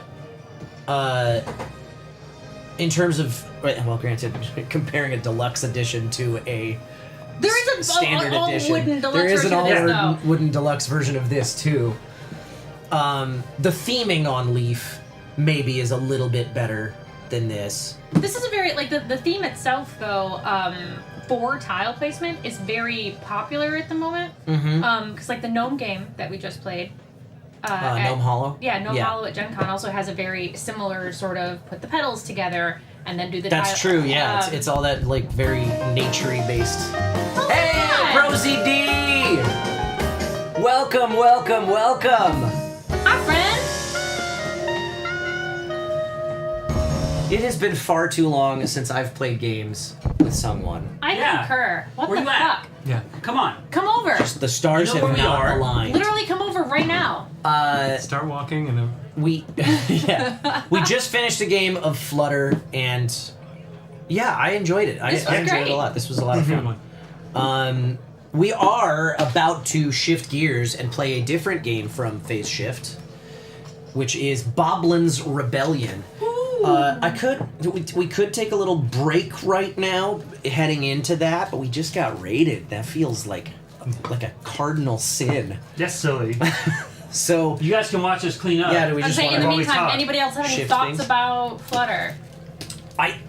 in terms of, well, granted, comparing a deluxe edition to a There is a standard all edition. wooden deluxe There is an version all of this, though. wooden deluxe version of this, too. The theming on Leaf maybe is a little bit better than this. This is a very, like, the theme itself, though, for tile placement is very popular at the moment. Mm-hmm. Because, like, the Gnome game that we just played. Gnome Hollow? Yeah, Gnome Hollow at Gen Con also has a very similar sort of put the petals together and then do the That's tile. true, yeah. It's all that, like, very nature-y based. Hey, Rosie D! Welcome. Hi, friend! It has been far too long since I've played games with someone. I concur. What Where the you at? fuck? Yeah. Come on. Come over. Just the stars You know have where we not are. aligned. Literally come over right now. Start walking and We just finished a game of Flutter, and yeah, I enjoyed it. I This was enjoyed it great. a lot. This was a lot of fun. We are about to shift gears and play a different game from Phase Shift, which is Boblin's Rebellion. We could take a little break right now, heading into that, but we just got raided. That feels like a cardinal sin. That's silly. So you guys can watch us clean up. Yeah, do we I'm just saying, want in the to meantime, anybody else have any shift thoughts things? about Flutter? I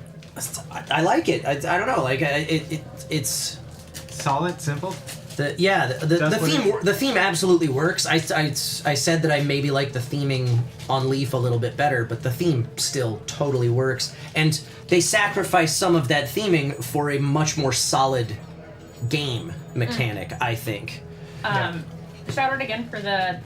like it. I don't know. Like it's solid, simple. The That's what theme the theme absolutely works. I said that I maybe like the theming on Leaf a little bit better, but the theme still totally works. And they sacrifice some of that theming for a much more solid game mechanic, I think. Shout out again for the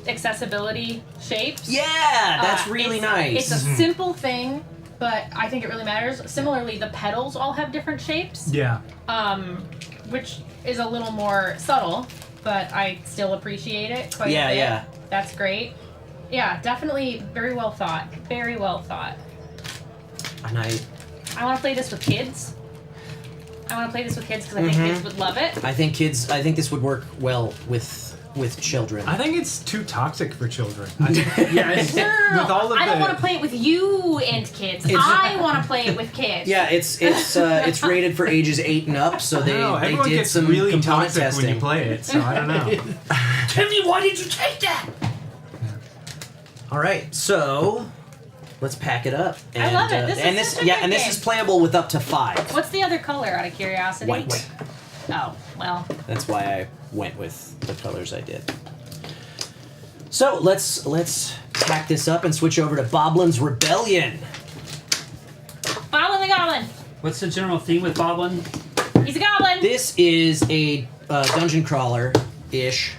accessibility shapes. Yeah, that's really nice. It's a simple thing, but I think it really matters. Similarly, the petals all have different shapes. Yeah. Which is a little more subtle, but I still appreciate it quite a bit. Yeah. That's great. Yeah, definitely very well thought. Very well thought. And I want to play this with kids. I want to play this with kids because I think kids would love it. I think this would work well with children. I think it's too toxic for children. No, with all of I don't the- want to play it with you and kids. I want to play it with kids. Yeah, it's rated for ages 8 and up, so they everyone did gets some really component toxic testing. when you play it, so I don't know. Timmy, why did you take that? All right, so let's pack it up. And, I love it. This is such a good this game. is playable with up to 5. What's the other color, out of curiosity? White. Oh, well. That's why I went with the colors I did. So let's pack this up and switch over to Boblin's Rebellion. Boblin the Goblin. What's the general theme with Boblin? He's a goblin. This is a dungeon crawler-ish,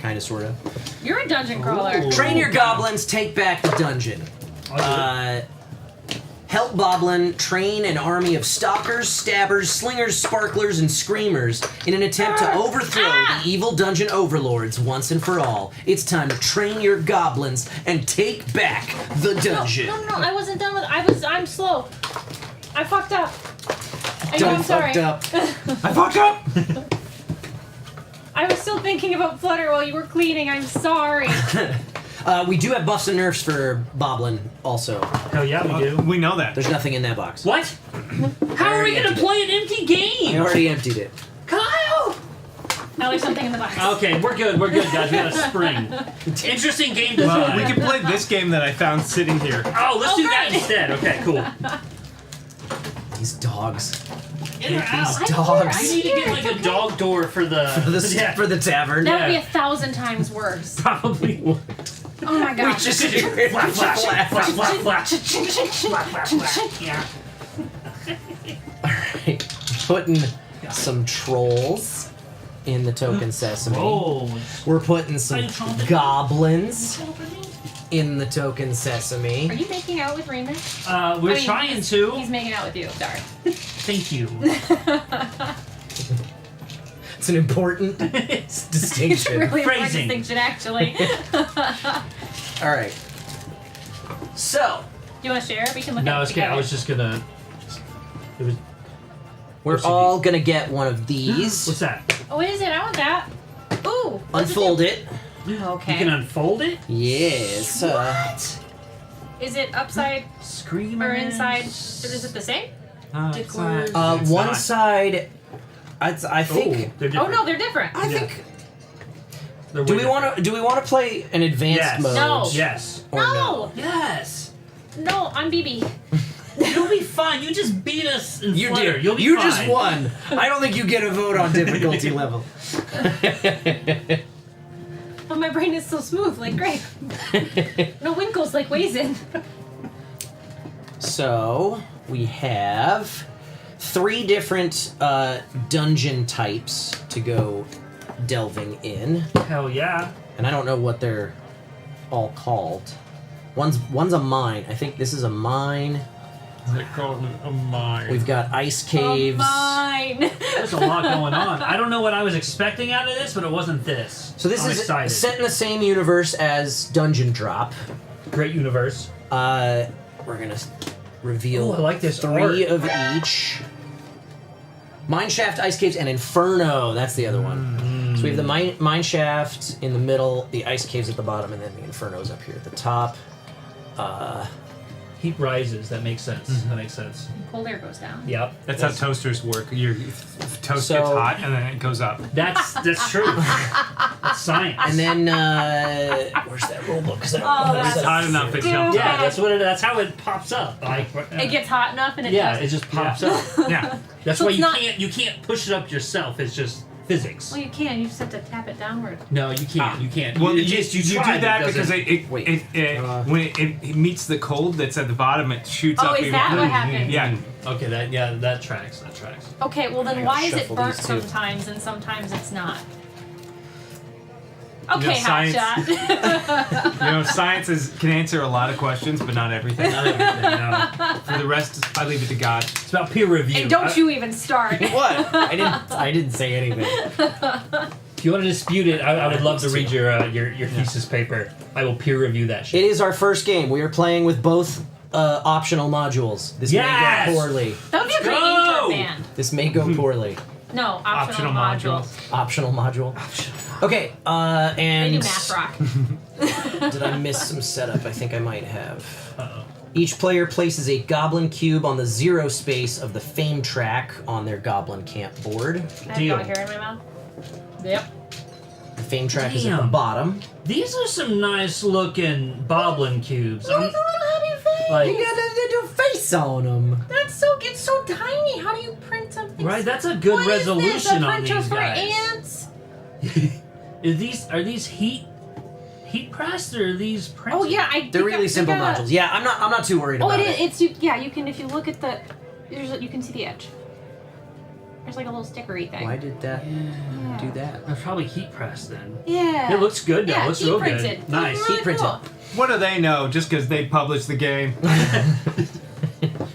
kind of, sort of. You're a dungeon crawler. Train your goblins, take back the dungeon. Help Boblin train an army of stalkers, stabbers, slingers, sparklers, and screamers in an attempt to overthrow the evil dungeon overlords once and for all. It's time to train your goblins and take back the dungeon. No, I wasn't done with it. I'm slow. I fucked up. I'm sorry. I fucked up! I was still thinking about Flutter while you were cleaning. I'm sorry. We do have buffs and nerfs for Boblin also. Hell yeah, we do. We know that. There's nothing in that box. What? How are we gonna play an empty game? I already emptied it. Kyle! Now there's something in the box. Okay, we're good, guys. We got a spring. Interesting game design. Well, we can play this game that I found sitting here. Oh, let's do that instead. Okay, cool. These dogs. In or out? These dogs. I need to get like a dog door for the for the tavern. That would be 1,000 times worse. Probably would. Oh my god. We just hear it Flap, flap, flap, flap, flap, flap. Flap, flap, flap. Yeah. Alright. Putting some trolls in the token sesame. Whoa. We're putting some goblins in the token sesame. Are you making out with Raymond? We're trying to. He's making out with you. Sorry. Thank you. It's an important distinction. It's a really important Phrasing. distinction, actually. All right. So, Do you want to share? We can look No, at it's it okay. together. I was just gonna. It was. we're all gonna get one of these. What's that? Oh, what is it? I want that. Ooh. what's Unfold it. Okay. You can unfold it. Yes. What? Is it upside Screamers. or inside? Is it the same? It's not. One not. side. I think. They're Oh different. no, they're different. I think. They're Do way we want to? Do we want to play an advanced Yes. mode? No. Yes. Or no? Yes. No, I'm BB. You'll be fine. You just beat us in You Flutter. did. You'll be You fine. just won. I don't think you get a vote on difficulty level. Oh, my brain is so smooth, like grape. No winkles, like Waisin. So we have 3 different dungeon types to go delving in, Hell yeah. and I don't know what they're all called. One's a mine. I think this is a mine. They call it a mine. We've got ice caves. Mine. There's a lot going on. I don't know what I was expecting out of this, but it wasn't this. So this I'm is excited. set in the same universe as Dungeon Drop. Great universe. We're gonna reveal Ooh, I like this 3 art. of each. Mineshaft, Ice Caves, and Inferno. That's the other one. So we have the Mineshaft in the middle, the Ice Caves at the bottom, and then the Inferno's up here at the top. Heat rises. That makes sense. That makes sense. Cold air goes down. Yep. That's how toasters work. Your toast So- gets hot and then it goes up. That's true. That's science. And then, where's that rule book? Oh, that's It's hot enough it jumps Yeah, up. that's how it pops up. Like, It gets hot enough and it yeah, just... it just pops up. Yeah. That's So why it's you not- can't push it up yourself. It's just physics. Well, you can. You just have to tap it downward. No, you can't. You can't. Well, you try, do that but because when it meets the cold that's at the bottom, it shoots Oh, up. is even that higher. what happened? Yeah. Okay, that tracks. That tracks. Okay, well then gotta why is it shuffle burnt these two. sometimes and sometimes it's not? You know, Okay, science- hotshot. You know, science can answer a lot of questions, but not everything. Not everything. No. For the rest, I leave it to God. It's about peer review. And don't you even start. What? I didn't say anything. If you want to dispute it, I would love to read your thesis paper. I will peer review that shit. It is our first game. We are playing with both optional modules. This may Yes! go poorly. That would be a great name for a No! banned. This may go poorly. No, optional module. Optional module. Okay, They and do math rock. did I miss some setup? I think I might have. Each player places a goblin cube on the 0 space of the fame track on their goblin camp board. I have dog hair in my mouth. Yep. The fame track is at the Damn. bottom. These are some nice looking Boblin cubes. Look at the little heavy face. Like- You got a little face on them. That's so. It's so tiny. How do you print something? Right, that's a good What is this? resolution A on printer these for guys. ants? Are these heat pressed or are these printed? Oh yeah, They're really simple modules. Yeah, I'm not too worried Oh, about it it. is. Yeah, you can. If you look at the, you can see the edge. There's like a little stickery thing. Why did that do that? They're probably heat pressed then. Yeah. It looks good though. Yeah, It looks heat real printed. good. Nice. Really Heat printed. cool. What do they know? Just because they published the game.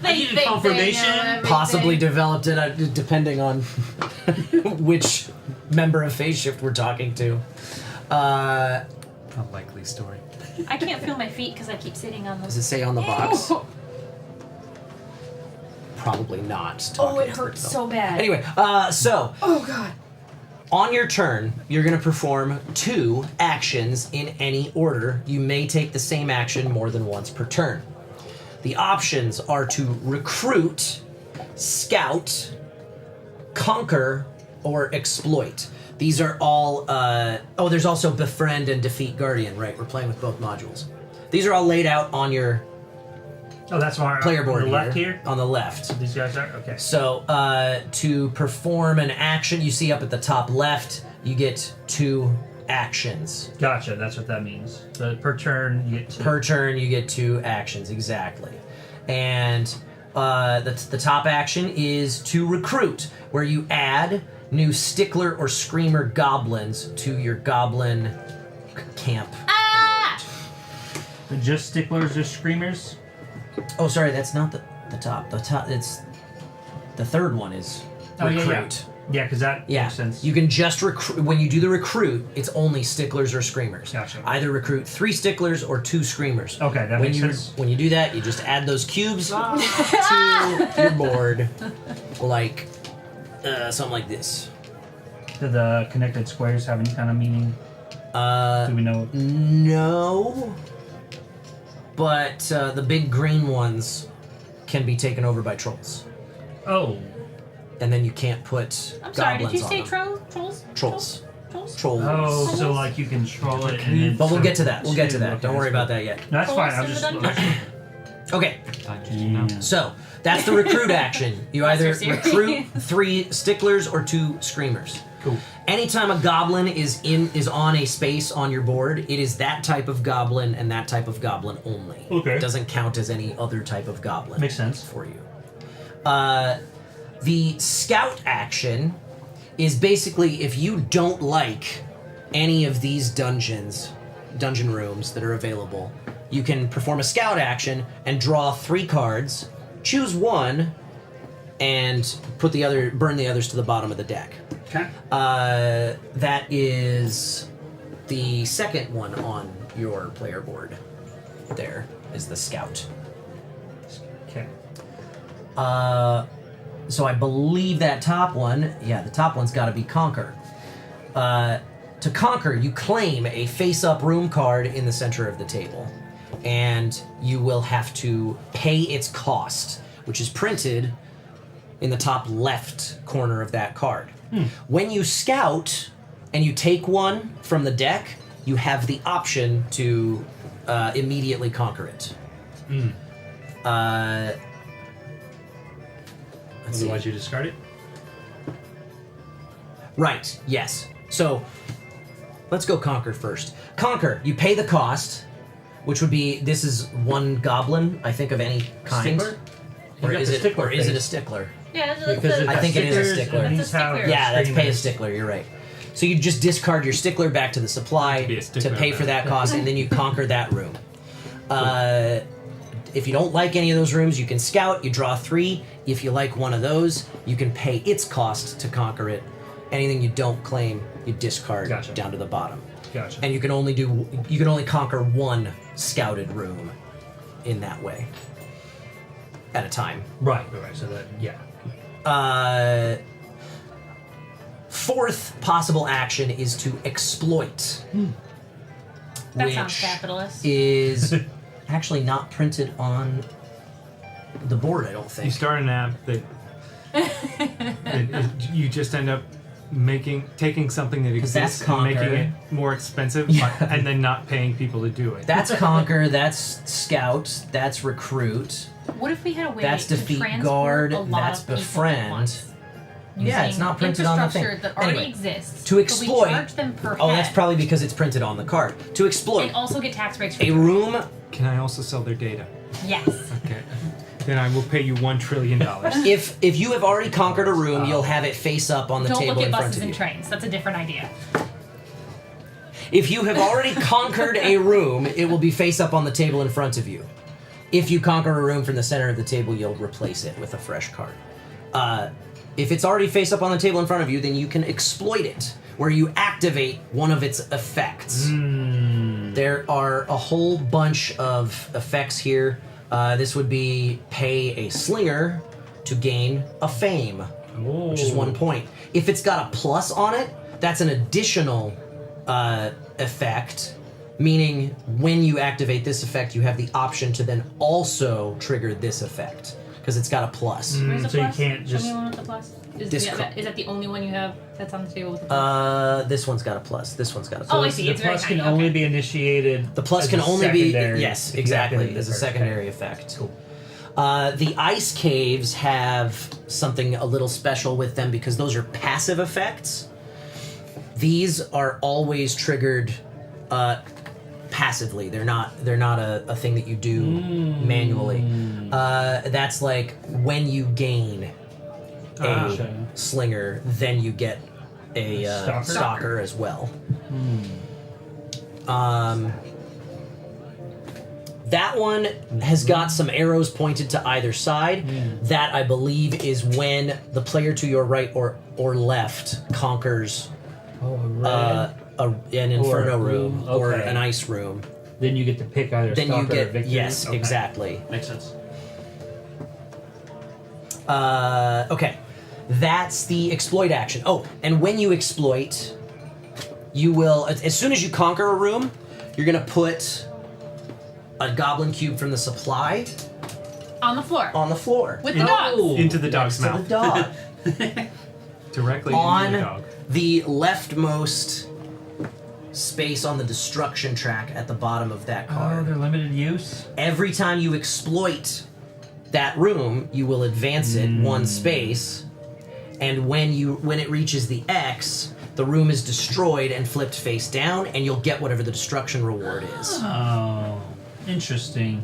I needed confirmation. Possibly developed it depending on which member of Phase Shift we're talking to. Unlikely story. I can't feel my feet because I keep sitting on them. Does it say on the box? Probably not. Oh, it hurts so bad. Anyway, so Oh god. on your turn, you're going to perform 2 actions in any order. You may take the same action more than once per turn. The options are to recruit, scout, conquer, or exploit. These are all. Oh, there's also befriend and defeat guardian. Right, we're playing with both modules. These are all laid out on your Oh, that's my player board on the left here. On the left. These guys are okay. So to perform an action, you see up at the top left, you get 2 actions. Gotcha. That's what that means. So per turn, you get 2. Per turn, you get 2 actions, exactly. And the top action is to recruit, where you add new stickler or screamer goblins to your goblin camp. Just sticklers or screamers? Oh, sorry, that's not the top. The top, it's the third one is Oh, yeah, recruit. Yeah, because that Yeah, makes sense. you can just recruit. When you do the recruit, it's only sticklers or screamers. Gotcha. Either recruit 3 sticklers or 2 screamers. Okay, that when makes you, sense. When you do that, you just add those cubes to your board, like something like this. Do the connected squares have any kind of meaning? Do we know? No, but the big green ones can be taken over by trolls. Oh. And then you can't put I'm sorry. goblins Did you on say them. trolls? Trolls. Trolls. Trolls. Oh, so like you can troll it and then... But we'll get to that. We'll get to that. Okay, Don't worry about that yet. No, that's fine. Trolls I'm in the just... Okay. Yeah. So that's the recruit action. You either That's your recruit 3 sticklers or 2 screamers. Cool. Anytime a goblin is on a space on your board, it is that type of goblin and that type of goblin only. Okay. It doesn't count as any other type of goblin. Makes sense. For you. The scout action is basically if you don't like any of these dungeon rooms that are available, you can perform a scout action and draw 3 cards, choose one, and burn the others to the bottom of the deck. Okay. That is the second one on your player board. There is the scout. Okay. So I believe that top one, the top one's got to be conquer. To conquer, you claim a face-up room card in the center of the table, and you will have to pay its cost, which is printed in the top left corner of that card. When you scout and you take one from the deck, you have the option to immediately conquer it. Otherwise you discard it? Right, yes. So, let's go conquer first. Conquer, you pay the cost, which would be, this is 1 goblin, I think, of any kind. Stickler? Or You got is the it stickler a face. stickler? Yeah, Because I think it is a stickers stickler. and these have Yeah, that's pay a screamers. stickler, you're right. So you just discard your stickler back to the supply Be a to stickler pay for back. that cost, and then you conquer that room. If you don't like any of those rooms, you can scout, you draw 3. If you like one of those, you can pay its cost to conquer it. Anything you don't claim, you discard down to the bottom. Gotcha. And you can only conquer 1 scouted room in that way. At a time. Right. So that, yeah. Fourth possible action is to exploit. That which sounds capitalist. is actually not printed on the board, I don't think. You start an app that you just end up taking something that exists that's and making Conquer. it more expensive, and then not paying people to do it. That's Conquer, that's Scout, that's Recruit, What if we had a way that's to Defeat transport Guard, a lot that's of people at Befriend. once? Yeah, it's Using not printed on the thing. infrastructure that already Anyway, exists. to but exploit. we charge them per Oh, head that's probably because it's printed on the card. To exploit and also get tax breaks. For a room. Can I also sell their data? Yes. Okay. Then I will pay you $1 trillion. If you have already conquered a room, you'll have it face up on the Don't table look at in front buses of and you. trains. That's a different idea. If you have already conquered a room, it will be face up on the table in front of you. If you conquer a room from the center of the table, you'll replace it with a fresh card. If it's already face up on the table in front of you, then you can exploit it, where you activate one of its effects. There are a whole bunch of effects here. This would be pay a slinger to gain a fame, which is 1 point. If it's got a plus on it, that's an additional effect, meaning when you activate this effect, you have the option to then also trigger this effect, because it's got a plus. Where's the so plus? you can't just. Show me one with the plus. Is that the only one you have that's on the table with the plus? This one's got a plus. This one's got a plus. Oh, I see. The It's very plus can tiny. only Okay. be initiated. The plus as can a only be secondary yes, if you exactly, activate as a the first secondary effect. The ice caves have something a little special with them because those are passive effects. These are always triggered passively. They're not a thing that you do manually. That's like when you gain a slinger, then you get a stalker as well. That one has got some arrows pointed to either side. That, I believe, is when the player to your right or left conquers an inferno room or an ice room. Then you get to pick either Then stalker you or get victory. yes, Okay. exactly. Makes sense. Okay, that's the exploit action. Oh, and when you exploit, you will, as soon as you conquer a room, you're gonna put a goblin cube from the supply On the floor. on the floor. With the dogs. Into the dog's Next to mouth. the dog. Directly into the On dog. the leftmost space on the destruction track at the bottom of that card. Oh, they're limited use. Every time you exploit that room, you will advance it one space, and when it reaches the X, the room is destroyed and flipped face down, and you'll get whatever the destruction reward is. Oh, interesting.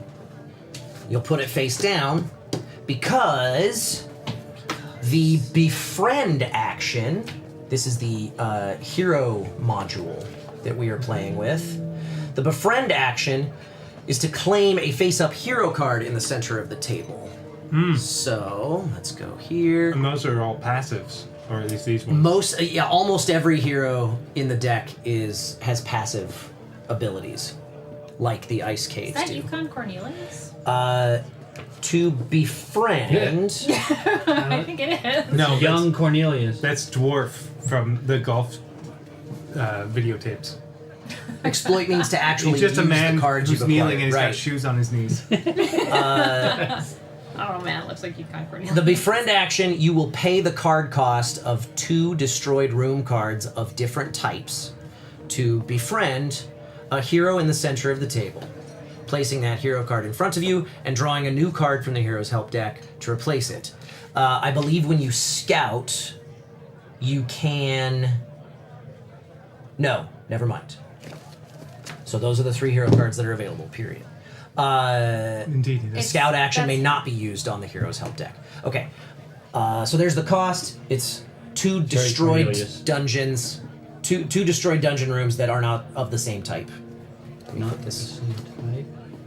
You'll put it face down because the befriend action, this is the hero module that we are playing with. The befriend action is to claim a face-up hero card in the center of the table. So let's go here. And those are all passives, or at least these ones. Almost every hero in the deck has passive abilities, like the ice Is caves that do. Yukon Cornelius? To befriend. I think it is. No, Young Cornelius. That's Dwarf from the golf videotapes. Exploit means to actually He's just a use man the cards who's you've kneeling acquired. and he's Right. got shoes on his knees. Oh man, it looks like Yukon Cornelius. The befriend action, you will pay the card cost of 2 destroyed room cards of different types to befriend a hero in the center of the table, placing that hero card in front of you and drawing a new card from the hero's help deck to replace it. I believe when you scout, you can... No, never mind. So those are the 3 hero cards that are available, period. Indeed. The scout action may not be used on the hero's help deck. Okay, so there's the cost. It's 2 destroyed Cornelius. dungeons, two destroyed dungeon rooms that are not of the same type. Let me put this.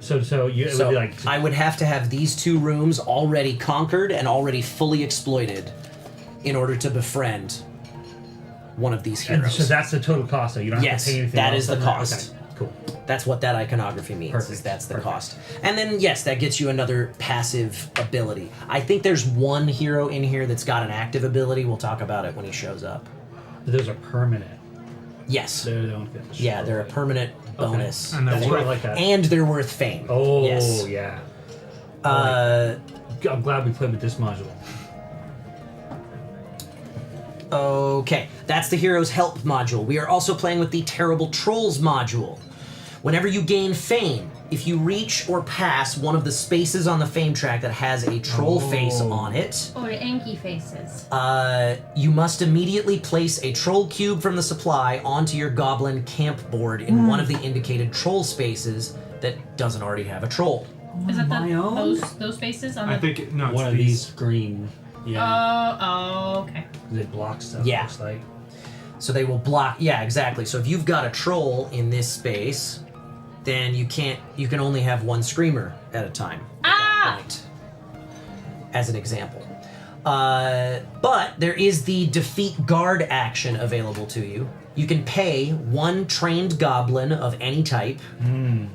So it would be like I would have to have these 2 rooms already conquered and already fully exploited in order to befriend one of these And heroes. so that's the total cost. So you don't have Yes, to pay anything. that else is the on cost. Okay. Cool. That's what that iconography means. Is that's the cost. And then yes, that gets you another passive ability. I think there's one hero in here that's got an active ability. We'll talk about it when he shows up. Those are permanent. Yes. They're the ones. Yeah, they're a permanent bonus. And that's what I like that. And they're worth fame. Oh yes. yeah. I'm glad we played with this module. Okay, that's the Hero's Help module. We are also playing with the Terrible Trolls module. Whenever you gain fame, if you reach or pass one of the spaces on the fame track that has a troll face on it, Or Anki faces. you must immediately place a troll cube from the supply onto your goblin camp board in one of the indicated troll spaces that doesn't already have a troll. Is that those faces on I the... think no, it's one of these green. Yeah. Oh, okay. They block stuff. Yeah. Looks like. So they will block. Yeah, exactly. So if you've got a troll in this space, then you can only have one screamer at a time. Ah! Point, as an example. But there is the defeat guard action available to you. You can pay one trained goblin of any type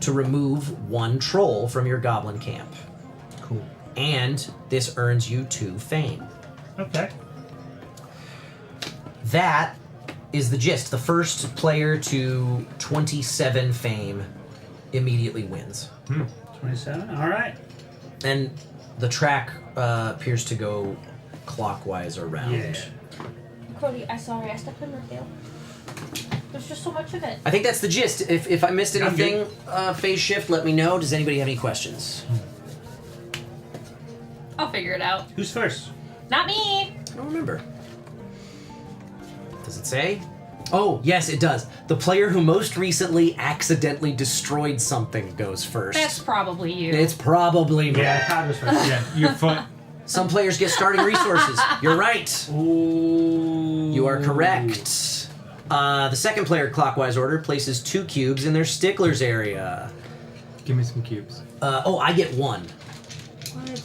to remove one troll from your goblin camp. Cool. And this earns you 2 fame. Okay. That is the gist. The first player to 27 fame immediately wins. 27. All right. And the track appears to go clockwise around. Yeah. Cody, I'm sorry, I stepped in your field. There's just so much of it. I think that's the gist. If I missed anything, phase shift, let me know. Does anybody have any questions? I'll figure it out. Who's first? Not me. I don't remember. Does it say? Oh, yes, it does. The player who most recently accidentally destroyed something goes first. That's probably you. It's probably me. Yeah, Todd was first. Yeah, your foot. Some players get starting resources. You're right. Ooh. You are correct. The second player, clockwise order, places 2 cubes in their sticklers area. Give me some cubes. I get 1. What?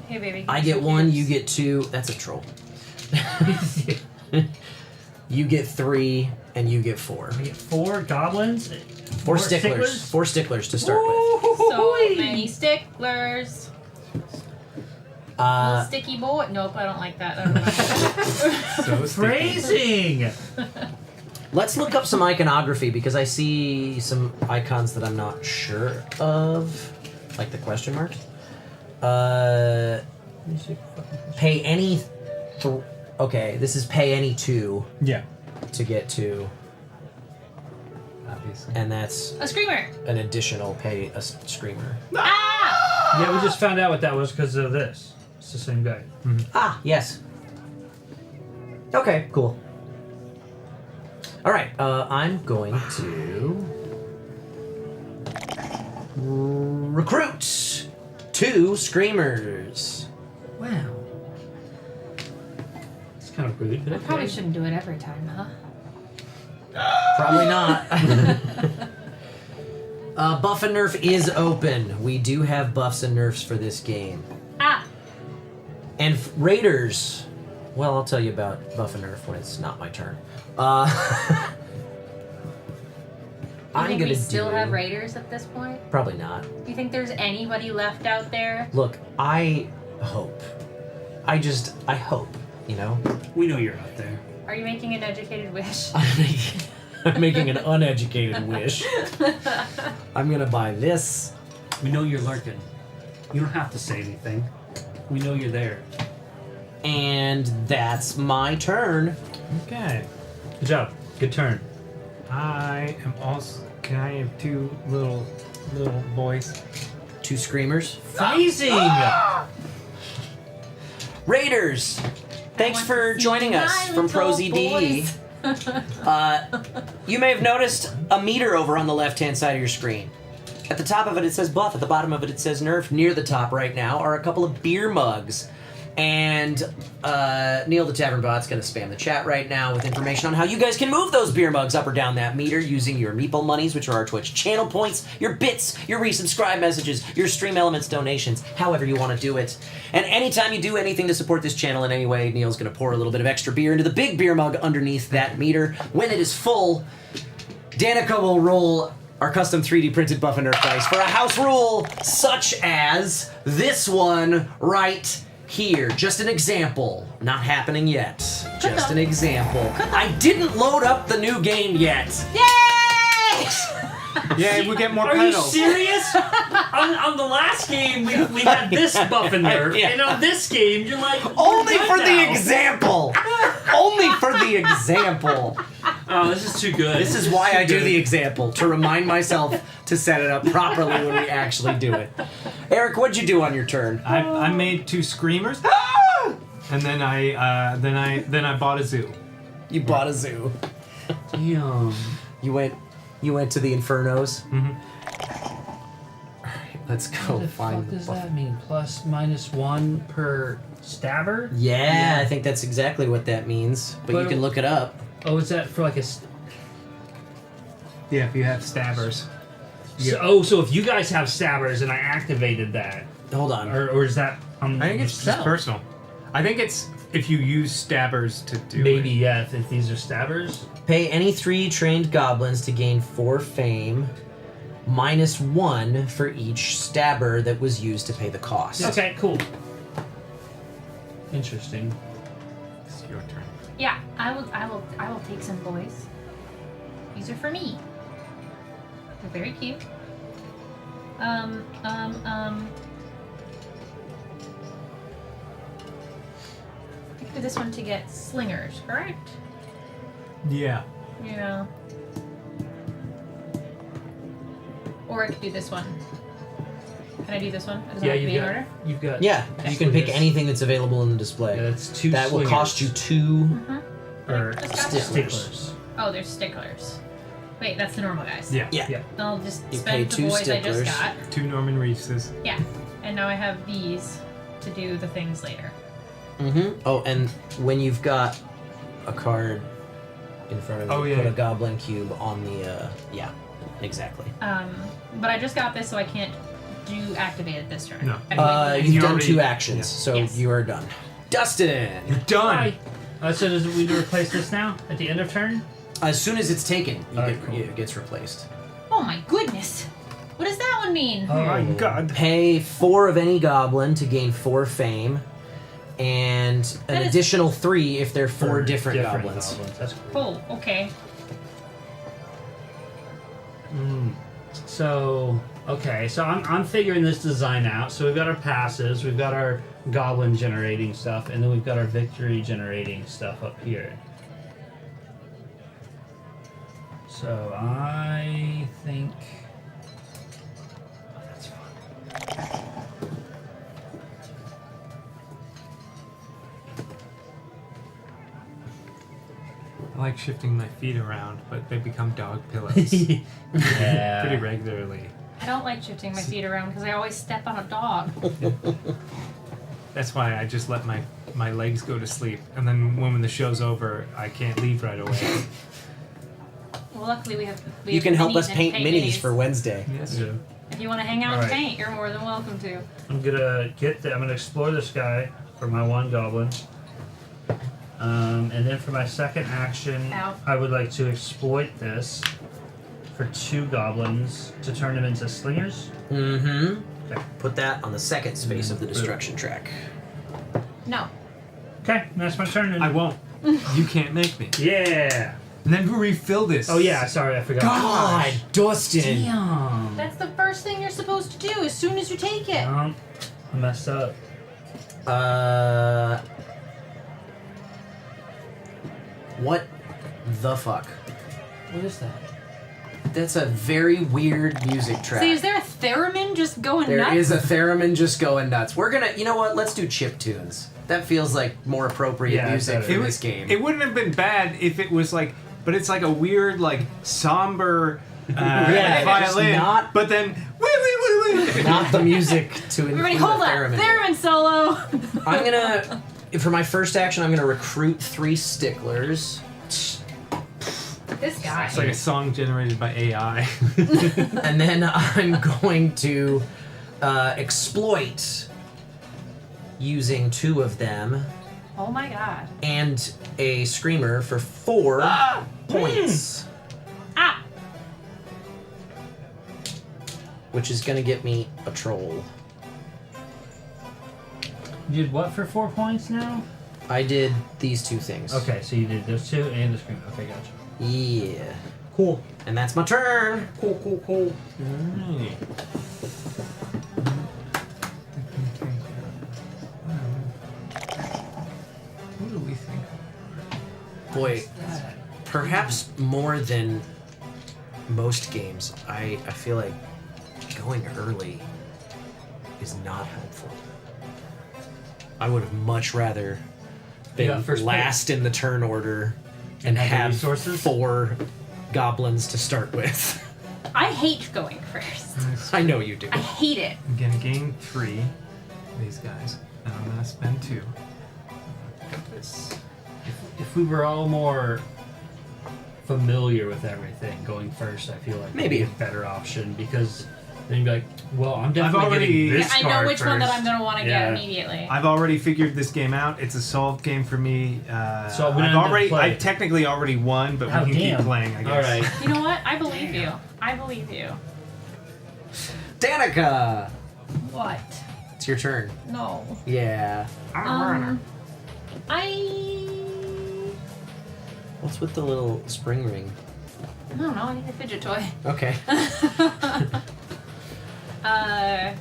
Hey, baby. I get 1, you get 2. That's a troll. You get 3, and you get 4. I get 4 goblins. 4 sticklers. 4 sticklers to start with. So many sticklers. Little sticky boy. Nope, I don't like that. I don't know. So phrasing. Let's look up some iconography because I see some icons that I'm not sure of, like the question marks. Pay any. Okay, this is pay any 2. Yeah. To get to. Obviously. And that's A screamer. an additional pay a screamer. Ah! Yeah, we just found out what that was because of this. It's the same guy. Ah, yes. Okay, cool. All right, I'm going to recruit 2 screamers. Wow. It's kind of rude, but I probably shouldn't do it every time, huh? Probably not. Buff and Nerf is open. We do have buffs and nerfs for this game. Ah! And Raiders, well, I'll tell you about buff and nerf when it's not my turn. You think we still have raiders at this point? Probably not. You think there's anybody left out there? Look, I hope. I hope, you know? We know you're out there. Are you making an educated wish? I'm making an uneducated wish. I'm gonna buy this. We know you're lurking. You don't have to say anything. We know you're there. And that's my turn. Okay. Good job. Good turn. I am also. Can I have 2 little boys? 2 screamers. Phrasing! Raiders! Thanks for joining us from ProZD. You may have noticed a meter over on the left-hand side of your screen. At the top of it says buff, at the bottom of it says nerf. Near the top right now are a couple of beer mugs. And Neil the Tavern Bot's going to spam the chat right now with information on how you guys can move those beer mugs up or down that meter using your Meeple monies, which are our Twitch channel points, your bits, your resubscribe messages, your Stream Elements donations, however you want to do it. And anytime you do anything to support this channel in any way, Neil's going to pour a little bit of extra beer into the big beer mug underneath that meter. When it is full, Danica will roll our custom 3D printed buff and Nerf dice for a house rule such as this one right here. Just an example. Not happening yet. Just an example. I didn't load up the new game yet. Yay! Yeah, we get more Are pedals. you serious? on the last game, we had this buff and nerf, and on this game, you're like, only what for now? the example. Only for the example. Oh, this is too good. This is why I do the example, to remind myself to set it up properly when we actually do it. Eric, what'd you do on your turn? I made 2 screamers, and then I bought a zoo. You bought a zoo. Damn. You went to the Infernos. Mm-hmm. Let's go What the find fuck the does buff. that mean? Plus, -1 per stabber? Yeah, I think that's exactly what that means. But you can look it up. Oh, is that for like a... Yeah, if you have stabbers. So if you guys have stabbers and I activated that... Hold on. Or is that... I think it's just personal. I think it's if you use stabbers to do Maybe, it. yeah, if these are stabbers. Pay any 3 trained goblins to gain 4 fame, -1 for each stabber that was used to pay the cost. Okay, cool. Interesting. It's your turn. Yeah, I will take some boys. These are for me. They're very cute. I could do this one to get slingers, correct? Yeah. Yeah. Or I could do this one. Can I do this one? Does it have to be in order? You've got... Yeah, you can pick anything that's available in the display. Yeah, that's 2 That will cost you 2 or sticklers. Oh, there's sticklers. Wait, that's the normal guys. Yeah. I'll just You spend pay the 2 boys I just sticklers. got. 2 Norman Reeves. Yeah. And now I have these to do the things later. Mm-hmm. Oh, and when you've got a card in front of you, Oh, yeah. put a goblin cube on the, yeah, exactly. But I just got this, so I can't do activate it this turn. No. I You've done already- 2 actions, yeah. so Yes. you are done. Dustin! You're done! So does we replace this now? At the end of turn? As soon as it's taken, Alright, cool. it gets replaced. Oh my goodness! What does that one mean? Oh my god. Pay 4 of any goblin to gain 4 fame, and an That is- additional 3 if they're 4 For different goblins. That's cool. Oh, okay. So, okay, so I'm figuring this design out. So we've got our passives, we've got our goblin generating stuff, and then we've got our victory generating stuff up here. So I think that's fine. I like shifting my feet around, but they become dog pillows. Yeah. Pretty regularly. I don't like shifting my feet around because I always step on a dog. That's why I just let my legs go to sleep, and then when the show's over, I can't leave right away. Well, luckily we have. You can help us and paint minis for Wednesday. Yes. Yeah. If you want to hang out and Alright. paint, you're more than welcome to. I'm gonna explore this guy for my 1 goblin. And then for my second action, Ow. I would like to exploit this for 2 goblins to turn them into slingers. Mm-hmm. Okay. Put that on the second space of the destruction track. No. Okay, that's my turn. Then. I won't. You can't make me. Yeah. And then who refill this? Oh yeah, sorry, I forgot. God, Dustin! Damn. That's the first thing you're supposed to do as soon as you take it. I messed up. What the fuck? What is that? That's a very weird music track. See, is there a theremin just going There nuts? is a theremin just going nuts. We're gonna, you know what? Let's do chip tunes. That feels like more appropriate Yeah, music better. for this game. It wouldn't have been bad if it was like, but it's like a weird, like somber Yeah, it's violin. not- But then, Not the music to include Everybody, a hold on. theremin. Theremin solo. I'm gonna, for my first action, I'm gonna recruit 3 sticklers. This guy. it's like a song generated by AI. And then I'm going to exploit using 2 of them Oh my god. and a screamer for 4 points. Ah! which is gonna get me a troll. You did what for 4 points now? I did these 2 things. Okay, so you did those 2 and the scream. Okay, gotcha. Yeah. Cool. And that's my turn. Cool. Alright. What do we think? Boy, perhaps more than most games, I feel like going early is not helpful. I would have much rather been last in the turn order and have resources? 4 goblins to start with. I hate going first. I know you do. I hate it. I'm gonna gain 3 these guys, and I'm gonna spend 2. This. If we were all more familiar with everything, going first, I feel like Maybe would be a better option because then you'd be like, well, I'm definitely getting this I know card which one that first. I'm going to want to get immediately. I've already figured this game out. It's a solved game for me. So we don't have to play. I technically already won, but Oh, we can damn. keep playing, I guess. All right. You know what? I believe you. I believe you. Danica! What? It's your turn. No. Yeah. What's with the little spring ring? I don't know. I need a fidget toy. Okay. I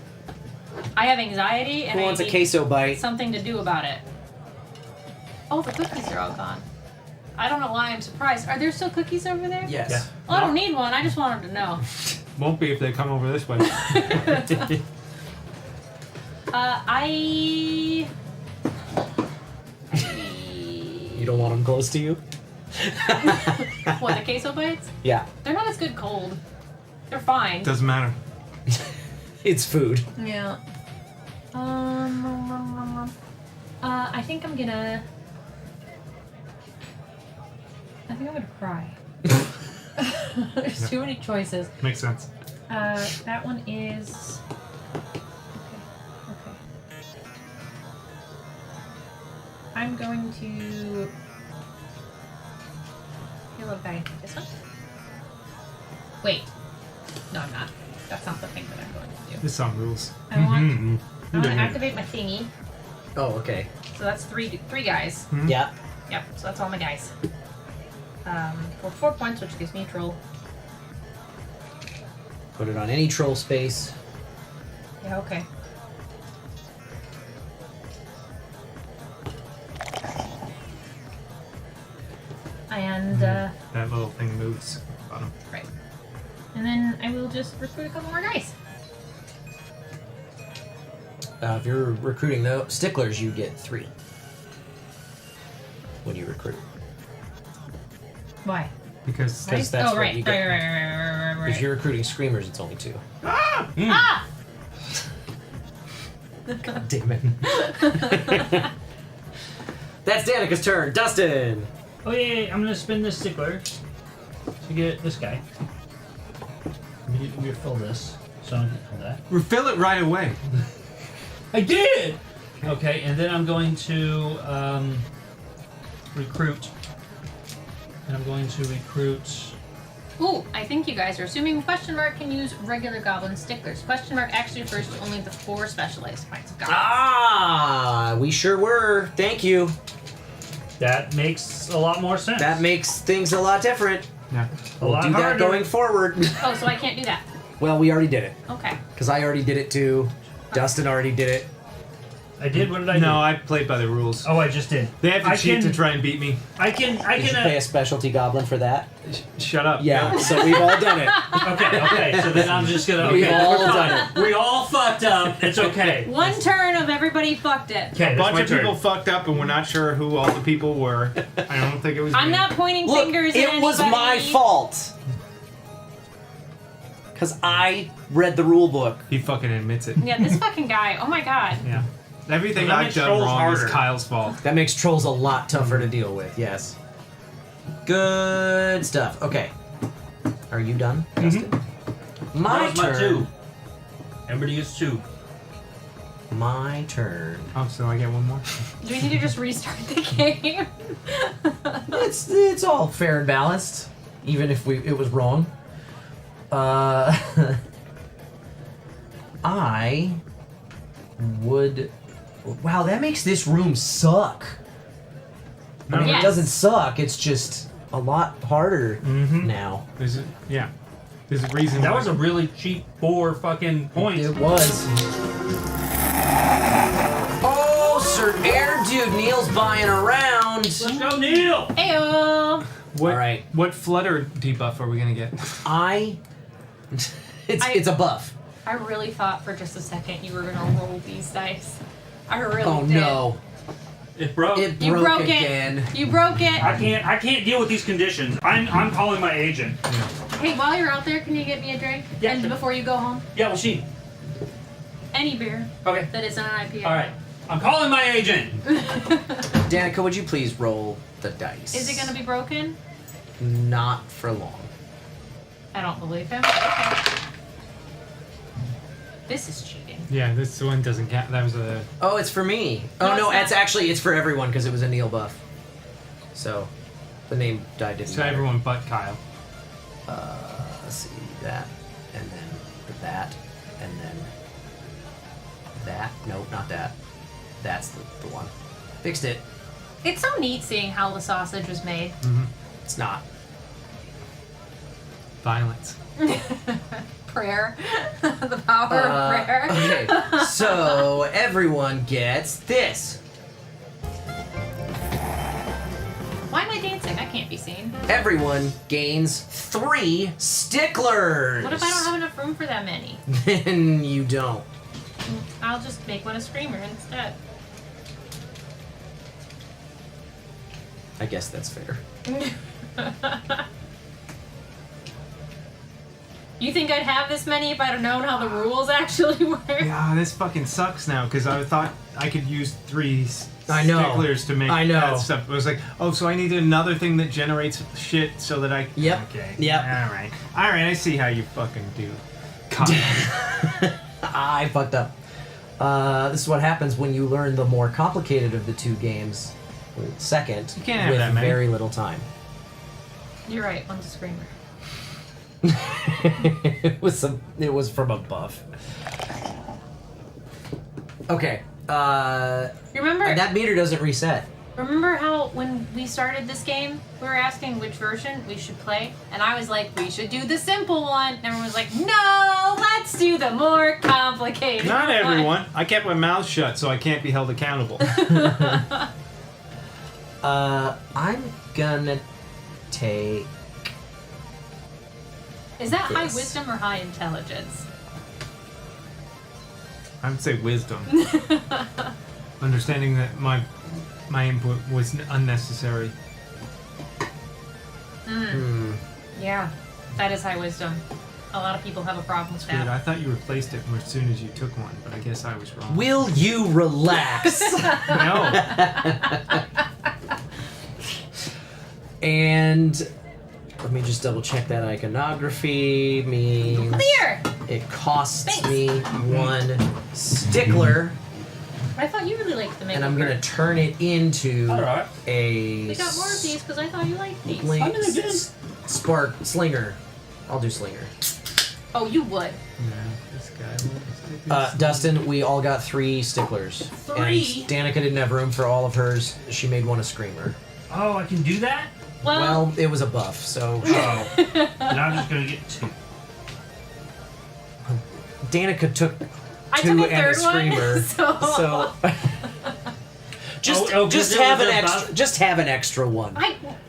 have anxiety and Who wants I a need queso bite? something to do about it. Oh, the cookies are all gone. I don't know why I'm surprised. Are there still cookies over there? Yes. Yeah. Well, I don't need one. I just wanted to know. Won't be if they come over this way. You don't want them close to you? What, the queso bites? Yeah. They're not as good cold. They're fine. Doesn't matter. It's food. Yeah. I think I'm gonna cry. There's too many choices. Makes sense. That one is. Okay. I'm going to. Hey, little guy. This one? Wait. No, I'm not. That's not the thing that I'm going to do. This song rules. I want to activate my thingy. Oh, okay. So that's three guys. Yeah. Yep, so that's all my guys. For 4 points, which gives me a troll. Put it on any troll space. Yeah, okay. And, That little thing moves. Bottom. right. And then I will just recruit a couple more guys. If you're recruiting the sticklers, you get 3 when you recruit. Why? Because that's oh, what right, you get. right. If you're recruiting screamers, it's only 2. Ah! God damn it. That's Danica's turn. Dustin! Oh yeah, I'm gonna spin this stickler to get this guy. We refill this, so I don't get that. Refill it right away. I did! Okay, and then I'm going to recruit. And I'm going to recruit. Ooh, I think you guys are assuming question mark can use regular goblin sticklers. Question mark actually refers to only the 4 specialized kinds of goblins. Ah, we sure were. Thank you. That makes a lot more sense. That makes things a lot different. Yeah. We'll do that going forward. Oh, so I can't do that. Well, we already did it. Okay. Because I already did it too. Dustin already did it. I did? What did I do? No, I played by the rules. Oh, I just did. They have to cheat to try and beat me. I can Did you pay a specialty goblin for that? Shut up. Yeah, so we've all done it. Okay, so then I'm just gonna. We've Okay, all we're fine. done it. We all fucked up. It's okay. One turn of everybody fucked it. Okay, A that's bunch my of turn. people fucked up, and we're not sure who all the people were. I don't think it was I'm me. not pointing Look, fingers it at was my anybody. fault. Because I read the rule book. He fucking admits it. Yeah, this fucking guy. Oh my god. Yeah. Everything That I've makes done trolls wrong harder. is Kyle's fault. That makes trolls a lot tougher to deal with, yes. Good stuff. Okay. Are you done, Dustin? My That was my turn. 2. Everybody gets 2. My turn. Oh, so I get one more? Do we need to just restart the game? It's all fair and balanced, even if it was wrong. I would. Wow, that makes this room suck. I mean, Yes. it doesn't suck. It's just a lot harder now. There's a reason. That why- was a really cheap 4 fucking points. It was. Oh, Sir Air Dude, Neil's buying around. Let's go, Neil. Ayo. What, what Flutter debuff are we gonna get? It's a buff. I really thought for just a second you were gonna roll these dice. I really Oh did. no. It broke. It You broke broke again. it. You broke it. I can't deal with these conditions. I'm calling my agent. Hey, while you're out there, can you get me a drink? Yeah, And sure. before you go home, Yeah, well, she. any beer. Okay. That isn't an IPA. All right. I'm calling my agent. Danica, would you please roll the dice? Is it gonna be broken? Not for long. I don't believe him. Okay. This is cheating. Yeah, this one doesn't count. That was a. Oh, it's for me. No, Oh no, it's not. it's for everyone because it was a Neil buff. So, the name die didn't So matter. everyone but Kyle. Let's see that, and then that, and then that. Nope, not that. That's the one. Fixed it. It's so neat seeing how the sausage was made. It's not. Violence. Prayer. The power of prayer. Okay, so everyone gets this. Why am I dancing? I can't be seen. Everyone gains 3 sticklers. What if I don't have enough room for that many? Then you don't. I'll just make one a screamer instead. I guess that's fair. You think I'd have this many if I'd have known how the rules actually work? Yeah, this fucking sucks now because I thought I could use 3 I know. sticklers to make I know. that stuff. I was like, oh, so I need another thing that generates shit so that I. Yep. Okay. Yep. All right. I see how you fucking do. I fucked up. This is what happens when you learn the more complicated of the 2 games second You can't have with that many. very little time. You're right, one's a screamer. It was from a buff. Okay. Remember that meter doesn't reset. Remember how when we started this game, we were asking which version we should play? And I was like, we should do the simple one. And everyone was like, no, let's do the more complicated Not one. everyone. I kept my mouth shut so I can't be held accountable. I'm gonna take. Is that high This. wisdom or high intelligence? I would say wisdom. Understanding that my input was unnecessary. Yeah, that is high wisdom. A lot of people have a problem with Good. that. I thought you replaced it as soon as you took one, but I guess I was wrong. Will you relax? No. And let me just double check that iconography means Clear! it costs Thanks. me 1 stickler, I thought you really liked the makeup. and I'm gonna turn it into Alright. a We got more of these because I thought you liked these. spark slinger. I'll do slinger. Oh, you would. This guy. Dustin, we all got 3 sticklers. 3? And Danica didn't have room for all of hers. She made one a screamer. Oh, I can do that? Well, it was a buff, so. Oh. And I'm just gonna get 2. Danica took 2 I took a and a third screamer. one, so. Just Oh, 'cause just it have was an a extra. buff? Just have an extra one.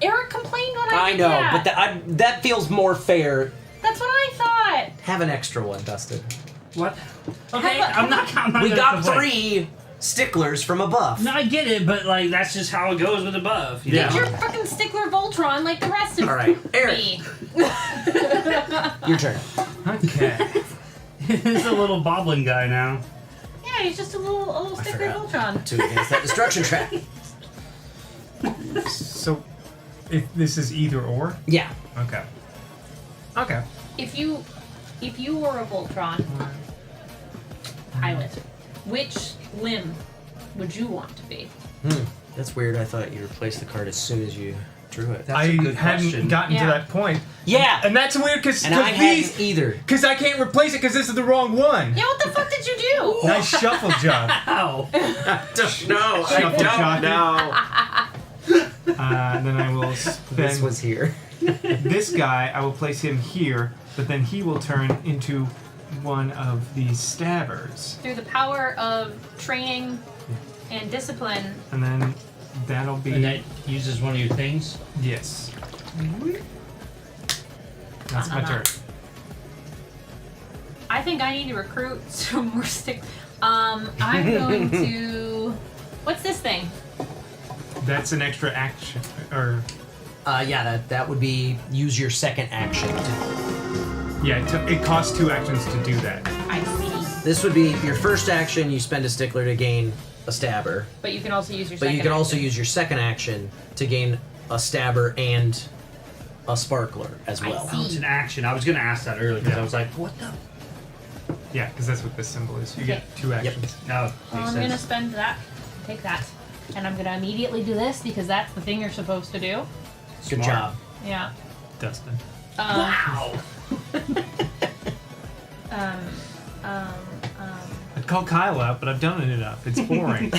Eric complained when I I did know, that. but that feels more fair. That's what I thought. Have an extra one, Dustin. What? Okay, I'm not We gonna got complain. 3 sticklers from a buff. No, I get it, but like that's just how it goes with a buff. Get your fucking stickler Voltron like the rest of All right, Eric. me. Your turn. Okay. He's a little Boblin guy now. Yeah, he's just a little stickler Voltron. 2 against that destruction track. So, if this is either or? Yeah. Okay. Okay. If you were a Voltron pilot, which limb would you want to be? That's weird. I thought you replaced the card as soon as you druid? I hadn't gotten to that point. Yeah, and that's weird because And I hadn't either. Because I can't replace it because this is the wrong one. Yeah, what the fuck did you do? Nice shuffle job. Ow. No, I don't know. Then I will spend. This was here. This guy, I will place him here, but then he will turn into one of these stabbers, Through the power of training and discipline. and then that'll be. And that uses one of your things? Yes. That's my turn. I think I need to recruit some more stick. I'm going to. What's this thing? That's an extra action, or. Yeah, that would be use your second action. Yeah, it costs 2 actions to do that. I see. This would be your first action. You spend a stickler to gain a stabber. But you can also use your But second you can also action. use your second action to gain a stabber and a sparkler as well. Oh, it's an action. I was going to ask that earlier because I was like, what the? Yeah, because that's what this symbol is. You get 2 actions. No, Well, I'm going to spend that. Take that. And I'm going to immediately do this because that's the thing you're supposed to do. Good job. Yeah. Dustin. Wow. I'd call Kyle out, but I've done it enough. It's boring.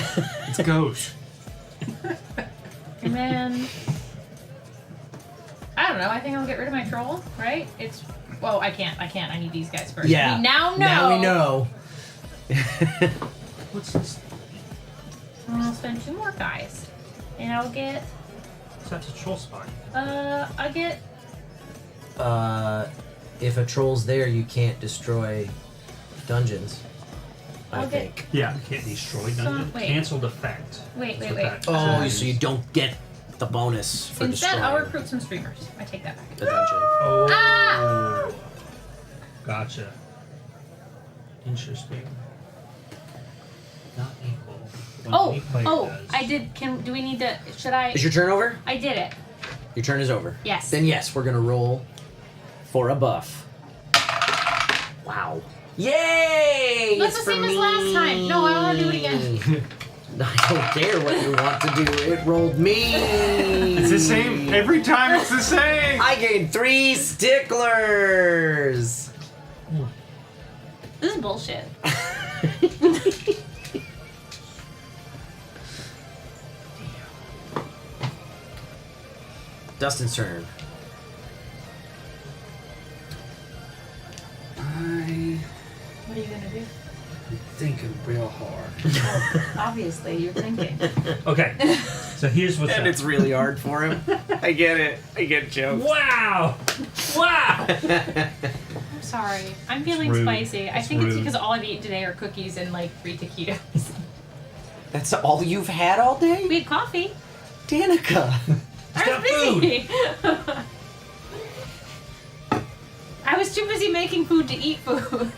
It's gauche. Man. I don't know. I think I'll get rid of my troll, right? It's. Well, I can't. I need these guys first. Yeah. We now know. Now we know. What's this? I'll spend 2 more guys. And I'll get. So that's a troll spot. I get. If a troll's there, you can't destroy dungeons. I I'll get- think. Yeah. Can't destroy So, dungeon. wait. Canceled effect. Wait. Oh, so you don't get the bonus for Instead, destroying I'll recruit some streamers. I take that back. the dungeon. Oh. Ah! Gotcha. Interesting. Not equal. When we play Oh! does. I did. Do we need to? Should I? Is your turn over? I did it. Your turn is over. Yes. Then yes, we're gonna roll for a buff. Wow. Yay! That's It's the same for as last time. No, I want to do it me. again. I don't care what you want to do. It rolled me. It's the same. Every time it's the same. I gained 3 sticklers. This is bullshit. Dustin's turn. What are you gonna do? Thinking real hard. Obviously, you're thinking. Okay. So here's what's And up. it's really hard for him. I get it. I get jokes. Wow! Wow! I'm sorry. I'm feeling rude. spicy. I It's think it's rude. because all I've eaten today are cookies and like 3 taquitos. That's all you've had all day? We had coffee. Danica. I was busy. I was too busy making food to eat food.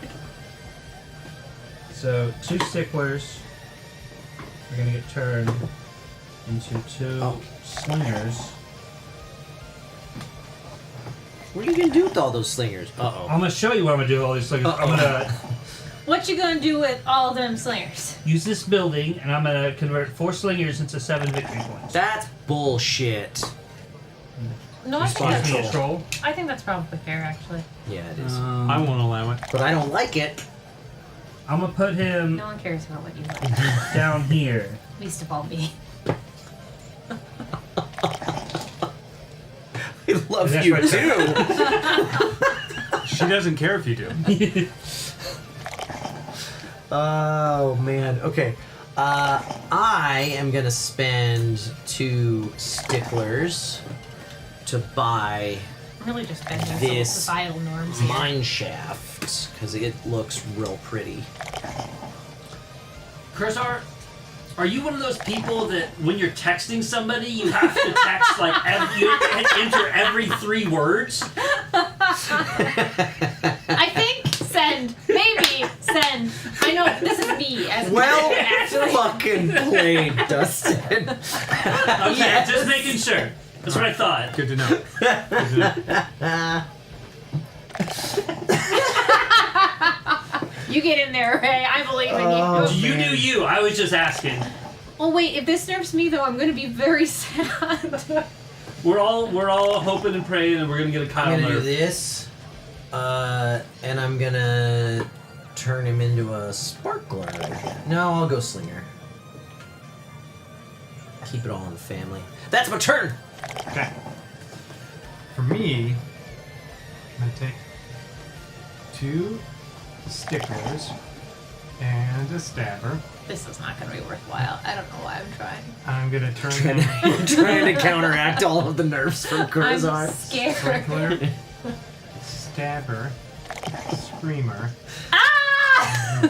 So 2 sticklers are gonna get turned into 2 slingers. What are you gonna do with all those slingers? Uh-oh. I'm gonna show you what I'm gonna do with all these slingers. I'm gonna What you gonna do with all them slingers? use this building and I'm gonna convert 4 slingers into 7 victory points. That's bullshit. No, I think Response that's control. I think that's probably fair, actually. Yeah, it is. I won't allow it. But I don't like it. I'm gonna put him No one cares about what you like. down here. Least of all me. I love That's you right. too. She doesn't care if you do. Oh man. Okay. I am gonna spend 2 sticklers to buy I'm really just bending this societal norms here. mine shaft because it looks real pretty. Cursor, are you one of those people that when you're texting somebody, you have to text like you enter every 3 words? I think send. Maybe send. I know this is me as Well actually. fucking played, Dustin. Okay, just making sure. That's what I thought. Good to know. Good to know. You get in there, Ray. I believe in you. You knew you. I was just asking. Well, wait. If this nerfs me, though, I'm going to be very sad. We're all hoping and praying, and we're gonna get a Kyle I'm gonna do Nerf. this, and I'm gonna turn him into a sparkler. No, I'll go slinger. Keep it all in the family. That's my turn. Okay. For me, I'm gonna take 2 sticklers and a stabber. This is not going to be worthwhile. I don't know why I'm trying. I'm gonna turn them. Trying to counteract all of the nerfs from Kurzar. I'm scared. Sprinkler, stabber, screamer.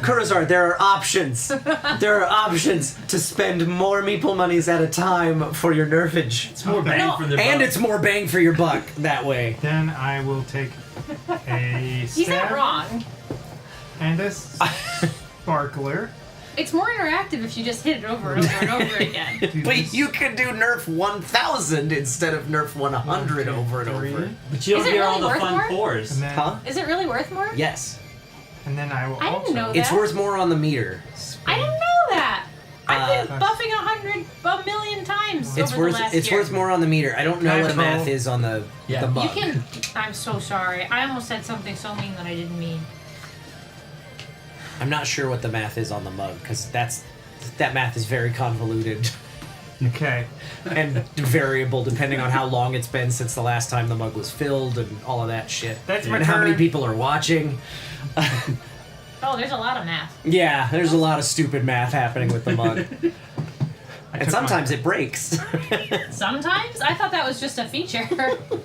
Kurzar, there are options. There are options to spend more meeple monies at a time for your nerfage. It's more bang for their buck. And it's more bang for your buck that way. Then I will take a He's not stab wrong. and a sparkler. It's more interactive if you just hit it over and over and over again. But you can do Nerf 1000 instead of Nerf 100 over and over. But you don't Is it hear all really the worth fun more? pours. And then, Huh? Is it really worth more? Yes. And then I will I didn't also. know It's that. worth more on the meter. I didn't know that. I've been Uh, buffing a million times It's over worth the last it's year. worth more on the meter. I don't know what the Natural. math is on the Yeah. mug. You can. I'm so sorry. I almost said something so mean that I didn't mean. I'm not sure what the math is on the mug because that math is very convoluted Okay. and variable depending on how long it's been since the last time the mug was filled and all of that shit. That's my and how many turn. people are watching. Oh, there's a lot of math. Yeah, there's a lot of stupid math happening with the mug. And took sometimes it breaks. Sometimes I thought that was just a feature. Could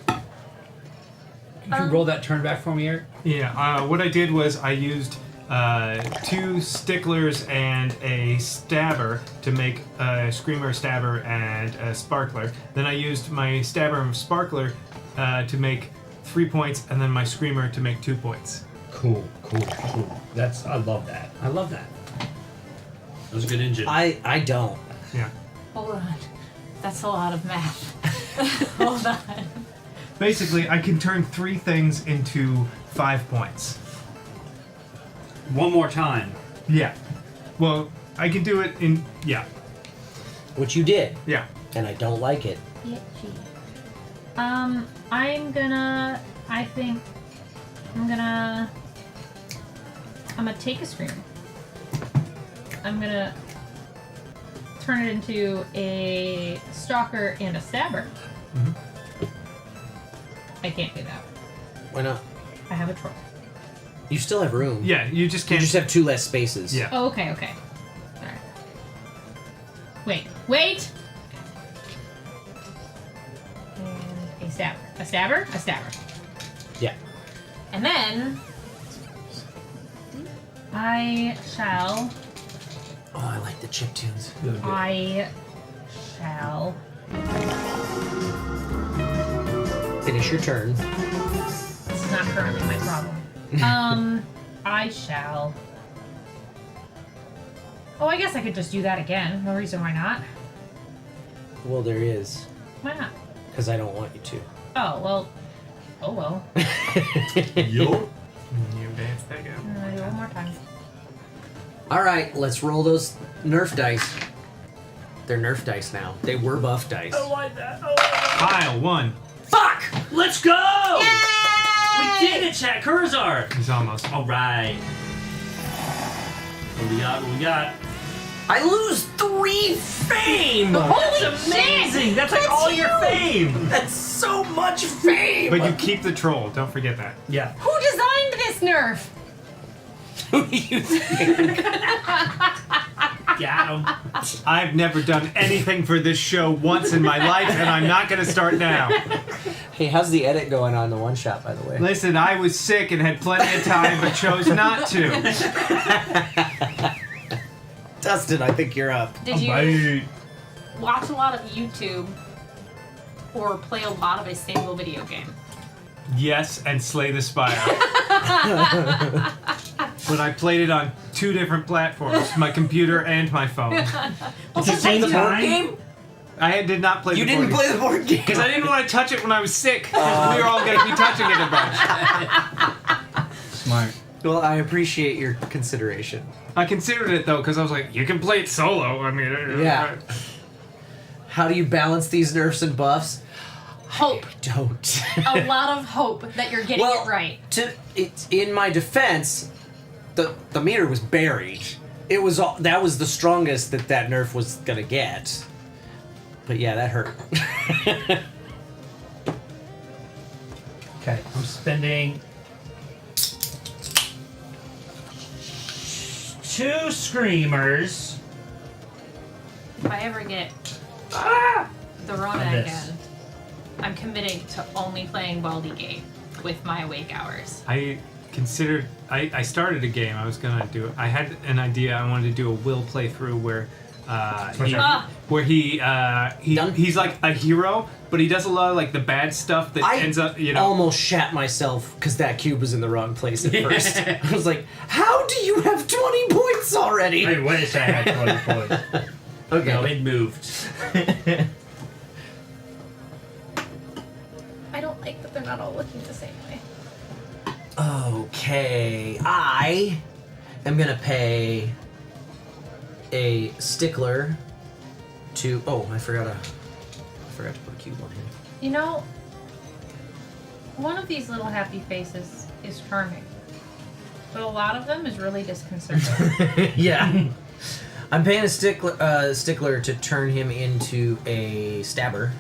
you roll that turn back for me, Eric? Yeah. What I did was I used 2 sticklers and a stabber to make a screamer, stabber, and a sparkler. Then I used my stabber and sparkler to make 3 points, and then my screamer to make 2 points. Cool. I love that. I love that. That was a good engine. I don't. Yeah. Hold on. That's a lot of math. Hold on. Basically, I can turn 3 things into 5 points. One more time. Yeah. Well, I can do it in. Yeah. Which you did. Yeah. And I don't like it. Yeah, gee. I'm gonna take a screamer. I'm gonna turn it into a stalker and a stabber. Mm-hmm. I can't do that. Why not? I have a troll. You still have room. Yeah, you just You can't. just have 2 less spaces. Yeah. Oh, okay. Alright. Wait! And a stabber. A stabber? A stabber. Yeah. And then I shall Oh, I like the chip tunes. I shall Finish your turn. this is not currently my problem. I shall Oh, I guess I could just do that again. No reason why not. Well, there is. Why not? Because I don't want you to. Oh well. Oh well. You dance that again. I'm gonna do it one more time. Alright, let's roll those Nerf dice. They're Nerf dice now. They were buff dice. like that. Kyle won. Fuck! Let's go! We did it, chat. Kurzar. He's almost. All right. What we got? I lose 3 fame! That's amazing! That's like all your fame! That's so much fame! But you keep the troll. Don't forget that. Yeah. Who designed this Nerf? Who do you think? Got him. I've never done anything for this show once in my life, and I'm not going to start now. Hey, how's the edit going on the one shot, by the way? Listen, I was sick and had plenty of time, but chose not to. Dustin, I think you're up. Did you watch a lot of YouTube or play a lot of a single video game? Yes, and Slay the Spire. But I played it on 2 different platforms, my computer and my phone. At the same time? I did not play You the board didn't play the board game? Because I didn't want to touch it when I was sick. We were all going to be touching it a bunch. Smart. Well, I appreciate your consideration. I considered it, though, because I was like, you can play it solo. I mean... Yeah. How do you balance these nerfs and buffs? Hope. Don't. A lot of hope that you're getting it right. In my defense, the meter was buried. It was that was the strongest that Nerf was gonna get. But yeah, that hurt. Okay, I'm spending 2 screamers. If I ever get the Rona And this. again, I'm committing to only playing Baldi Gate with my awake hours. I considered. I started a game. I was gonna do. I had an idea. I wanted to do a will playthrough where. He's like a hero, but he does a lot of like the bad stuff that ends up, you know. Almost shat myself because that cube was in the wrong place at first. I was like, how do you have 20 points already? I wish I had 20 points. Okay. No, it moved. I don't like that they're not all looking the same way. Okay, I am gonna pay a stickler to. Oh, I forgot to put a cube on him. You know, one of these little happy faces is charming, but a lot of them is really disconcerting. Yeah, I'm paying a stickler to turn him into a stabber,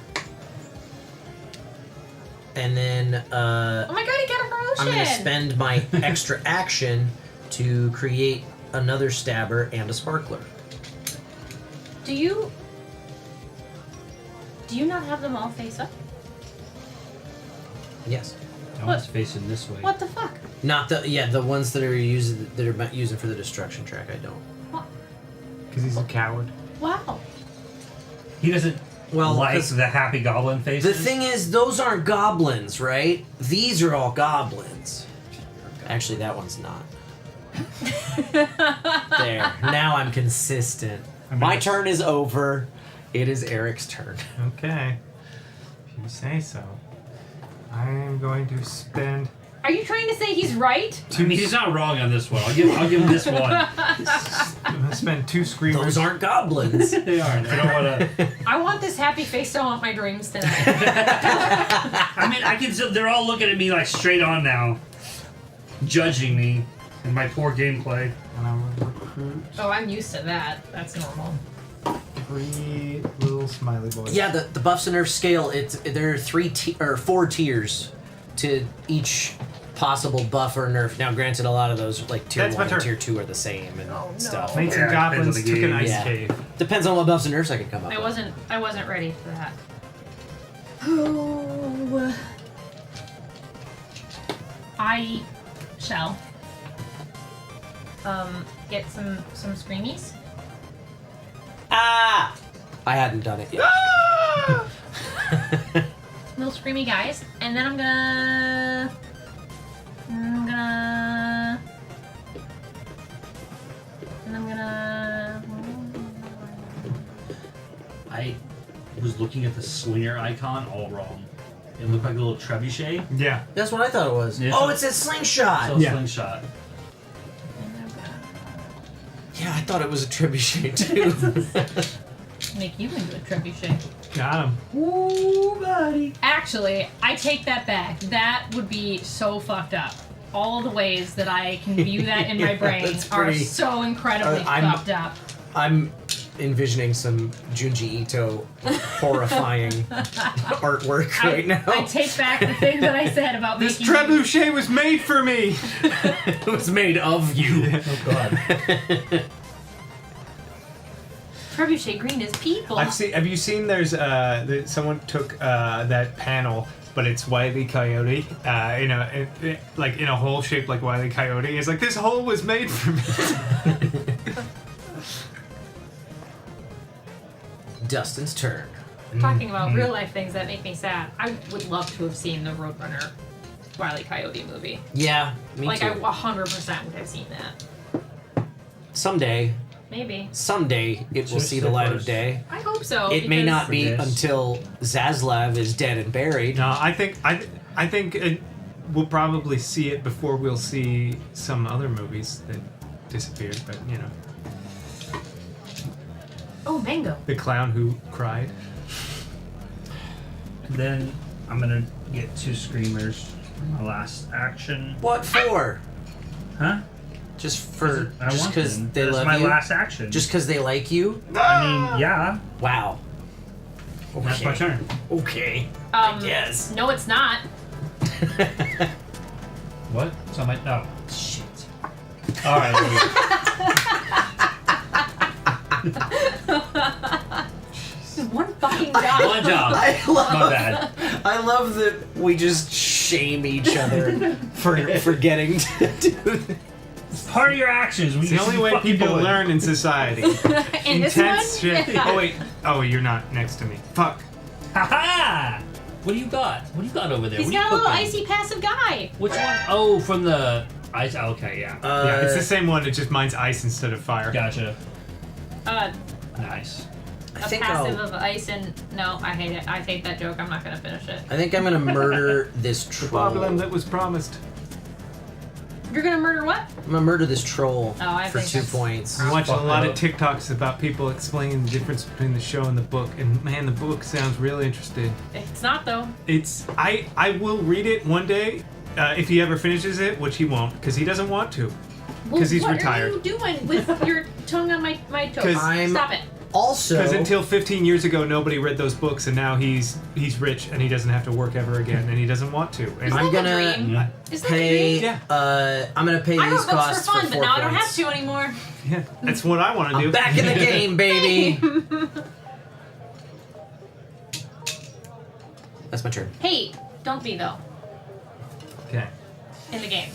and then Oh my god, he got a promotion! I'm gonna spend my extra action to create another stabber and a sparkler. Do you not have them all face up? Yes. That one's facing this way. What the fuck? Not the ones that are using for the destruction track. I don't. Because he's a coward. Wow. He doesn't like 'cause the happy goblin faces. The thing is, those aren't goblins, right? These are all goblins. Actually, that one's not. There. Now I'm consistent. My turn is over. It is Eric's turn. Okay. If you say so. I am going to spend. Are you trying to say he's right? I mean, he's not wrong on this one. I'll give him this one. I'm gonna spend 2 screamers. Those aren't goblins. They aren't. I don't want to. I want this happy face to haunt my dreams tonight. I mean, I can. They're all looking at me like straight on now, judging me and my poor gameplay. And I will recruit Oh, I'm used to that. That's normal. 3 little smiley boys. Yeah, the buffs and nerfs scale. There are 4 tiers to each possible buff or nerf. Now, granted, a lot of those like tier That's my 1 and turn. tier 2 are the same and stuff. Mates and goblins took an ice cave. Depends on what buffs and nerfs I can come up I with. wasn't ready for that. Oh. I shall get some screamies. Ah! I hadn't done it yet. Little screamy guys, and then I'm gonna I was looking at the slinger icon all wrong. It looked like a little trebuchet. Yeah. That's what I thought it was. Yeah, Oh, so- it says slingshot. So slingshot. Yeah, I thought it was a trebuchet too. make you into a trebuchet. Got him. Ooh, buddy. Actually, I take that back. That would be so fucked up. All the ways that I can view that in my brain That's are pretty- so incredibly fucked up. I'm envisioning some Junji Ito horrifying artwork right now. I take back the thing that I said about This making trebuchet was made for me. It was made of you. Oh god. trebuchet green is people. Have you seen? There's someone took that panel, but it's Wile E. Coyote. Like in a hole shaped like Wile E. Coyote. It's like this hole was made for me. Dustin's turn. Talking about real life things that make me sad. I would love to have seen the Roadrunner Wile E. Coyote movie. Yeah, me like too. I 100% would have seen that. Someday it will see the light of day. I hope so. It may because- not be until Zaslav is dead and buried. No, I think we'll probably see it before we'll see some other movies that disappeared. But you know, Oh, Mango. the clown who cried. Then I'm gonna get 2 screamers for my last action. What for? Huh? Just I want because them. they That's love my you? last action. Just because they like you? I mean, yeah. Wow. Okay. That's my turn. Okay. Yes. No, it's not. What? So my no. Shit. All right. One fucking job. One job. My bad. I love that we just shame each other for forgetting to do this. It's part of your actions. It's the only way people learn in society. In this Intense one? shit. Yeah. Oh wait. Oh, you're not next to me. Fuck. Ha! What do you got? What do you got over there? He's What are got a you little cooking? icy passive guy. Which one? Oh, from the ice. Okay, yeah. Yeah, it's the same one. It just mine's ice instead of fire. Gotcha. Nice. A think passive I'll- of ice and no, I hate it. I hate that joke. I'm not gonna finish it. I think I'm gonna murder this The troll. Boblin that was promised. You're gonna murder what? I'm gonna murder this troll Oh, I for think 2 that's- points. I'm watching a lot of TikToks about people explaining the difference between the show and the book, and man, the book sounds really interesting. It's not though. It's I will read it one day if he ever finishes it, which he won't, because he doesn't want to, because he's what retired. are you doing with your tongue on my toe? 'Cause I'm- Stop it. Also, Because until 15 years ago, nobody read those books, and now he's rich and he doesn't have to work ever again, and he doesn't want to. And I'm gonna pay. Yeah. I'm gonna pay I these wrote books costs for fun, for but 4 now I don't have points. to anymore. Yeah, that's what I want to do. I'm back in the game, baby. That's my turn. Hey, don't be though. Okay. In the game.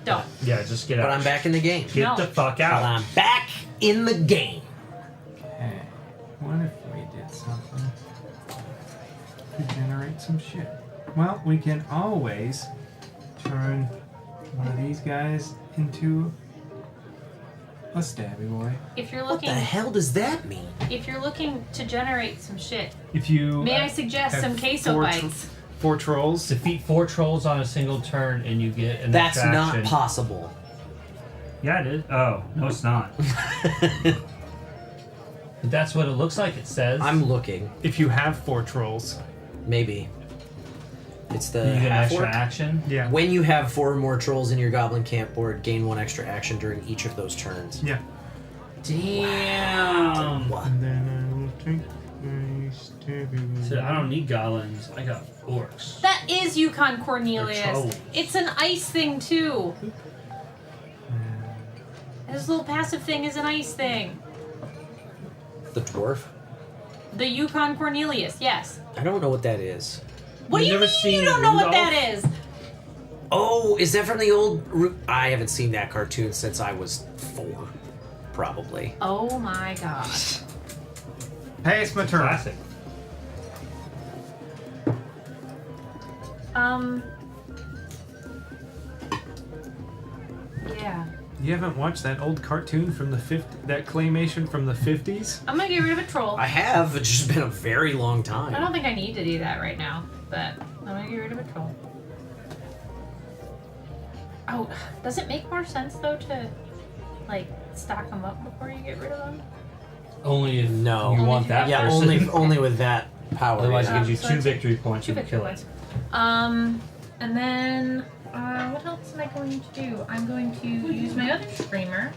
Don't. Yeah, just get out. But I'm back in the game. Get No. the fuck But out. I'm back in the game. Okay. What if we did something to generate some shit? Well, we can always turn one of these guys into a stabby boy. If you're What looking, the hell does that mean? if you're looking to generate some shit, If you may I suggest have some queso 4 bites? 4 trolls. Defeat 4 trolls on a single turn, and you get an That's extra not action. possible. Yeah, it is. Oh, no, it's not. But that's what it looks like. It says. I'm looking. If you have 4 trolls. Maybe. It's the You get an half extra orc. action. Yeah. When you have 4 or more trolls in your goblin camp board, gain 1 extra action during each of those turns. Yeah. Damn. And then I will take my stabby boy. So I don't need goblins. I got orcs. That is Yukon Cornelius. trolls. It's an ice thing too. His little passive thing is an ice thing. The dwarf? The Yukon Cornelius, yes. I don't know what that is. What do you never mean seen you don't know what Rudolph? that is? Oh, is that from the old... I haven't seen that cartoon since I was 4. Probably. Oh my god. Hey, it's my turn. Classic. Yeah. You haven't watched that old cartoon from the that claymation from the 50s? I'm gonna get rid of a troll. I have. It's just been a very long I time. don't think I need to do that right now, but I'm gonna get rid of a troll. Oh, does it make more sense though to like stock them up before you get rid of them? Only if No. you want that Yeah, person. only with that power. Otherwise, yeah. it gives you So 2 it's victory points 2 if you victory kill it. points. And then what else am I going to do? I'm going to use my other screamer,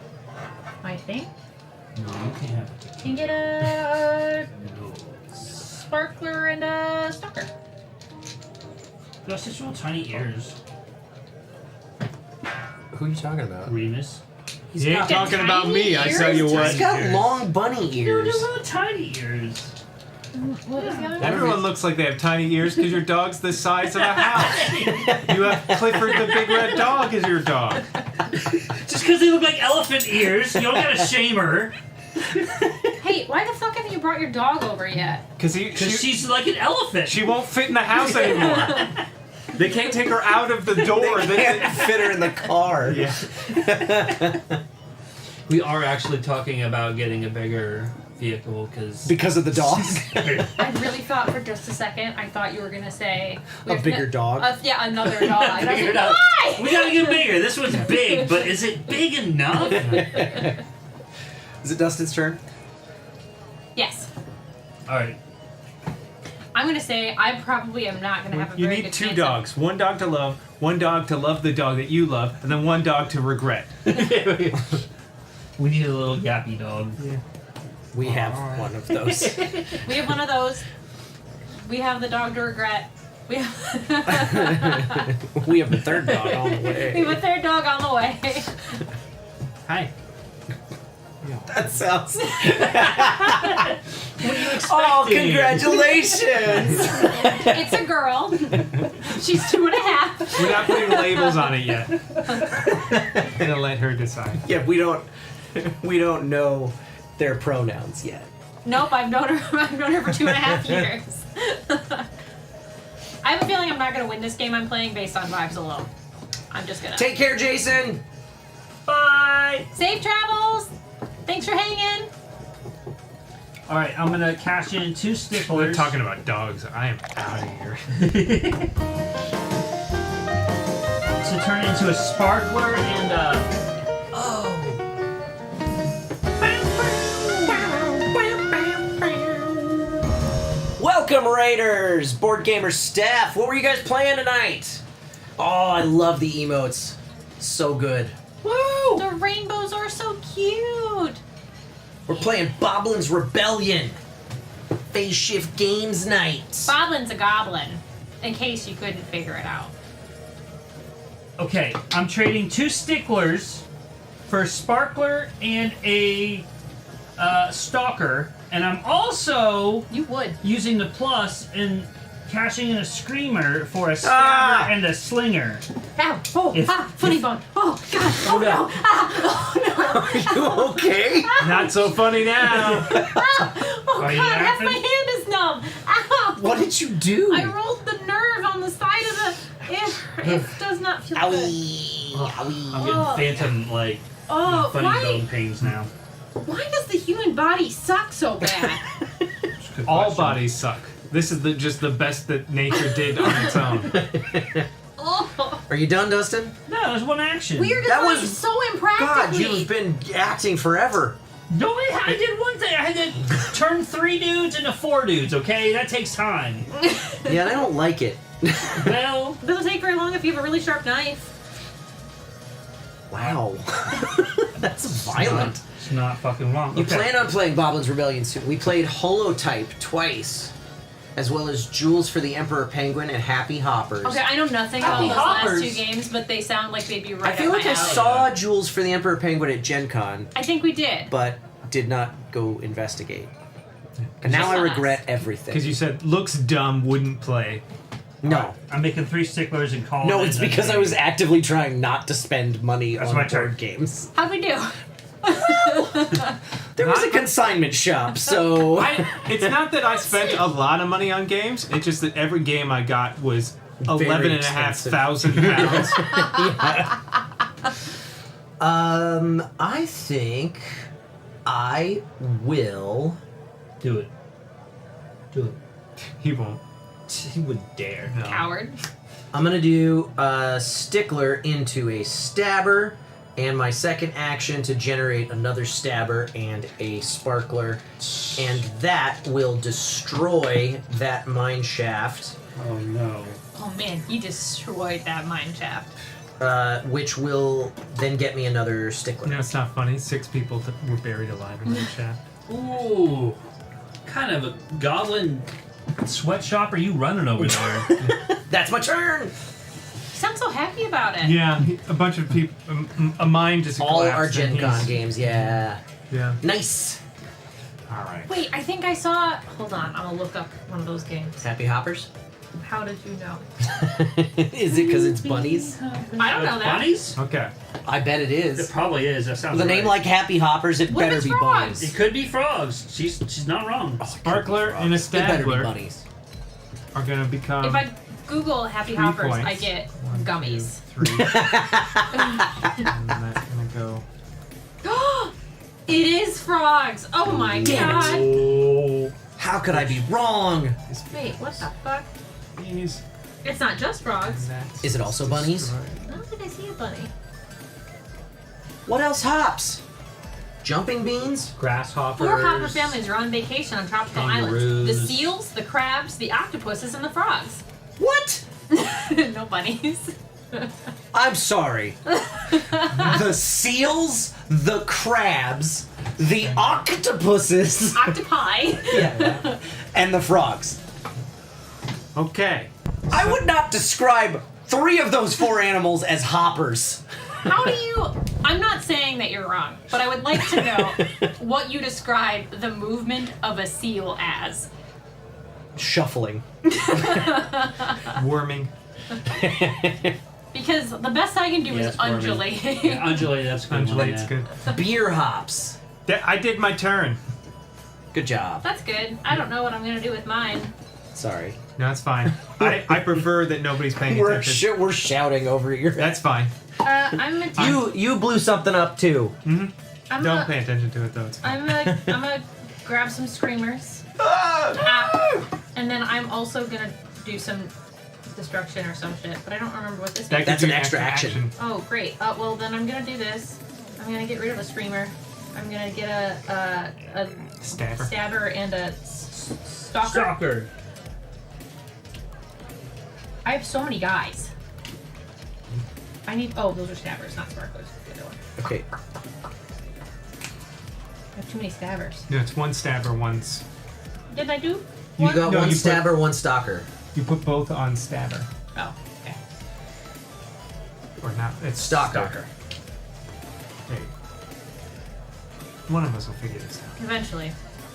I think, No, you can't have it. and get a sparkler and a stalker. You got such little tiny ears. Who are you talking about? Remus. You ain't got talking about tiny me, I ears? tell you what. He's got long bunny Dude, ears. they're little tiny ears. What was the other one? Everyone looks like they have tiny ears because your dog's the size of a house. You have Clifford the big red dog as your dog. Just because they look like elephant ears, you don't gotta shame her. Hey, why the fuck haven't you brought your dog over yet? Because she's like an elephant. She won't fit in the house anymore. They can't take her out of the door. They can't fit her in the car. Yeah. We are actually talking about getting a bigger vehicle Because of the dog? I really thought for just a second, I thought you were gonna say we A have bigger dog? Yeah, another dog. I was like, Bigger dog. why? We gotta get bigger. This one's big, but is it big enough? Is it Dustin's turn? Yes. Alright. I'm gonna say I probably am not gonna have a You very need good 2 chance dogs. One dog to love, one dog to love the dog that you love, and then one dog to regret. We need a little gappy dog. Yeah. We have one of those. We have one of those. We have the dog to regret. We have We have a third dog on the way. we have a third dog on the way. Hi. That sounds. What are you expecting? Oh, congratulations! It's a girl. She's 2.5. We're not putting labels on it yet. Gonna let her decide. Yeah, we don't know their pronouns yet. Nope, I've known her. I've known her for 2.5 years. I have a feeling I'm not gonna win this game I'm playing based on vibes alone. I'm just gonna. Take care, Jason. Bye. Safe travels. Thanks for hanging. All right, I'm gonna cash in 2 We're sticklers. talking about dogs. I am out of here. To turn into a sparkler and Welcome, Raiders, Board Gamer staff. What were you guys playing tonight? Oh, I love the emotes. So good. Woo! The rainbows are so cute. We're playing Boblin's Rebellion. Phase Shift Games Night. Boblin's a goblin, in case you couldn't figure it out. Okay, I'm trading 2 sticklers for a sparkler and a stalker, and I'm also using the plus and cashing in a screamer for a stabber and a slinger. Ow! Oh! Funny bone! Oh God! Oh no! Oh no! Are you okay? Not so funny now. Oh Are you God! Half my laughing? hand is numb. Ow! What did you do? I rolled the nerve on the side of the. It does not feel good. I'm getting phantom Oh, funny why? bone pains now. Why does the human body suck so bad? All bodies suck. This is just the best that nature did on its own. Oh. Are you done, Dustin? No, there's one action. Weird That design, was- so impractical. God, you've been acting forever. No, I did one thing. I had to turn 3 dudes into 4 dudes, okay? That takes time. Yeah, and I don't like it. Well, It doesn't take very long if you have a really sharp knife. Wow. That's violent. It's not fucking wrong. You Okay. plan on playing Boblin's Rebellion soon. We played Holotype twice, as well as Jewels for the Emperor Penguin and Happy Hoppers. Okay, I know nothing about Happy those Hoppers. last 2 games, but they sound like they'd be right I feel up like my I alley. saw Jewels for the Emperor Penguin at Gen Con, I think we did. but did not go investigate. And now I regret everything. Because you said looks dumb, wouldn't play. No. I'm making 3 sticklers and calling No, it it's a because day. I was actively trying not to spend money That's on my board turn. games. How'd we do? There was a consignment shop, so... It's not that I spent a lot of money on games. It's just that every game I got was Very 11,500 pounds. I think I will... Do it. Do it. He won't. He wouldn't dare. No. Coward. I'm gonna do a stickler into a stabber, and my second action to generate another stabber and a sparkler, and that will destroy that mine shaft, Oh no. Oh man, you destroyed that mine shaft. which will then get me another stickler. You know, it's not funny. 6 people were buried alive in that shaft. Ooh. Kind of a goblin sweatshop are you running over there? That's my turn! You sound so happy about it. Yeah, a bunch of people. A mine just All collapsed our and Gen Con he's- games, yeah. Yeah. Nice! Alright. Wait, I think I saw. Hold on, I'm gonna look up one of those games. Happy Hoppers? How did you know? Is it because it's bunnies? I don't know that. Bunnies? Okay. I bet it is. It probably is. That sounds With a name right. like Happy Hoppers, it What if better it's be frogs? bunnies. It could be frogs. She's not wrong. Sparkler and a It better be stabler bunnies. are going to become. If I Google Happy 3 Hoppers, points. I get gummies. 3. And that's going to go. It is frogs. Oh my Damn god. Oh. How could I be wrong? Wait, what the fuck? These. It's not just frogs. Is it also bunnies? I don't think I see a bunny. What else hops? Jumping beans? Grasshoppers. 4 hopper families are on vacation on tropical islands. The Kangaroos. seals, the crabs, the octopuses, and the frogs. What? No bunnies. I'm sorry. The seals, the crabs, the octopuses, Octopi. yeah, and the frogs. Okay. I would not describe 3 of those 4 animals as hoppers. How do you... I'm not saying that you're wrong, but I would like to know what you describe the movement of a seal as. Shuffling. Worming. Because the best I can do is undulating. Yeah, undulate, that's good. Undulate's good. Beer hops. I did my turn. Good job. That's good. I don't know what I'm going to do with mine. Sorry. No, it's fine. I prefer that nobody's paying attention. We're shouting over your... That's fine. I'm a You blew something up too. I'm Don't a- pay attention to it though. It's fine. I'm gonna grab some screamers. And then I'm also gonna do some destruction or some shit, but I don't remember what this is. That's an extra action. Oh, great. Well, then I'm gonna do this. I'm gonna get rid of a screamer. I'm gonna get a stabber and a stalker. I have so many guys. I need. Oh, those are stabbers, not sparklers. The other one. Okay. I have too many stabbers. No, it's 1 stabber, once. Did I do? You got No, one you stabber, 1 stalker. You put both on stabber. Oh, okay. Or not. It's Stalker. Hey. One of us will figure this out. Eventually.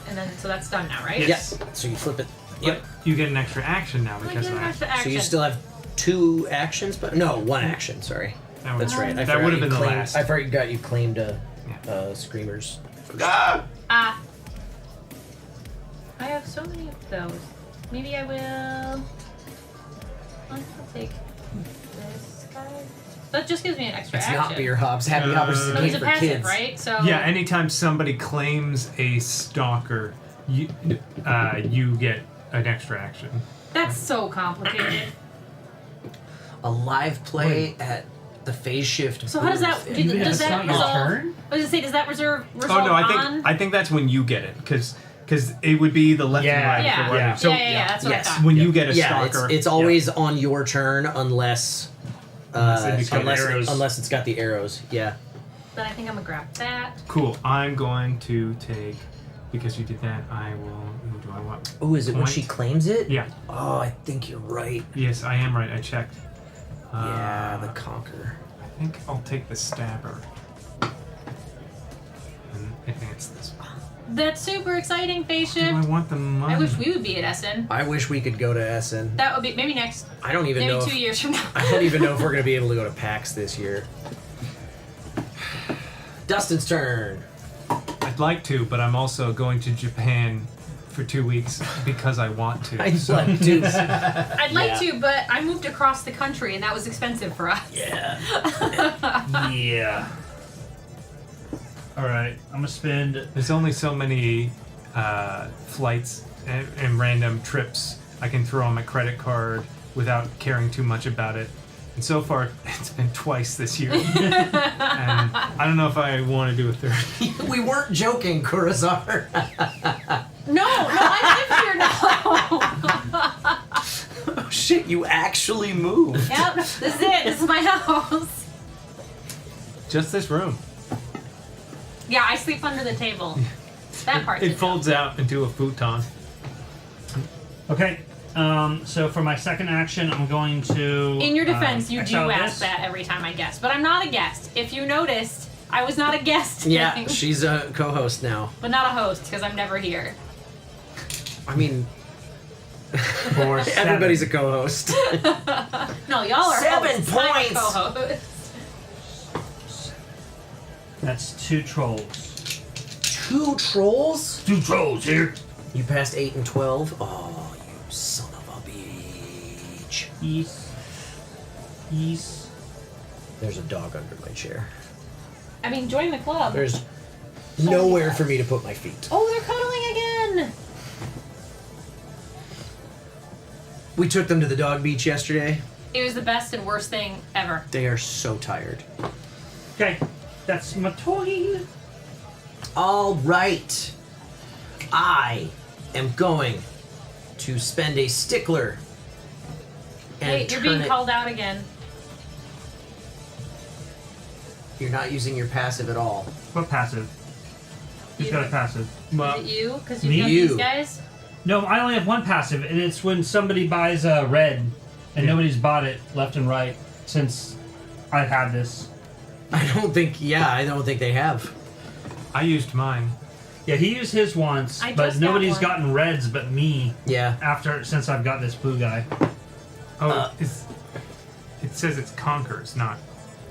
And then, so that's done now, right? Yes. So you flip it. Yep. You get an extra action now because of get an that. extra So you action. still have 2 actions, but no, 1 action. Sorry. That was- That's right. I that forgot would've you been the claimed- last. I forgot you claimed screamers. I have so many of those. Maybe I will. I'll take this guy. That just gives me an extra It's action. not beer hops. Happy hoppers is a No, game he's a for passive, kids. right? So Yeah, anytime somebody claims a stalker, you get an extra action. that's so complicated. A live play at the phase shift. So how does that? booth. Does that resolve? I was gonna say, does that resolve Oh no, on? I think that's when you get it because it would be the left and right. Yeah. for Yeah. one. So Yeah, that's what I thought. when you get a Yeah, stalker, it's always on your turn unless Unless it's got arrows. unless it's got the arrows. Yeah. Then I think I'm gonna grab that. cool. I'm going to take because you did that. I will. Who do I want? Oh, is it when Point. she claims it? Yeah. Oh, I think you're right. Yes, I am right. I checked. Yeah, the conquer. I think I'll take the stabber and advance this one. That's super exciting, phase Do shift. I want the money? I wish we would be at Essen. I wish we could go to Essen. That would be maybe next. I don't even maybe know. 2 years from now. I don't even know if we're gonna be able to go to PAX this year. Dustin's turn. I'd like to, but I'm also going to Japan for 2 weeks because I want to. I'd so- like to. I'd like to, but I moved across the country, and that was expensive for us. Yeah. Yeah. All right, I'm gonna spend. There's only so many flights and random trips I can throw on my credit card without caring too much about it. And so far, it's been twice this year. And I don't know if I want to do a third. We weren't joking, Kurazar. No, I live here now. Oh shit, you actually moved. Yep, this is it. This is my house. Just this room. Yeah, I sleep under the table. That part. It folds out into a futon. Okay. So for my second action, I'm going to. In your defense, you do exile ask this. that every time I guess, but I'm not a guest. If you noticed, I was not a guest. Yeah, she's a co-host now. but not a host because I'm never here. I mean, For everybody's a co-host. No, y'all are 7 hosts. I'm a points. co-host. That's 2 trolls. 2 trolls? 2 trolls here. You passed 8 and 12. Oh, you son of a bitch. Yes. There's a dog under my chair. I mean, join the club. There's nowhere for me to put my feet. Oh, they're cuddling again. We took them to the dog beach yesterday. It was the best and worst thing ever. They are so tired. Okay, that's my toy. All right. I am going to spend a stickler. And Hey, you're being turn it- called out again. You're not using your passive at all. What passive? Who's got a passive? Is it you? Because Me? you've got You. these guys? No, I only have one passive, and it's when somebody buys a red, and nobody's bought it left and right since I've had this. I don't think they have. I used mine. Yeah, he used his once, I but just got nobody's one. gotten reds but me. Yeah. Since I've got this blue guy. Oh, it says it's Conquerors, not.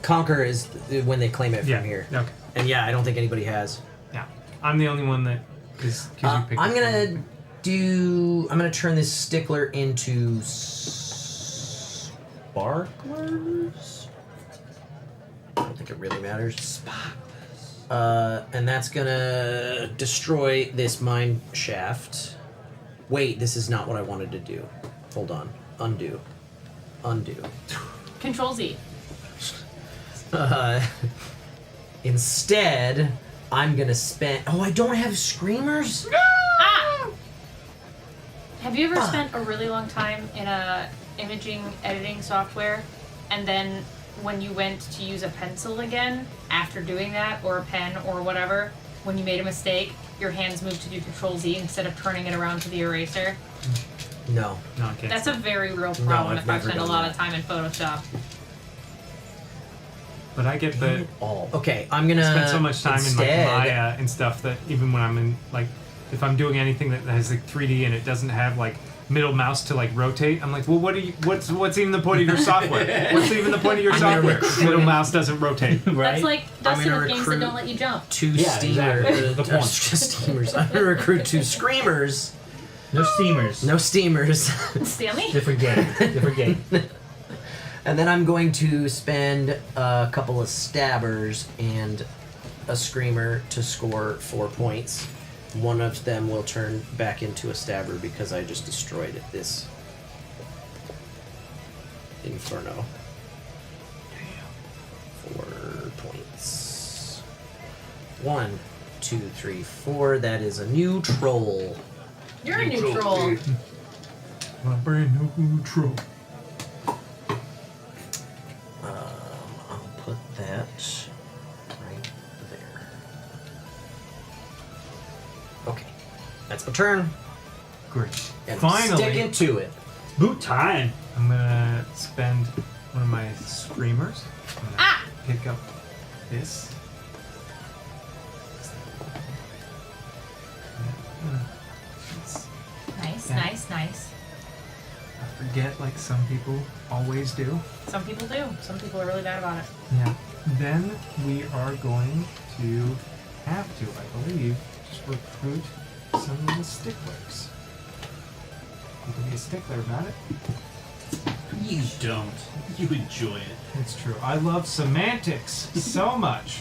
Conquer is when they claim it from here. Okay. And yeah, I don't think anybody has. Yeah. I'm the only one that is. I'm gonna turn this stickler into sparklers. I don't think it really matters. And that's gonna destroy this mine shaft. Wait, this is not what I wanted to do. Hold on. Undo. Control Z. Instead, I'm gonna spend. Oh, I don't have screamers. Ah! Have you ever spent a really long time in a imaging editing software, and then when you went to use a pencil again after doing that, or a pen or whatever, when you made a mistake, your hands moved to do Control Z instead of turning it around to the eraser? No. No, I can't. That's a very real No, problem I've if I never spend a done lot that. of time in Photoshop. But I get the. Okay, I'm gonna spend so much time in like instead- Maya and stuff that even when I'm in like, if I'm doing anything that has like 3D and it doesn't have like middle mouse to like rotate, I'm like, well, what's even the point of your software? What's even the point of your I'm gonna software? recruit- Middle mouse doesn't rotate, right? That's like Dustin gonna with games that recruit don't let you jump. Two Yeah, exactly. The point. steamers. I'm gonna recruit 2 screamers. No steamers. No steamers. Stanley? Different game. And then I'm going to spend a couple of stabbers and a screamer to score 4 points. One of them will turn back into a stabber because I just destroyed this inferno. 4 points. 1, 2, 3, 4. That is a new troll. You're a neutral. A brand new troll. I'll put that right there. Okay, that's my turn. Great. And Finally. sticking to it. Boot time. I'm gonna spend one of my screamers. I'm gonna pick up this. Nice. I forget like some people always do. Some people do. Some people are really bad about it. Yeah. Then we are going to have to, I believe, just recruit some of the sticklers. You can be a stickler about it. You don't. You enjoy it. It's true. I love semantics so much.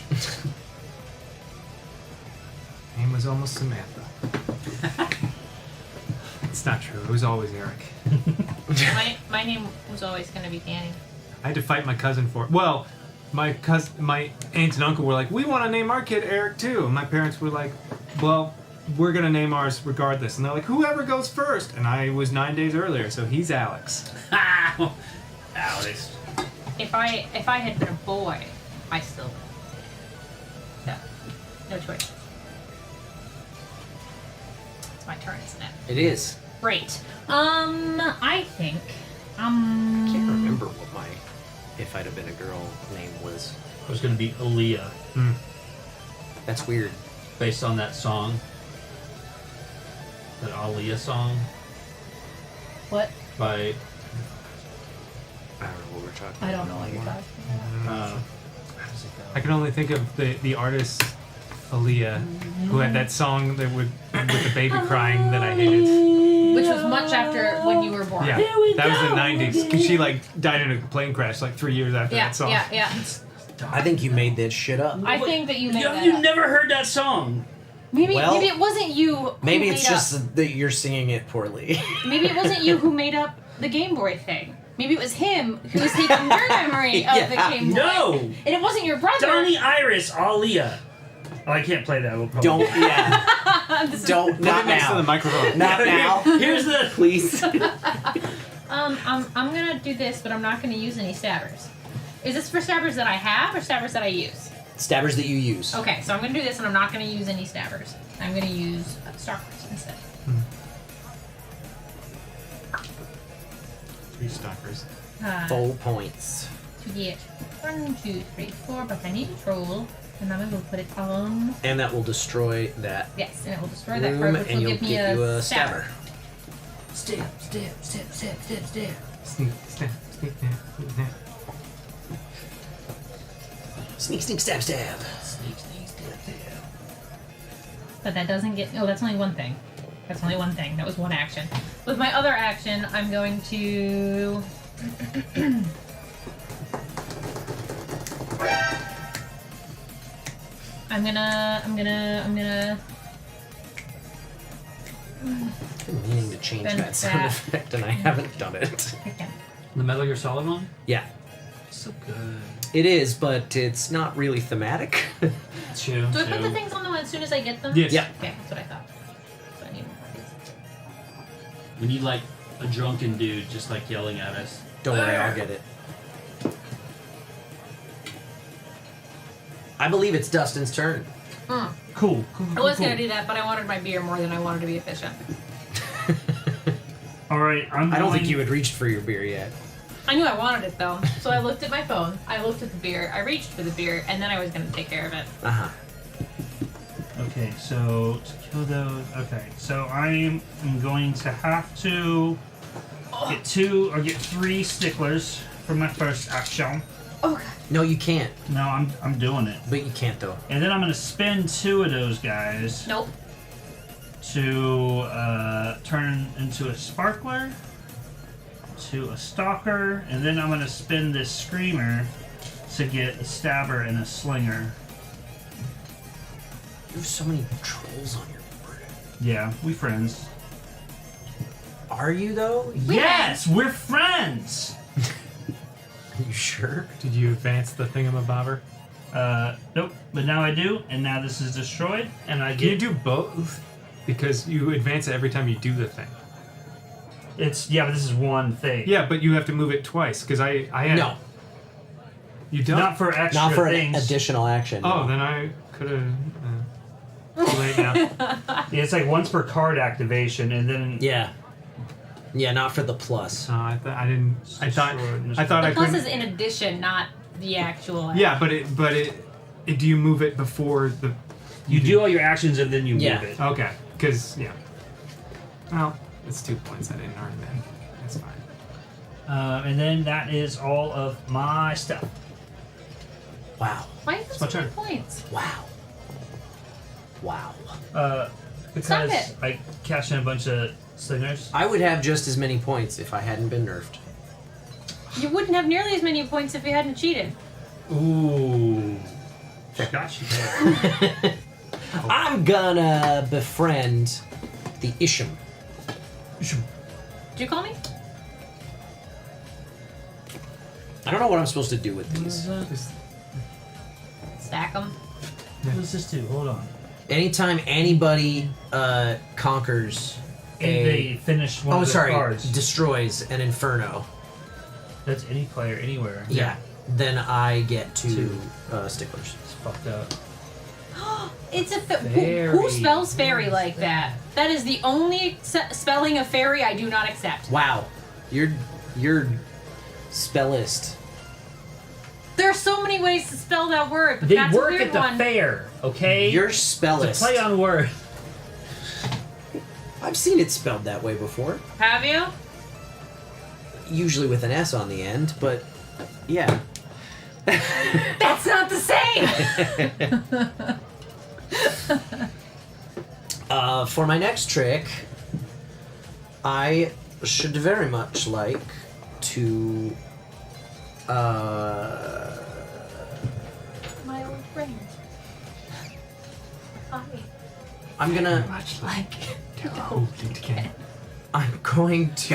Name was almost Samantha. It's not true. It was always Eric. My name was always going to be Danny. I had to fight my cousin for it. Well, my aunt and uncle were like, we want to name our kid Eric too. And my parents were like, well, we're going to name ours regardless. And they're like, whoever goes first. And I was 9 days earlier, so he's Alex. Alex. If I had been a boy, I still would. Yeah. No choice. It's my turn, isn't it? It is. Great. I think. I can't remember what my if I'd have been a girl name was. It was going to be Aaliyah. That's weird. Based on that song. That Aaliyah song. What? By. I don't know what we're talking about. I don't know what you're talking about. I can only think of the artist Aaliyah, who had that song that with the baby crying that I hated. Which was much after when you were born. Yeah, that was the 90s. Because she like died in a plane crash like 3 years after that song. Yeah. I think you made this shit up. I think that you made that You've up. never heard that song. Maybe Well, it wasn't you who Maybe made it's up. just that you're singing it poorly. Maybe it wasn't you who made up the Game Boy thing. Maybe it was him who was taking your memory of the Game Boy. No! And it wasn't your brother. Donnie Iris Aaliyah. Oh, I can't play that. We'll probably Don't. Yeah. Don't. Put Not it next now. to the microphone. Not now. Here's the. Please. I'm gonna do this, but I'm not gonna use any stabbers. Is this for stabbers that I have or stabbers that I use? Stabbers that you use. Okay, so I'm gonna do this, and I'm not gonna use any stabbers. I'm gonna use stalkers instead. 3 stalkers. 4 points. To get 1, 2, 3, 4, but I need a troll, and then I'm gonna put it on. And that will destroy that. Yes, and it will destroy that room, card, which and will you'll give me get you a stabber. Stab, stab, stab, stab, stab, stab. Sneak, snap, sneak, snap, sneak, snap. Sneak, sneak, stab, stab. Sneak, sneak, stab, stab. But that doesn't get. Oh, that's only one thing. That's only one thing. That was one action. With my other action, I'm going to. I'm gonna. I've been meaning to change Spend that sound that. effect, and I haven't done it. The Metal Gear Solid one? Yeah. So good. It is, but it's not really thematic. True. Do I put the things on them as soon as I get them? Yes. Yeah. Okay, that's what I thought. So I need more of these. We need like a drunken dude just like yelling at us. Don't worry, I'll get it. I believe it's Dustin's turn. Cool. I was gonna do that, but I wanted my beer more than I wanted to be efficient. All right, I don't think you had reached for your beer yet. I knew I wanted it though, so I looked at my phone, I looked at the beer, I reached for the beer, and then I was gonna take care of it. Uh-huh. Okay, so to kill those. Okay, so I'm going to have to get 2 or get 3 sticklers for my first action. Oh god. No, you can't. No, I'm doing it. But you can't though. And then I'm gonna spend 2 of those guys. Nope. To turn into a sparkler, to a stalker, and then I'm gonna spend this screamer to get a stabber and a slinger. You have so many trolls on your board. Yeah, we friends. Are you though? Yes, we're friends. Are you sure? Did you advance the thingamabobber? Nope. But now I do, and now this is destroyed, and I Can get. you do both? Because you advance it every time you do the thing. It's but this is one thing. Yeah, but you have to move it twice. Because I had. No. You don't. Not for extra Not for things. an additional action. Oh, then I could have. Too late now. Yeah, it's like once per card activation, and then. Yeah. Yeah, not for the plus. No, I didn't. I thought The I plus couldn't. is in addition, not the actual. Yeah, but do you move it before the? You do all your actions and then you move it. Okay, because well, it's 2 points. I didn't earn that. That's fine. And then that is all of my stuff. Wow. Why is It's this my so many turn. points? Wow. Because Stop it. I cashed in a bunch of slingers. I would have just as many points if I hadn't been nerfed. You wouldn't have nearly as many points if you hadn't cheated. Ooh. Gotcha. I'm gonna befriend the Isham. Did you call me? I don't know what I'm supposed to do with these. Stack them. What does this do? Hold on. Anytime anybody conquers And they finish one of their cards. destroys an inferno. That's any player anywhere. Yeah. Then I get 2 sticklers. It's fucked up. It's a who Fairy. spells fairy like that? That is the only spelling of fairy I do not accept. Wow, you're spellist. There are so many ways to spell that word, but They that's work a weird at the one. fair, okay? You're It's spellist. a play on word. I've seen it spelled that way before. Have you? Usually with an S on the end, but yeah. That's not the same. For my next trick, I should very much like to. My old friend. Hi. I'm gonna. Much like. I'm going to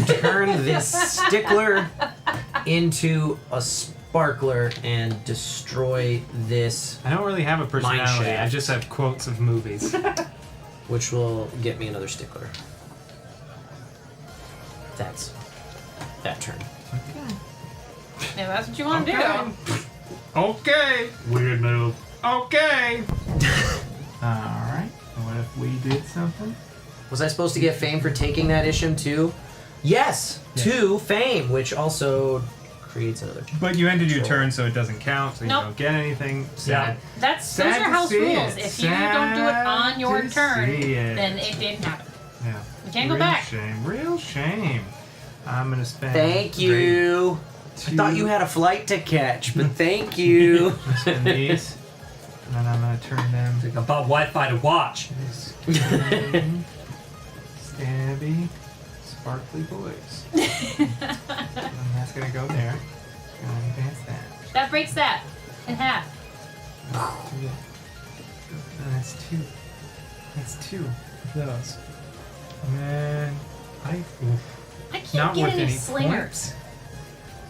turn this stickler into a sparkler. sparkler and destroy this. I don't really have a personality. shaft. I just have quotes of movies. Which will get me another stickler. That's that turn. Yeah, that's what you want to do. Okay. Weird move. Okay. Alright. What if we did something? Was I supposed to get fame for taking that Isham too? Yes, 2 fame, which also creates another. But you ended your turn, so it doesn't count, so you Nope. don't get anything. Sad. Those Sad are to house see rules. it. If you don't do it on your to turn, see it. then it didn't happen. Yeah. You can't go Real back. Shame. Real shame. I'm gonna spend. Thank you. I thought you had a flight to catch, but thank you. I'm spend these, and then I'm gonna turn them. It's like about Wi-Fi to watch. Stabby, sparkly boys. And that's gonna go there. Gonna advance that. That breaks that in half. And that's 2. That's 2 of those. And then I not can't get worth any any slingers. points.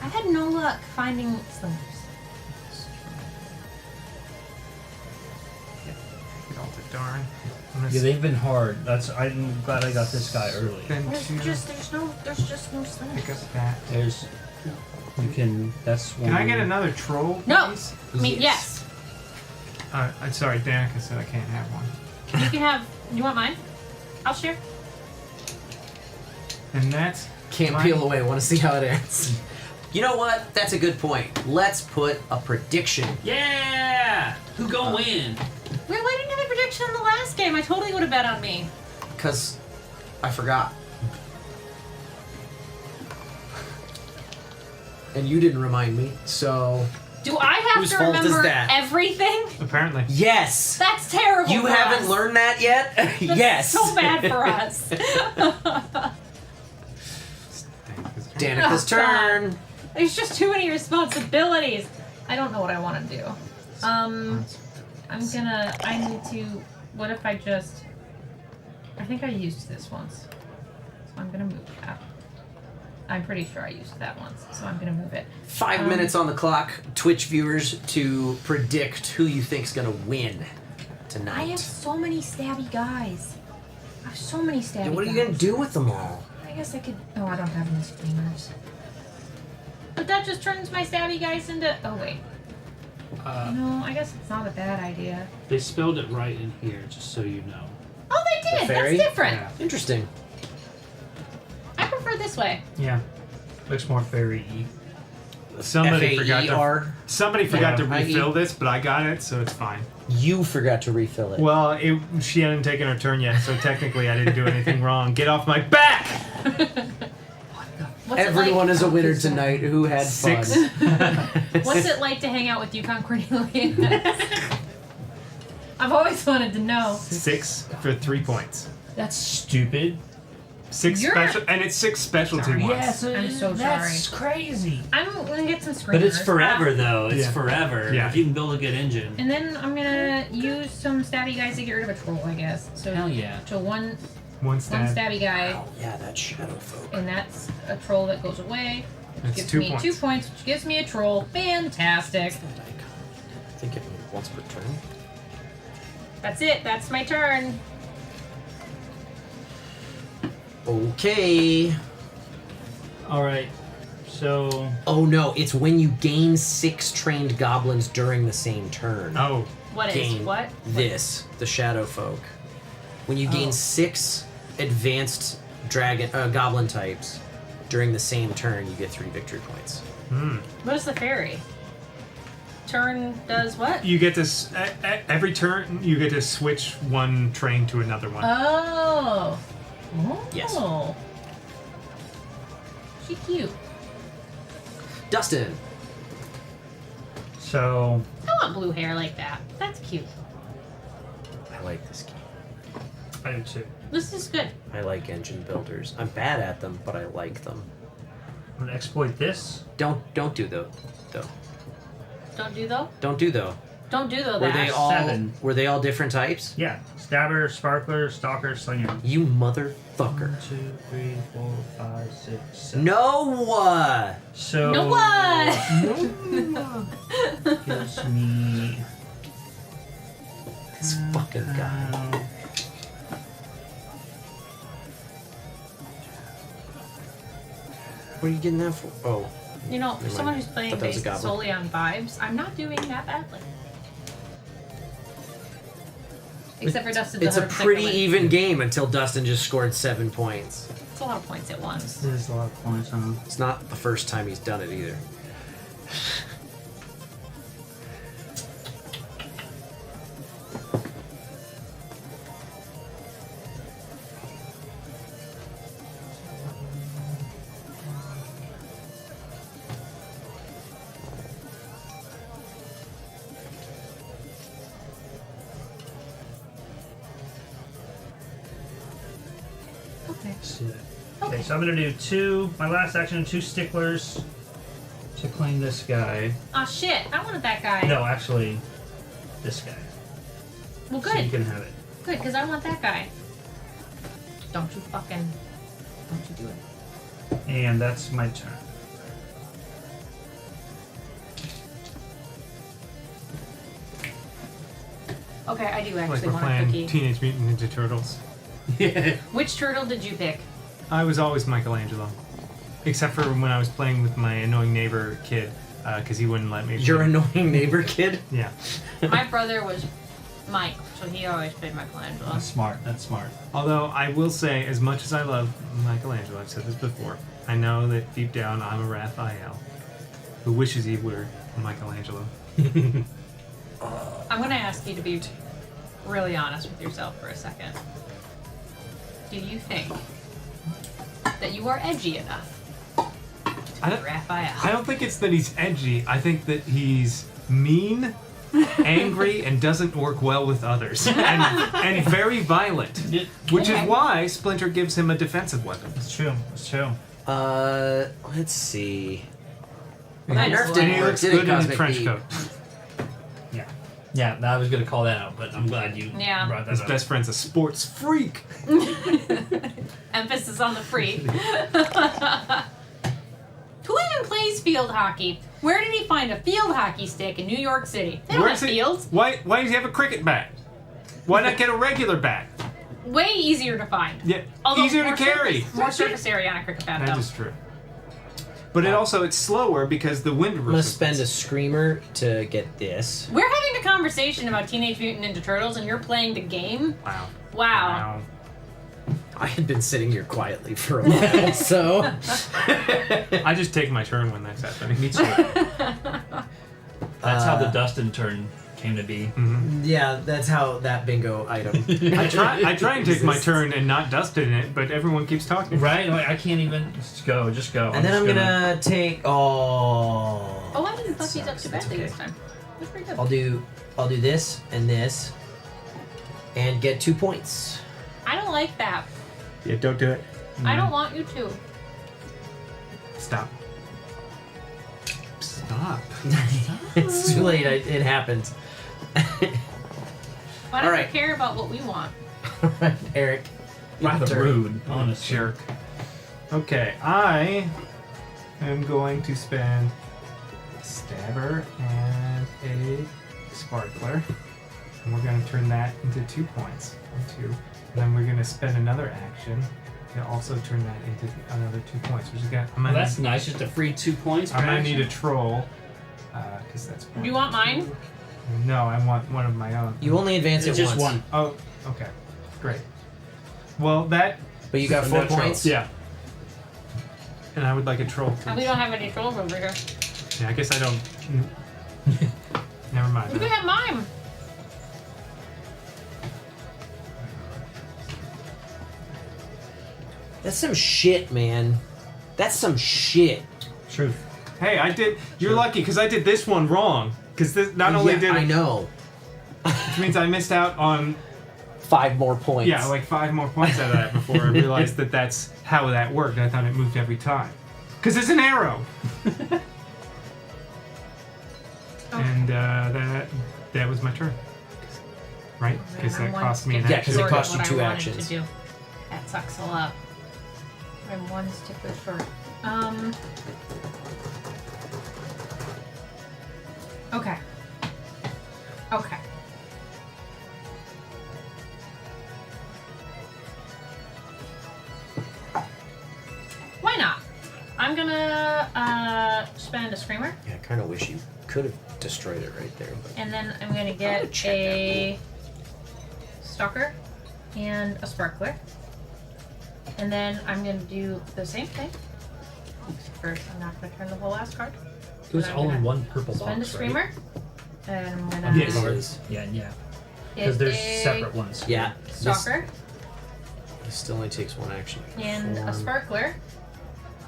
I've had no luck finding slingers. Get all the darn. Yeah, they've been hard. I'm glad I got this guy early. There's just no slingers. Pick up that. That's one. Can I get another troll? No. Please? I mean, yes. I'm sorry, Danica said I can't have one. You can have. You want mine? I'll share. And that's Can't peel away. Want to see how it ends. You know what? That's a good point. Let's put a prediction. Yeah! Who gonna win? Well, I didn't have a prediction in the last game. I totally would have bet on me. Because I forgot. And you didn't remind me, so... Do I have Whose to fault is remember that? everything? Apparently. Yes! That's terrible. You for haven't us. learned that yet? That's Yes! so bad for us. Danica's Oh, God. turn. There's just too many responsibilities. I don't know what I want to do. I need to. What if I just? I think I used this once, so I'm gonna move that. I'm pretty sure I used that once, so I'm gonna move it. 5 minutes on the clock, Twitch viewers, to predict who you think's gonna win I tonight. have so many stabby guys. I have so many stabby. Yeah, what are you guys. gonna do with them all? I guess I could. Oh, I don't have any streamers. But that just turns my stabby guys into. Oh wait. No, I guess it's not a bad idea. They spelled it right in here, just so you know. Oh, they did. fairy? That's different. Yeah. Interesting. I prefer this way. Yeah. Looks more fairy-y. Somebody forgot to Yeah. refill this, but I got it, so it's fine. You forgot to refill it. Well, she hadn't taken her turn yet, so technically I didn't do anything wrong. Get off my back! What's it Everyone like? is a winner tonight who had 6. fun. What's it like to hang out with Yukon Cornelius? I've always wanted to know. 6 for 3 points. That's stupid. 6 You're- special, and it's 6 specialty ones. Yes, I'm so that's sorry. crazy. I'm gonna get some screamers. But it's forever, though. It's Yeah. forever. Yeah. If you can build a good engine. And then I'm gonna use some stabby guys to get rid of a troll, I guess. So Hell yeah. So one One stab. stabby guy, Oh, yeah, that shadow folk. and that's a troll that goes away. That's Gives 2 me points. 2 points, which gives me a troll. Fantastic. I think it once per turn. That's it. That's my turn. Okay. All right. So. Oh no, it's when you gain 6 trained goblins during the same turn. Oh. What is Gain what? This, the shadow folk. When you gain Oh. 6 advanced goblin types during the same turn, you get 3 victory points. What is the fairy? Turn does what? You get this every turn. You get to switch one train to another one. Oh. Oh. Yes. She cute. Dustin. So. I want blue hair like that. That's cute. I like this game. I do too. This is good. I like engine builders. I'm bad at them, but I like them. I'm gonna exploit this. Don't do though. Don't do though. Don't do though. Don't do the Were they dash. all 7. Were they all different types? Yeah. Stabber, sparkler, stalker, slinger. You motherfucker. 1, 2, 3, 4, 5, 6, 7. No! So. No what? Gives me. This fucking guy. What are you getting that for? Oh. You know, for Never someone mind. who's playing Thought that was a based goblin. solely on vibes, I'm not doing that badly. Except for Dustin's It's a 100% pretty win. even game until Dustin just scored 7 points. It's a lot of points at once. There's a lot of points on him. It's not the first time he's done it either. Okay, so I'm gonna do my last action, 2 sticklers to claim this guy. Aw, shit. I wanted that guy. No, actually, this guy. Well, So you good. can have it. Good, because I want that guy. Don't you fucking... Don't you do it. And that's my turn. Okay, I do Like actually we're want a playing cookie. Teenage Mutant Ninja Turtles. Which turtle did you pick? I was always Michelangelo. Except for when I was playing with my annoying neighbor kid, because he wouldn't let me. Your play. annoying neighbor kid? Yeah. My brother was Mike, so he always played Michelangelo. That's smart. That's smart. Although I will say, as much as I love Michelangelo, I've said this before, I know that deep down I'm a Raphael who wishes he were Michelangelo. I'm going to ask you to be really honest with yourself for a second. Do you think that you are edgy enough to be Raphael? I don't think it's that he's edgy. I think that he's mean, angry, and doesn't work well with others, and very violent. Which is why Splinter gives him a defensive weapon. It's true. It's true. Let's see. Nerf Nerf didn't work, did it, good in the trench coat. Yeah. Yeah, I was going to call that out, but I'm glad you brought that His up. best friend's a sports freak. Emphasis on the free. Who even plays field hockey? Where did he find a field hockey stick in New York City? They don't Where's have it- fields. Why does he have a cricket bat? Why not get a regular bat? Way easier to find. Yeah, Although easier to more carry. More surface area on a cricket bat, That though. is true. But it's slower because the wind I'm gonna resistance. spend a screamer to get this. We're having a conversation about Teenage Mutant Ninja Turtles, and you're playing the game? Wow. Wow. I had been sitting here quietly for a while, so I just take my turn when that's happening. Me too. That's how the Dustin turn came to be. yeah, that's how that bingo item. I try and take my turn and not dust in it, but everyone keeps talking. Right? Like, I can't even. Just go. And then I'm gonna take. Oh, I didn't fuck these up too badly this time. That's pretty good. I'll do this and this, and get 2 points. I don't like that. Yeah, don't do it. I don't want you to. Stop. Stop. It's too late. It happened. Why don't Alright. you care about what we want? Eric. Rather turn. rude, honestly. Jerk. Okay, I am going to spend a stabber and a sparkler. And we're going to turn that into 2 points. 1, 2. And then we're going to spend another action to also turn that into another 2 points. Which is got, Well, that's nice. Just a free 2 points. I'm per going to action. need a troll. Because that's Do you want mine? No, I want one of my own. You only advance It's it just once. one. Oh, okay. Great. Well, that... But you got 4 points? Yeah. And I would like a troll, please. And we don't have any trolls over here. Yeah, I guess I don't... Never mind. You can have mine. That's some shit, man. That's some shit. Truth. Hey, I did... You're lucky, because I did this one wrong. Because this not only Yeah, did... I know. Which means I missed out on... 5 more points. Yeah, like 5 more points out of that before I realized that that's how that worked. I thought it moved every time. Because it's an arrow! And that that was my turn. Right? Because that cost me an Yeah, action. because it cost you 2 actions. That sucks a lot. I'm 1 stickler short. Okay. Okay. Why not? I'm gonna spend a screamer, Yeah, I kind of wish you could have destroyed it right there. But and then I'm gonna get a stalker and a sparkler, and then I'm gonna do the same thing. First, I'm not gonna turn the whole last card. It was But I'm all in gonna one purple spend box, a screamer, and I'm gonna Yes, it is. Yeah. Because there's a separate ones. yeah, stalker This still only takes 1 action. and a Form. sparkler,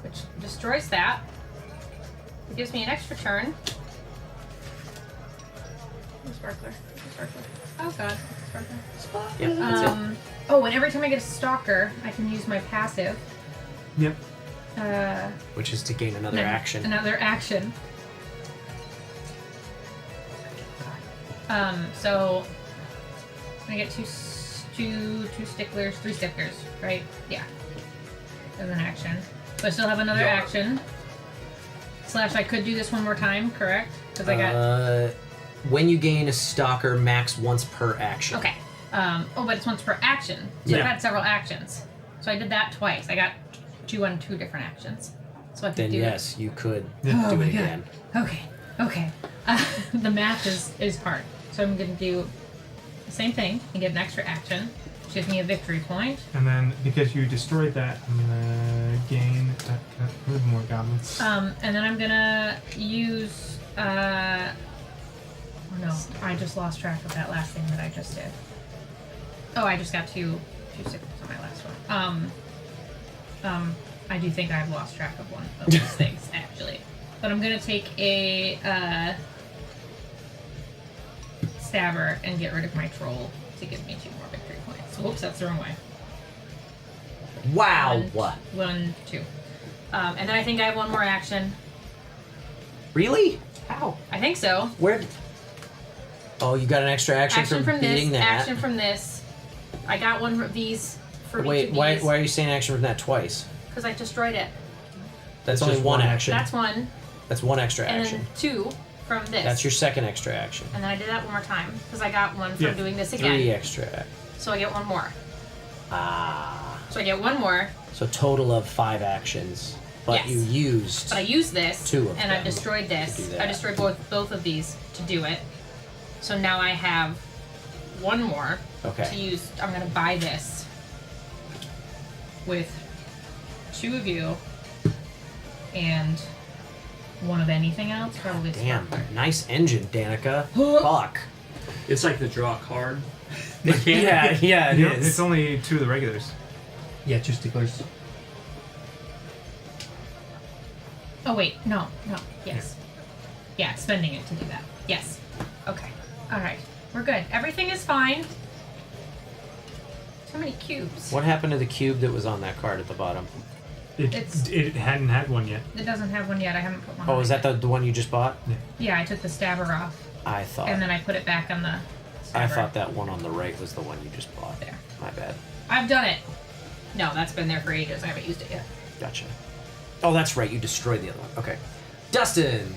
which destroys that. It gives me an extra turn. Sparkler. Oh god. Sparkler. Yeah, that's it. Oh, and every time I get a stalker, I can use my passive. Yep. Which is to gain another No, action. Another action. So I get two sticklers, 3 sticklers, right? Yeah. As an action. So I still have another action. Slash, I could do this one more time, correct? Because I got. When you gain a stalker, max once per action. Okay. Oh, but it's once per action. So I've had several actions. So I did that twice. I got 2 on 2 different actions. So I could Then do yes, you could Oh do my it God. again. Okay. The math is hard. So I'm going to do the same thing and get an extra action, which gives me a victory point. And then, because you destroyed that, I'm gonna gain a little more goblins. And then I'm going to use... oh no, I just lost track of that last thing that I just did. Oh, I just got two stickers on my last one. I do think I've lost track of one of these things, actually. But I'm going to take a stabber and get rid of my troll to give me 2 more victory points. Whoops, that's the wrong way. Wow. 1, 2. And then I think I have 1 more action. Really? Ow. I think so. Where? Oh, you got an extra action, Action from beating this, that. action from this. I got 1 of these for Wait, each of why these. are you saying action from that twice? Because I destroyed it. That's It's only just 1 one action. That's 1. That's 1 extra And action. then 2 from this. That's your second extra action. And then I did that 1 more time. Because I got 1 from Yeah. doing this again. 3 extra. So I get 1 more. Ah. So I get 1 more. So total of 5 actions. But Yes. you used. But I used this. 2 of and them I destroyed to this. do that. I destroyed both of these to do it. So now I have 1 more Okay. to use. I'm going to buy this with 2 of you and 1 of anything else. Probably Damn. Sparkler. Nice engine, Danica. Fuck. It's like the draw card. Yeah, it is. It's only 2 of the regulars. Yeah, 2 sticklers. Oh wait, no, yes. Yeah, spending it to do that. Yes. Okay. Alright. We're good. Everything is fine. So many cubes. What happened to the cube that was on that card at the bottom? It hadn't had one yet. It doesn't have one yet. I haven't put one Oh, on is it that the one you just bought? Yeah, I took the stabber off. I thought. And then I put it back on the I stabber. thought that one on the right was the one you just bought. There. My bad. I've done it. No, that's been there for ages. I haven't used it yet. Gotcha. Oh, that's right. You destroyed the other one. Okay. Dustin!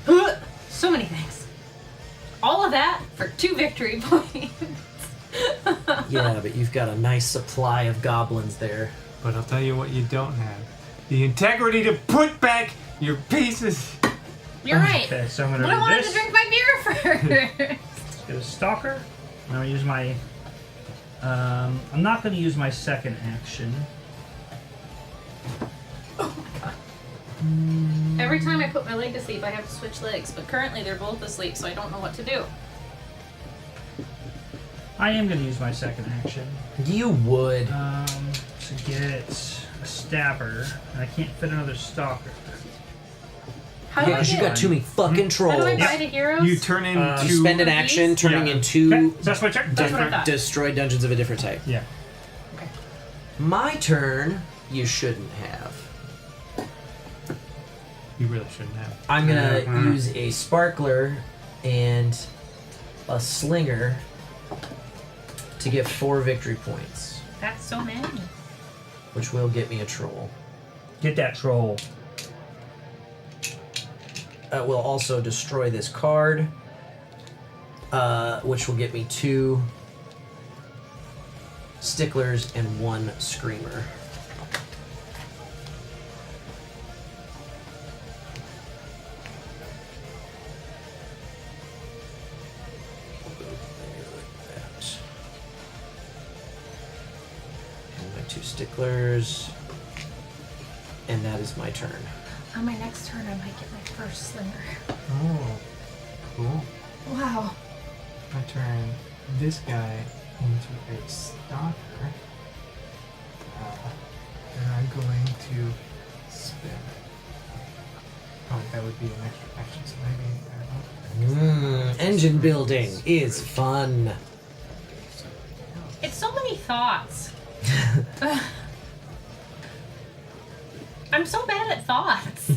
So many things. All of that for 2 victory points. Yeah, but you've got a nice supply of goblins there. But I'll tell you what you don't have. The integrity to put back your pieces. You're right. Okay, so I'm But gonna I do wanted this. to drink my beer first. Let's get a stalker. I'm gonna use my. I'm not gonna use my second action. Every time I put my leg to sleep, I have to switch legs. But currently, they're both asleep, so I don't know what to do. I am gonna use my second action. You would. To get a stabber, and I can't fit another stalker. How do I because you get- got too many fucking trolls. How do I buy the heroes? You turn into. You spend an action turning into Okay, so that's my turn. That's what I thought. destroy dungeons of a different type. Yeah. Okay. My turn, you shouldn't have. You really shouldn't have. I'm gonna use a sparkler and a slinger to get 4 victory points, That's so many. which will get me a troll. Get that troll. That will also destroy this card, which will get me 2 sticklers and 1 screamer. And my 2 sticklers, and that is my turn. On my next turn, I might get my first slinger. Oh, cool. Wow. I turn this guy into a stalker. And I'm going to spin. Oh, that would be an extra action, so maybe Engine building is fun. It's so many thoughts. I'm so bad at thoughts.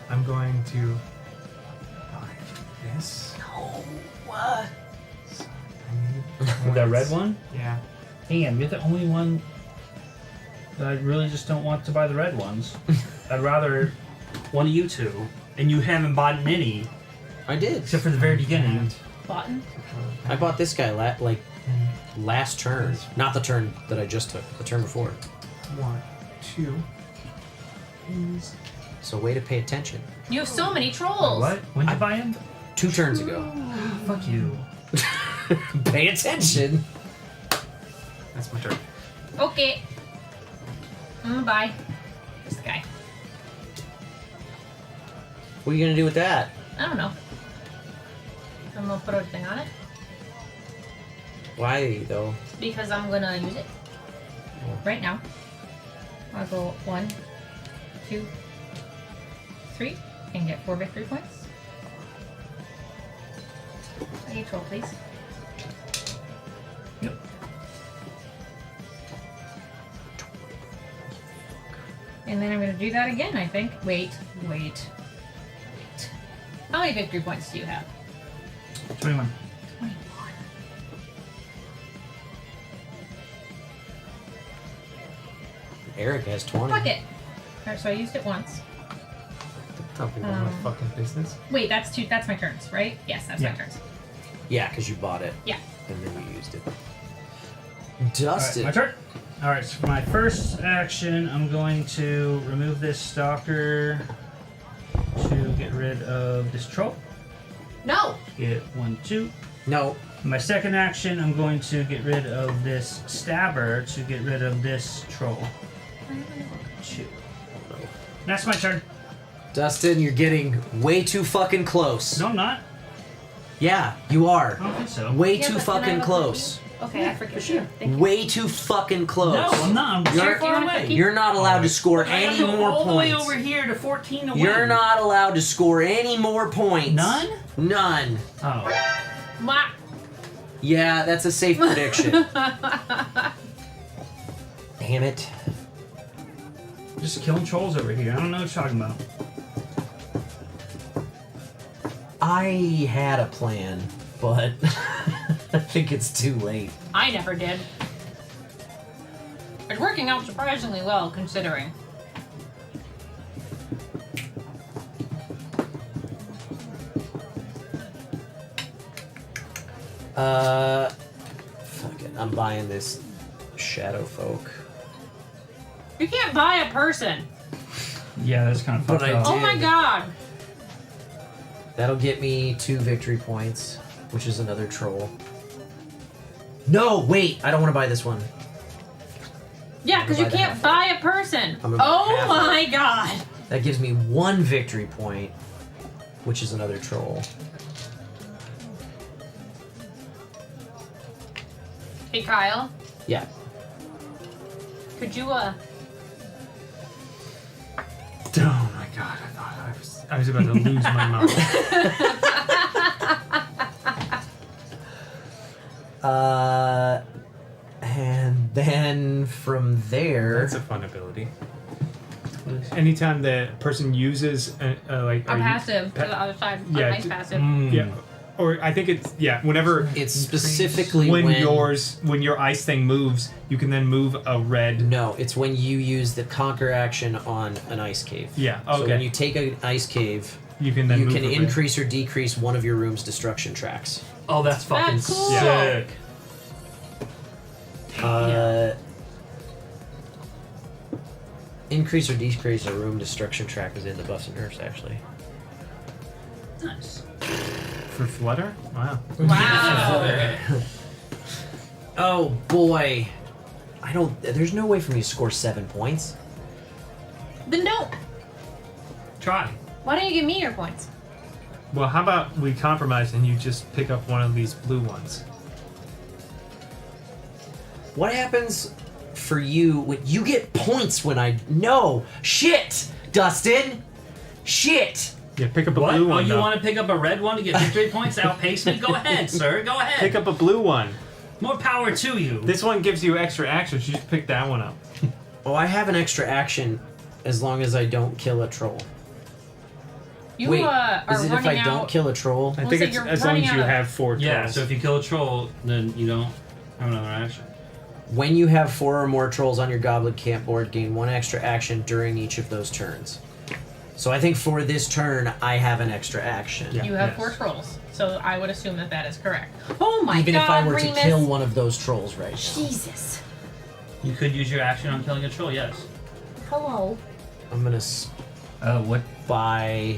I'm going to buy this. No. What? That red one? Yeah. Damn, you're the only one that I really just don't want to buy the red ones. I'd rather one of you two, and you haven't bought any. I did. Except for the very beginning. Button? I bought this guy last turn. Not the turn that I just took, the turn before. 1, 2. So way to pay attention. You have so many trolls. What? When did you buy him? 2 turns ago. Fuck you. Pay attention. That's my turn. Okay. Bye. This guy. What are you gonna do with that? I don't know. I'm gonna put a thing on it Why though? because I'm gonna use it right now. I'll go 1, 2, 3, and get 4 victory points. I need troll, please. Yep. And then I'm gonna do that again, I think. Wait. How many victory points do you have? 21. 21. Eric has 20. Fuck it. Alright, so I used it once. Tell people my fucking business. Wait, that's my turns, right? Yes, that's my turns. Yeah, because you bought it. Yeah. And then you used it. Dustin. Alright, my turn. Alright, so for my first action, I'm going to remove this stalker to get rid of this troll. No! Get 1, 2. No. My second action, I'm going to get rid of this stabber to get rid of this troll. 2. That's my turn. Dustin, you're getting way too fucking close. No, I'm not. Yeah, you are. I don't think so. Way Yeah, too but can I fucking have a close. Okay, I forget. Sure. Way too fucking close. No, I'm not. I'm You're- very far away. You're not allowed to score I any gotta go more all the way points. over here to 14 to win. You're not allowed to score any more points. None? None. Oh. Ma- Yeah, that's a safe prediction. Damn it. Just killing trolls over here. I don't know what you're talking about. I had a plan, but I think it's too late. I never did. It's working out surprisingly well, considering. Fuck it. I'm buying this shadow folk. You can't buy a person. Yeah, that's kind of But fucked I up. Oh my god. That'll get me 2 victory points, which is another troll. No, wait, I don't want to buy this one. Yeah, because you Buy the can't half. buy a person. I'm gonna buy Oh half. my god. That gives me 1 victory point, which is another troll. Hey Kyle, Yeah. could you Oh my god, I thought I was about to lose my mind. And then from there... That's a fun ability. Anytime the person uses like I'm passive to the other side. Yeah, Nice passive. Yeah. Or I think it's whenever it's specifically when your ice thing moves, you can then move a red. No, it's when you use the conquer action on an ice cave. Yeah. So Okay. when you take an ice cave, you can then move a red. increase or decrease one of your room's destruction tracks. Oh, that's fucking That's cool. sick. Increase or decrease a room destruction track is in the buffs and nerfs actually. Nice. For Flutter? Wow. Wow. Oh boy. There's no way for me to score 7 points. Then don't. Try. Why don't you give me your points? Well, how about we compromise and you just pick up one of these blue ones? What happens for you when you get points when I... No! Shit! Dustin! Shit! Yeah, pick up a What? blue one. Oh, you though. want to pick up a red one to get victory points? Outpace me? Go ahead, sir. Go ahead. Pick up a blue one. More power to you. This one gives you extra actions. You just pick that one up. Oh, I have an extra action as long as I don't kill a troll. You Wait, are is it if running I don't out. kill a troll? I Well, think so it's you're as long running as you out of- have 4 trolls. Yeah, so if you kill a troll, then you don't have another action. When you have 4 or more trolls on your goblin camp board, gain 1 extra action during each of those turns. So I think for this turn, I have an extra action. You have 4 trolls, so I would assume that that is correct. Oh my Even god, if I were Remus. to kill one of those trolls right now. Jesus. You could use your action on killing a troll, yes. Hello. I'm gonna what? buy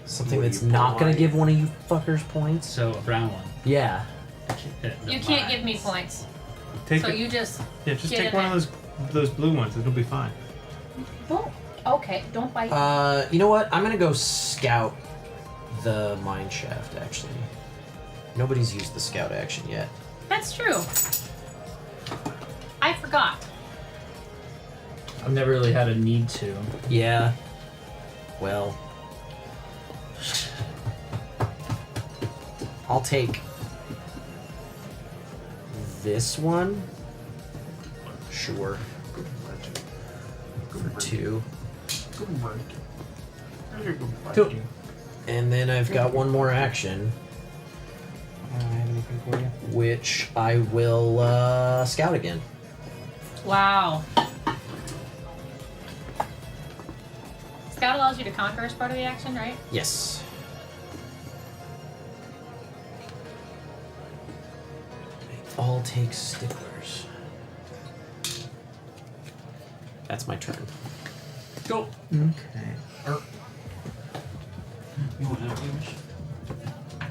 something What do that's you not gonna buy? give one of you fuckers points. So a brown one. Yeah. You can't give me points. Take so it- you just Yeah, just get take in one there. of those blue ones. It'll be fine. Don't. Okay, don't bite. You know what? I'm gonna go scout the mine shaft. Actually, nobody's used the scout action yet. That's true. I forgot. I've never really had a need to. Yeah. Well, I'll take this one. Sure. For 2. Two. And then I've got one more action, which I will scout again. Wow. Scout allows you to conquer as part of the action, right? Yes. They all take sticklers. That's my turn. Go. Okay. You want to finish?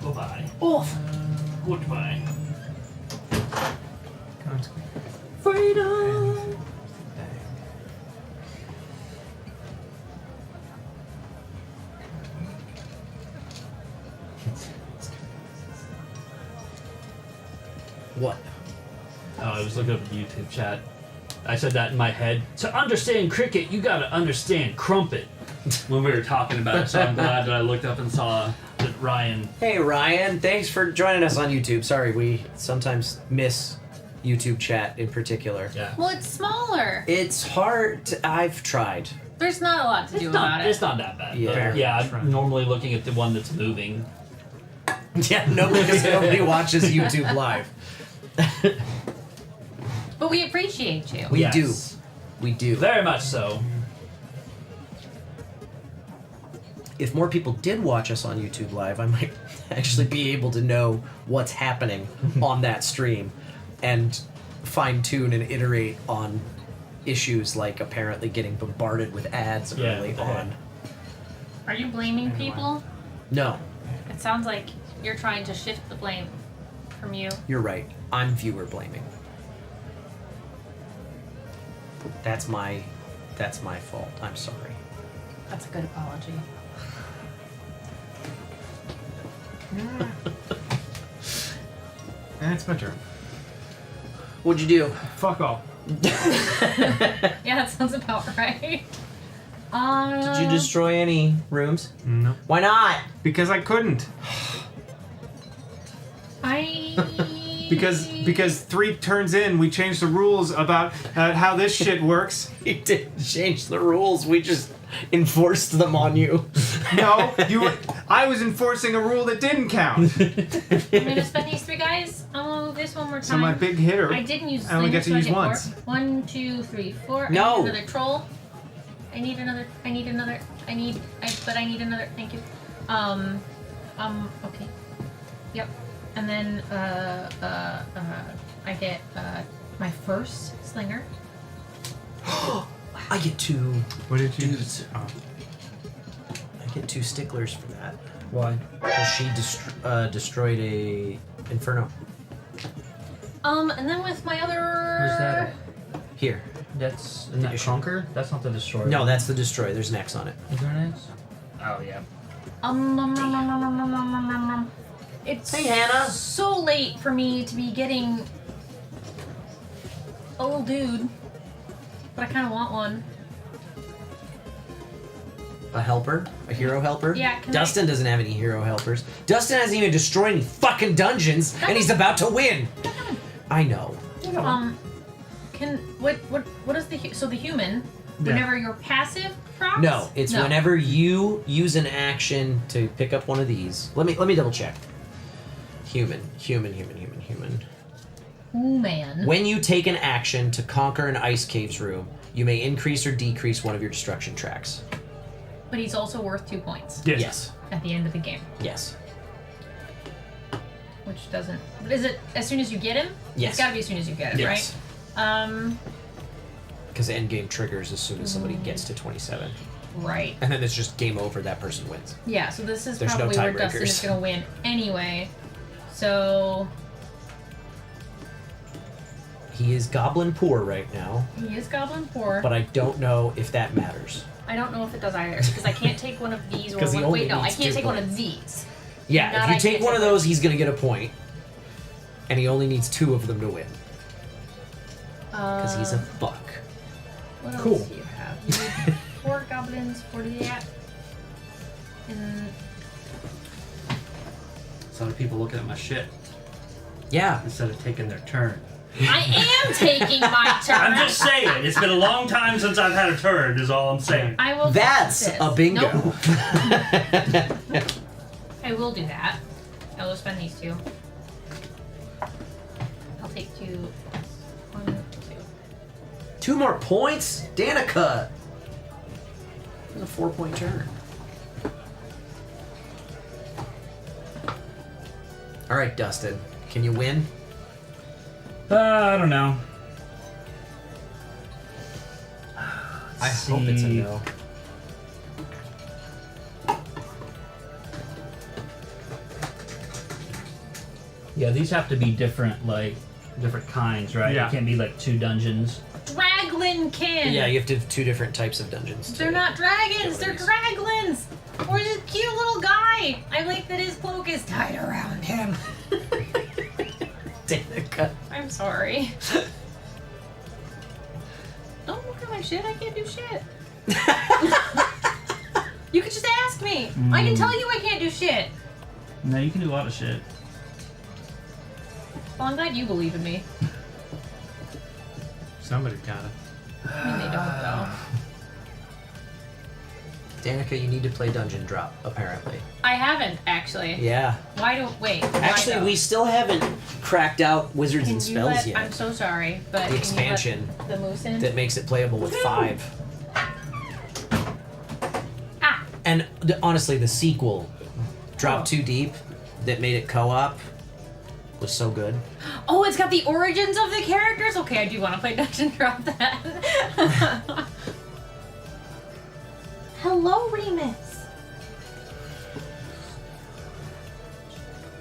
Goodbye. Off. Goodbye. Freedom. What? Oh, I was looking up the YouTube chat. I said that in my head. To understand cricket, you gotta understand crumpet. When we were talking about it, so I'm glad that I looked up and saw that Ryan. Hey Ryan, thanks for joining us on YouTube. Sorry, we sometimes miss YouTube chat in particular. Yeah. Well, it's smaller. It's hard. I've tried. There's not a lot to do about it. It's not that bad. Yeah. But yeah, I'm normally looking at the one that's moving. Yeah, nobody watches YouTube live. But we appreciate you. We do. We do. Very much so. If more people did watch us on YouTube live, I might actually be able to know what's happening on that stream and fine-tune and iterate on issues like apparently getting bombarded with ads early on. Are you blaming people? No, It sounds like you're trying to shift the blame from you. you're right. I'm viewer blaming. That's my fault. I'm sorry. That's a good apology. That's my turn. What'd you do? Fuck off. Yeah, that sounds about right. Did you destroy any rooms? No. Why not? Because I couldn't. Because 3 turns in, we changed the rules about how this shit works. We didn't change the rules. We just enforced them on you. No, I was enforcing a rule that didn't count. I'm gonna spend these 3 guys. I'll move this one more time. So my big hitter, I didn't use. I only get to so use I get once. 4. 1, 2, 3, 4. No. I need another troll. I need another. I need another. I need another. Thank you. Okay. Yep. And then I get my first slinger. I get 2. What did you dudes. Oh. I get 2 sticklers for that. Why? Because she destroyed a inferno. And then with my other. Who's that? Here. Isn't that conquer? That's not the destroyer. No, that's the destroyer. There's an X on it. Is there an X? Oh yeah. It's Hey, Hannah. so late for me to be getting a little dude, but I kind of want one. A helper? A hero helper? Yeah, Dustin doesn't have any hero helpers. Dustin hasn't even destroyed any fucking dungeons, and he's about to win. I know. What is the human? Whenever you're passive procs? No, it's whenever you use an action to pick up one of these. Let me double check. Human. Ooh, man. When you take an action to conquer an ice cave's room, you may increase or decrease one of your destruction tracks. But he's also worth 2 points. Yes. At the end of the game. Yes. Which doesn't. Is it as soon as you get him? Yes. It's gotta be as soon as you get it, Yes. right? Because endgame triggers as soon as somebody gets to 27. Right. And then it's just game over, that person wins. Yeah, so this is There's no probably where Dustin tiebreakers. is gonna win anyway. So He is goblin poor right now, he is goblin poor. but I don't know if that matters. I don't know if it does either because I can't take one of these or 'Cause he one. only Wait, no, I needs can't 2 take one of points. these. Yeah, That if I you take can't one of take those, he's gonna get a point. And he only needs 2 of them to win. Because he's a fuck. What Cool. else do you have? You need 4 goblins, 40 and So many people looking at my shit. Yeah. Instead of taking their turn. I am taking my turn. I'm just saying, it's been a long time since I've had a turn, is all I'm saying. I will. That's do this. a bingo. Nope. I will do that. I will spend these 2. I'll take 2. 1, 2. 2 more points? Danica! That's a 4-point turn. Alright, Dustin. Can you win? I don't know. I hope it's a no. Yeah, these have to be different kinds, right? Yeah. It can't be like 2 dungeons. Draglinkin! Yeah, you have to have 2 different types of dungeons. They're not dragons, they're draglins! Or this cute little guy! I like that his cloak is tied around him. Danica. I'm sorry. Don't look at my shit, I can't do shit. You could just ask me. I can tell you I can't do shit. No, you can do a lot of shit. Well, I'm glad you believe in me. Somebody gotta. I mean, they don't, though. Danica, you need to play Dungeon Drop, apparently. I haven't, actually. Yeah. Wait. Actually, why, though? we still haven't cracked out Wizards Can and you Spells let- yet. I'm so sorry, but The can you let expansion the moose in? that makes it playable with 5. Ah! And honestly, the sequel, Drop Too Deep, that made it co-op, was so good. Oh, it's got the origins of the characters? Okay, I do want to play Dungeon Drop that. Hello, Remus.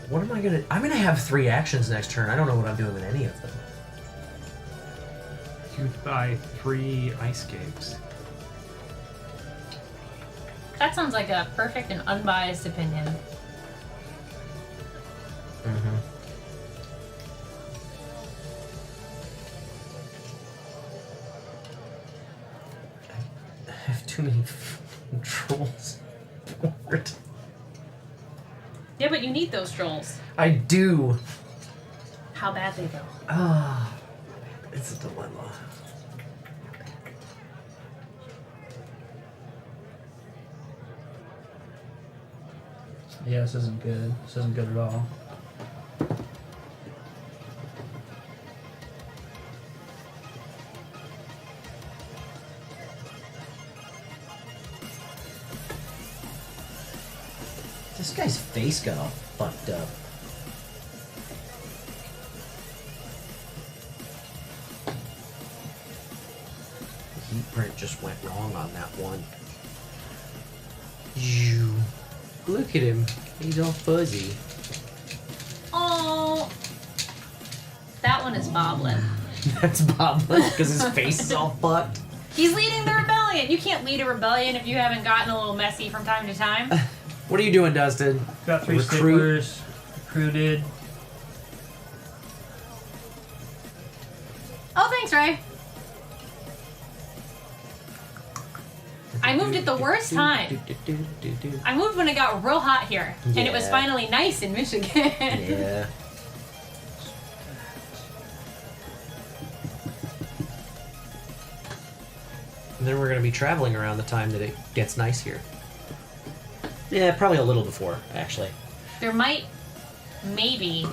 What am I gonna... I'm gonna have 3 actions next turn. I don't know what I'm doing with any of them. You buy 3 ice caves. That sounds like a perfect and unbiased opinion. Mm-hmm. I have too many trolls. Yeah, but you need those trolls. I do. how bad they go. Ah, it's a dilemma. Yeah, this isn't good. This isn't good at all. This guy's face got all fucked up. The heat print just went wrong on that one. You look at him. He's all fuzzy. Oh, that one is Boblin. That's Boblin because his face is all fucked. He's leading the rebellion. You can't lead a rebellion if you haven't gotten a little messy from time to time. What are you doing, Dustin? Got 3 sticklers. Recruited. Oh, thanks, Ray. I moved at the worst time. I moved when it got real hot here, and it was Yeah. finally nice in Michigan. Yeah. And then we're going to be traveling around the time that it gets nice here. Yeah, probably a little before, actually. There might, maybe,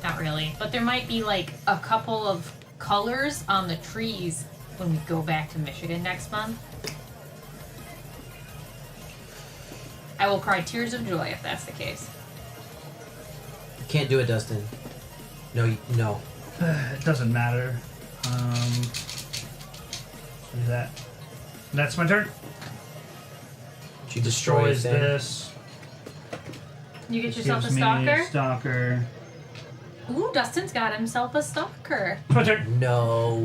not really, but there might be like a couple of colors on the trees when we go back to Michigan next month. I will cry tears of joy if that's the case. Can't do it, Dustin. No, no. It doesn't matter. Do that. That's my turn. She destroys this. You get This yourself a gives me stalker? Stalker. Ooh, Dustin's got himself a stalker. My turn. No.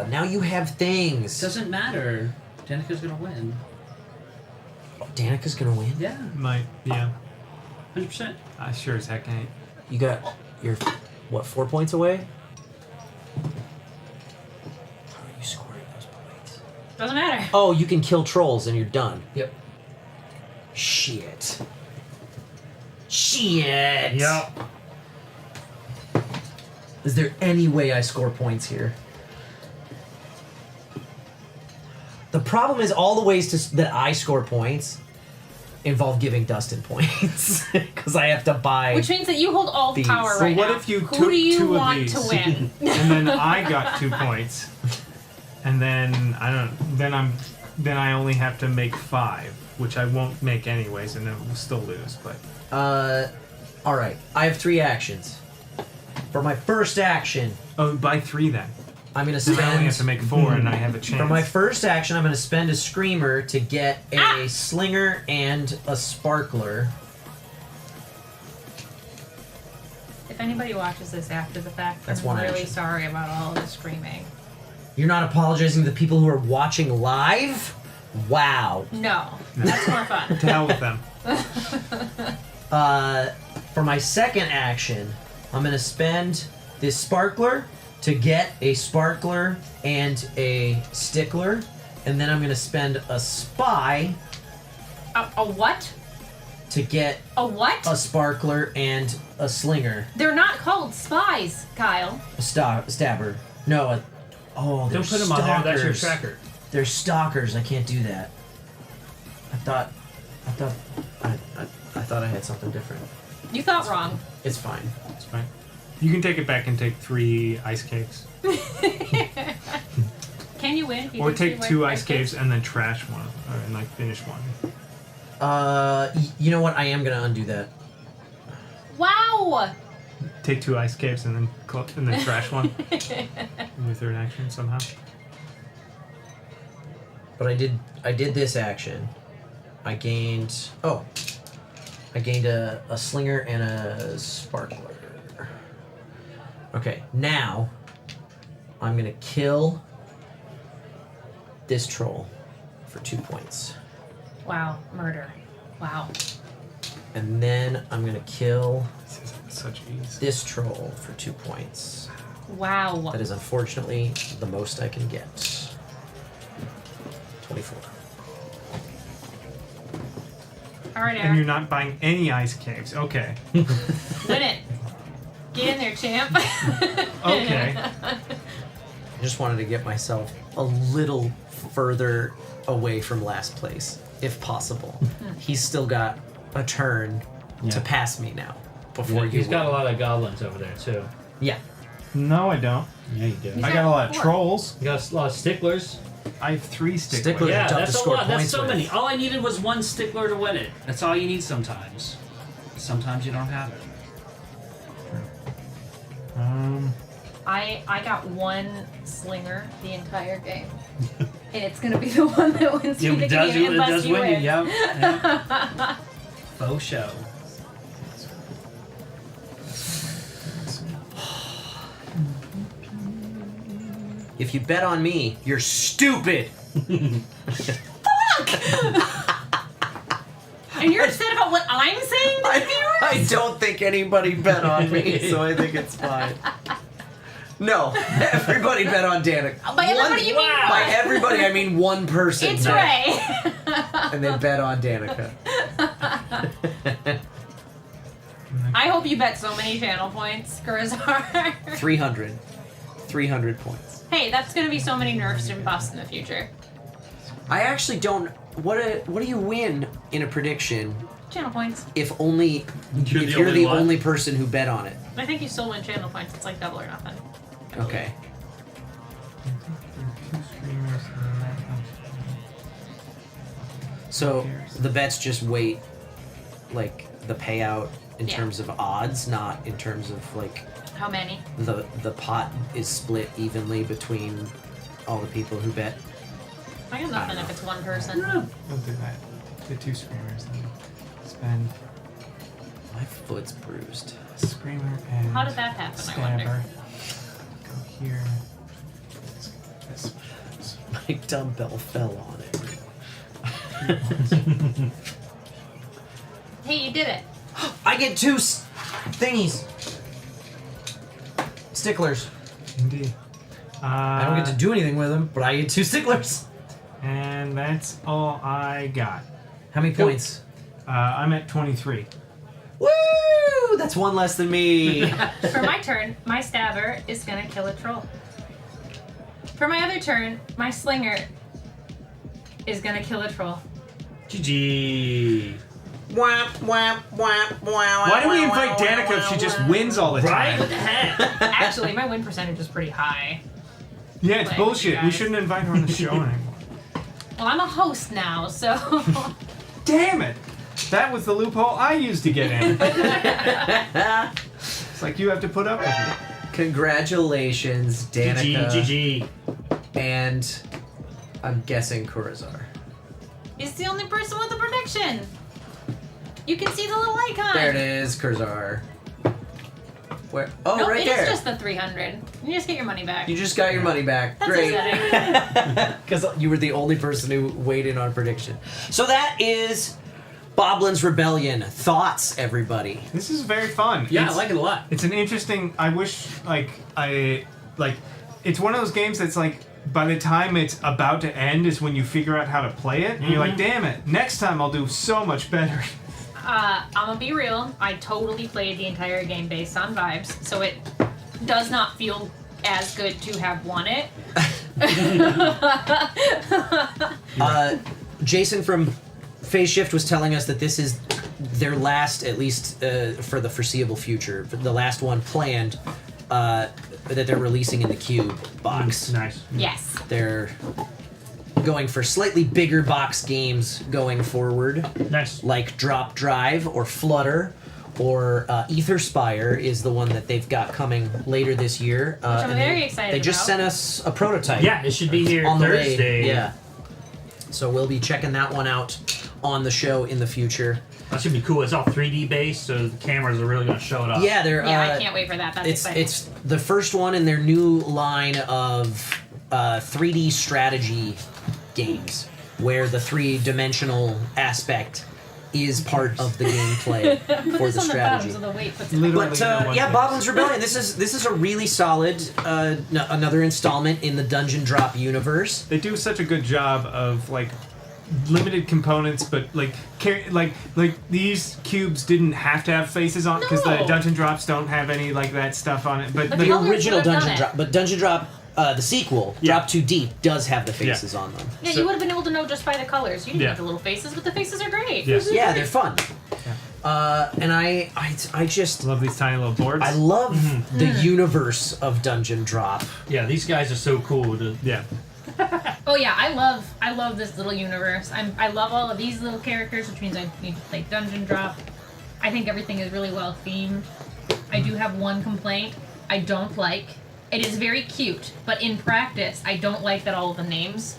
Now you have things. Doesn't matter. Danica's gonna win. Oh, Danica's gonna win? Yeah. Yeah. 100%. I sure as heck ain't. You got your, what, 4 points away? How are you scoring those points? Doesn't matter. Oh, you can kill trolls and you're done. Yep. Shit. Shit. Yep. Is there any way I score points here? The problem is all the ways that I score points involve giving Dustin points because I have to buy. Which means that you hold all the these. power So right what now. if you Who took do you 2 of want these, to win? and then I got 2 points, and then then I only have to make 5, which I won't make anyways, and then we'll still lose. But all right. I have 3 actions. For my first action. Oh, by 3 then. I'm gonna Then spend. I only have to make 4, and I have a chance. For my first action, I'm gonna spend a screamer to get a slinger and a sparkler. If anybody watches this after the fact, That's I'm one really action. sorry about all of the screaming. You're not apologizing to the people who are watching live? Wow. No, that's more fun. To hell with them. For my second action, I'm gonna spend this sparkler to get a sparkler and a stickler, and then I'm gonna spend a spy A what? to get A what? a sparkler and a slinger. They're not called spies, Kyle. A stabber. No, they're Don't put them on there. That's your stalkers. tracker. They're stalkers. I can't do that. I thought I had something different. You thought wrong. It's fine. It's fine. You can take it back and take 3 ice caves. Can you win? If you Or do take 3 2 white ice caves and then trash one. Or and like finish one. You know what? I am gonna undo that. Wow! Take 2 ice caves and then trash one. In your third action somehow. But I did this action. I gained a slinger and a sparkler. Okay, now I'm gonna kill this troll for 2 points. Wow, murder. Wow. And then I'm gonna kill such ease. This troll for 2 points. Wow. That is unfortunately the most I can get. 24. All right, And Eric. you're not buying any ice caves. Okay. Win it. Get in there, champ. Okay. I just wanted to get myself a little further away from last place, if possible. He's still got a turn to pass me now. Before you He's got win. a lot of goblins over there too. Yeah. No, I don't. Yeah, you do. I got a lot of trolls. You got a lot of sticklers. I have 3 sticklers. Yeah, that's a lot. That's so many. All I needed was 1 stickler to win it. That's all you need sometimes. Sometimes you don't have it. I got 1 slinger the entire game. And it's gonna be the one that wins me the game unless you win. Yeah. Faux show. If you bet on me, you're stupid. And you're upset about what I'm saying to the viewers? I don't think anybody bet on me, so I think it's fine. No, everybody bet on Danica. By everybody, you mean By everybody, I mean one person. It's bet. Ray. And they bet on Danica. I hope you bet so many channel points, Kurazar. 300 points. Hey, that's gonna be so many nerfs and buffs in the future. I actually don't. What do you win in a prediction Channel points. if only You're if the you're only the one? only person who bet on it? I think you still win channel points. It's like double or nothing. Okay. So the bets just weight like the payout in Yeah. terms of odds, not in terms of like How many? the pot is split evenly between all the people who bet. I got nothing if it's one person. We'll do that. The 2 screamers then. Spend My foot's bruised. screamer and How did that happen, I wonder? stabber. Go here. This. My dumbbell fell on it. Hey, you did it. I get 2 thingies. Sticklers. Indeed. I don't get to do anything with them, but I get 2 sticklers. And that's all I got. How many points? I'm at 23. Woo! That's 1 less than me. For my turn, my stabber is gonna kill a troll. For my other turn, my slinger is gonna kill a troll. GG. Whap, whap, whap, whap. Why do we invite Danica if she just wins all the time? Right? What the heck? Actually, my win percentage is pretty high. Yeah, it's Playing with you bullshit. We guys. shouldn't invite her on the show anymore. Well, I'm a host now, so. Damn it! That was the loophole I used to get in. It's like you have to put up with it. Congratulations, Danica. GG. And I'm guessing Kurazar. He's the only person with a prediction. You can see the little icon. There it is, Kurazar. Where? Oh, Nope, right it is there. just the 300. You just get your money back. You just got your money back. That's Great. upsetting. Because you were the only person who weighed in on prediction. So that is Boblin's Rebellion. Thoughts, everybody? This is very fun. Yeah, I like it a lot. It's an interesting. I wish, it's one of those games that's like, by the time it's about to end is when you figure out how to play it, and you're like, damn it, next time I'll do so much better. I'm gonna be real. I totally played the entire game based on vibes, so it does not feel as good to have won it. Jason from Phase Shift was telling us that this is their last, at least for the foreseeable future, the last one planned that they're releasing in the Cube box. Nice. Yes. They're going for slightly bigger box games going forward. Nice. Like Drop Drive or Flutter or Etherspire is the one that they've got coming later this year. Which I'm and very they, excited They just about. sent us a prototype. Yeah, it should be here on the Thursday. way. Yeah. So we'll be checking that one out on the show in the future. That should be cool. It's all 3D based, so the cameras are really going to show it off. Yeah, they're. I can't wait for that. That's exciting. It's the first one in their new line of 3D strategy games, where the 3-dimensional aspect is part of the gameplay Put for this the on strategy. the bottom so the weight puts it But yeah, Boblin's Rebellion. This is a really solid another installment in the Dungeon Drop universe. They do such a good job of limited components, but like these cubes didn't have to have faces on because the dungeon drops don't have any like that stuff on it. But the original dungeon drop, but dungeon drop. The sequel, Drop Too Deep, does have the faces on them. Yeah, you would have been able to know just by the colors. You didn't need the little faces, but the faces are great. Yeah, they're fun. And I just love these tiny little boards. I love the universe of Dungeon Drop. Yeah, these guys are so cool. Yeah. Oh yeah, I love this little universe. I love all of these little characters, which means I need to play Dungeon Drop. I think everything is really well themed. I do have one complaint I don't like. It is very cute, but in practice, I don't like that all of the names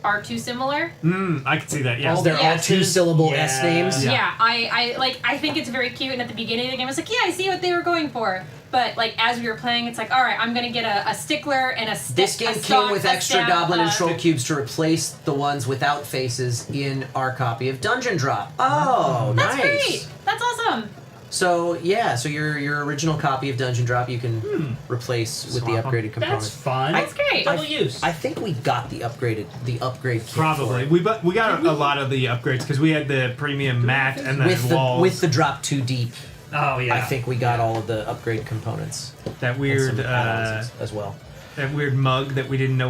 are too similar. I can see that. Yeah, they're all two-syllable S names. Yeah, I think it's very cute, and at the beginning of the game, I was like, yeah, I see what they were going for. But like as we were playing, it's like, all right, I'm gonna get a stickler and a stick. This game came with extra goblin and troll cubes to replace the ones without faces in our copy of Dungeon Drop. Oh, that's nice. Great. That's awesome. So yeah, so your original copy of Dungeon Drop you can replace with the upgraded components. That's fun. That's great. Double use. I think we got the upgrade kit Probably. We got a lot of the upgrades because we had the premium mat and with the walls. With the Drop Too Deep. Oh yeah. I think we got all of the upgrade components. That weird as well. That weird mug that we didn't know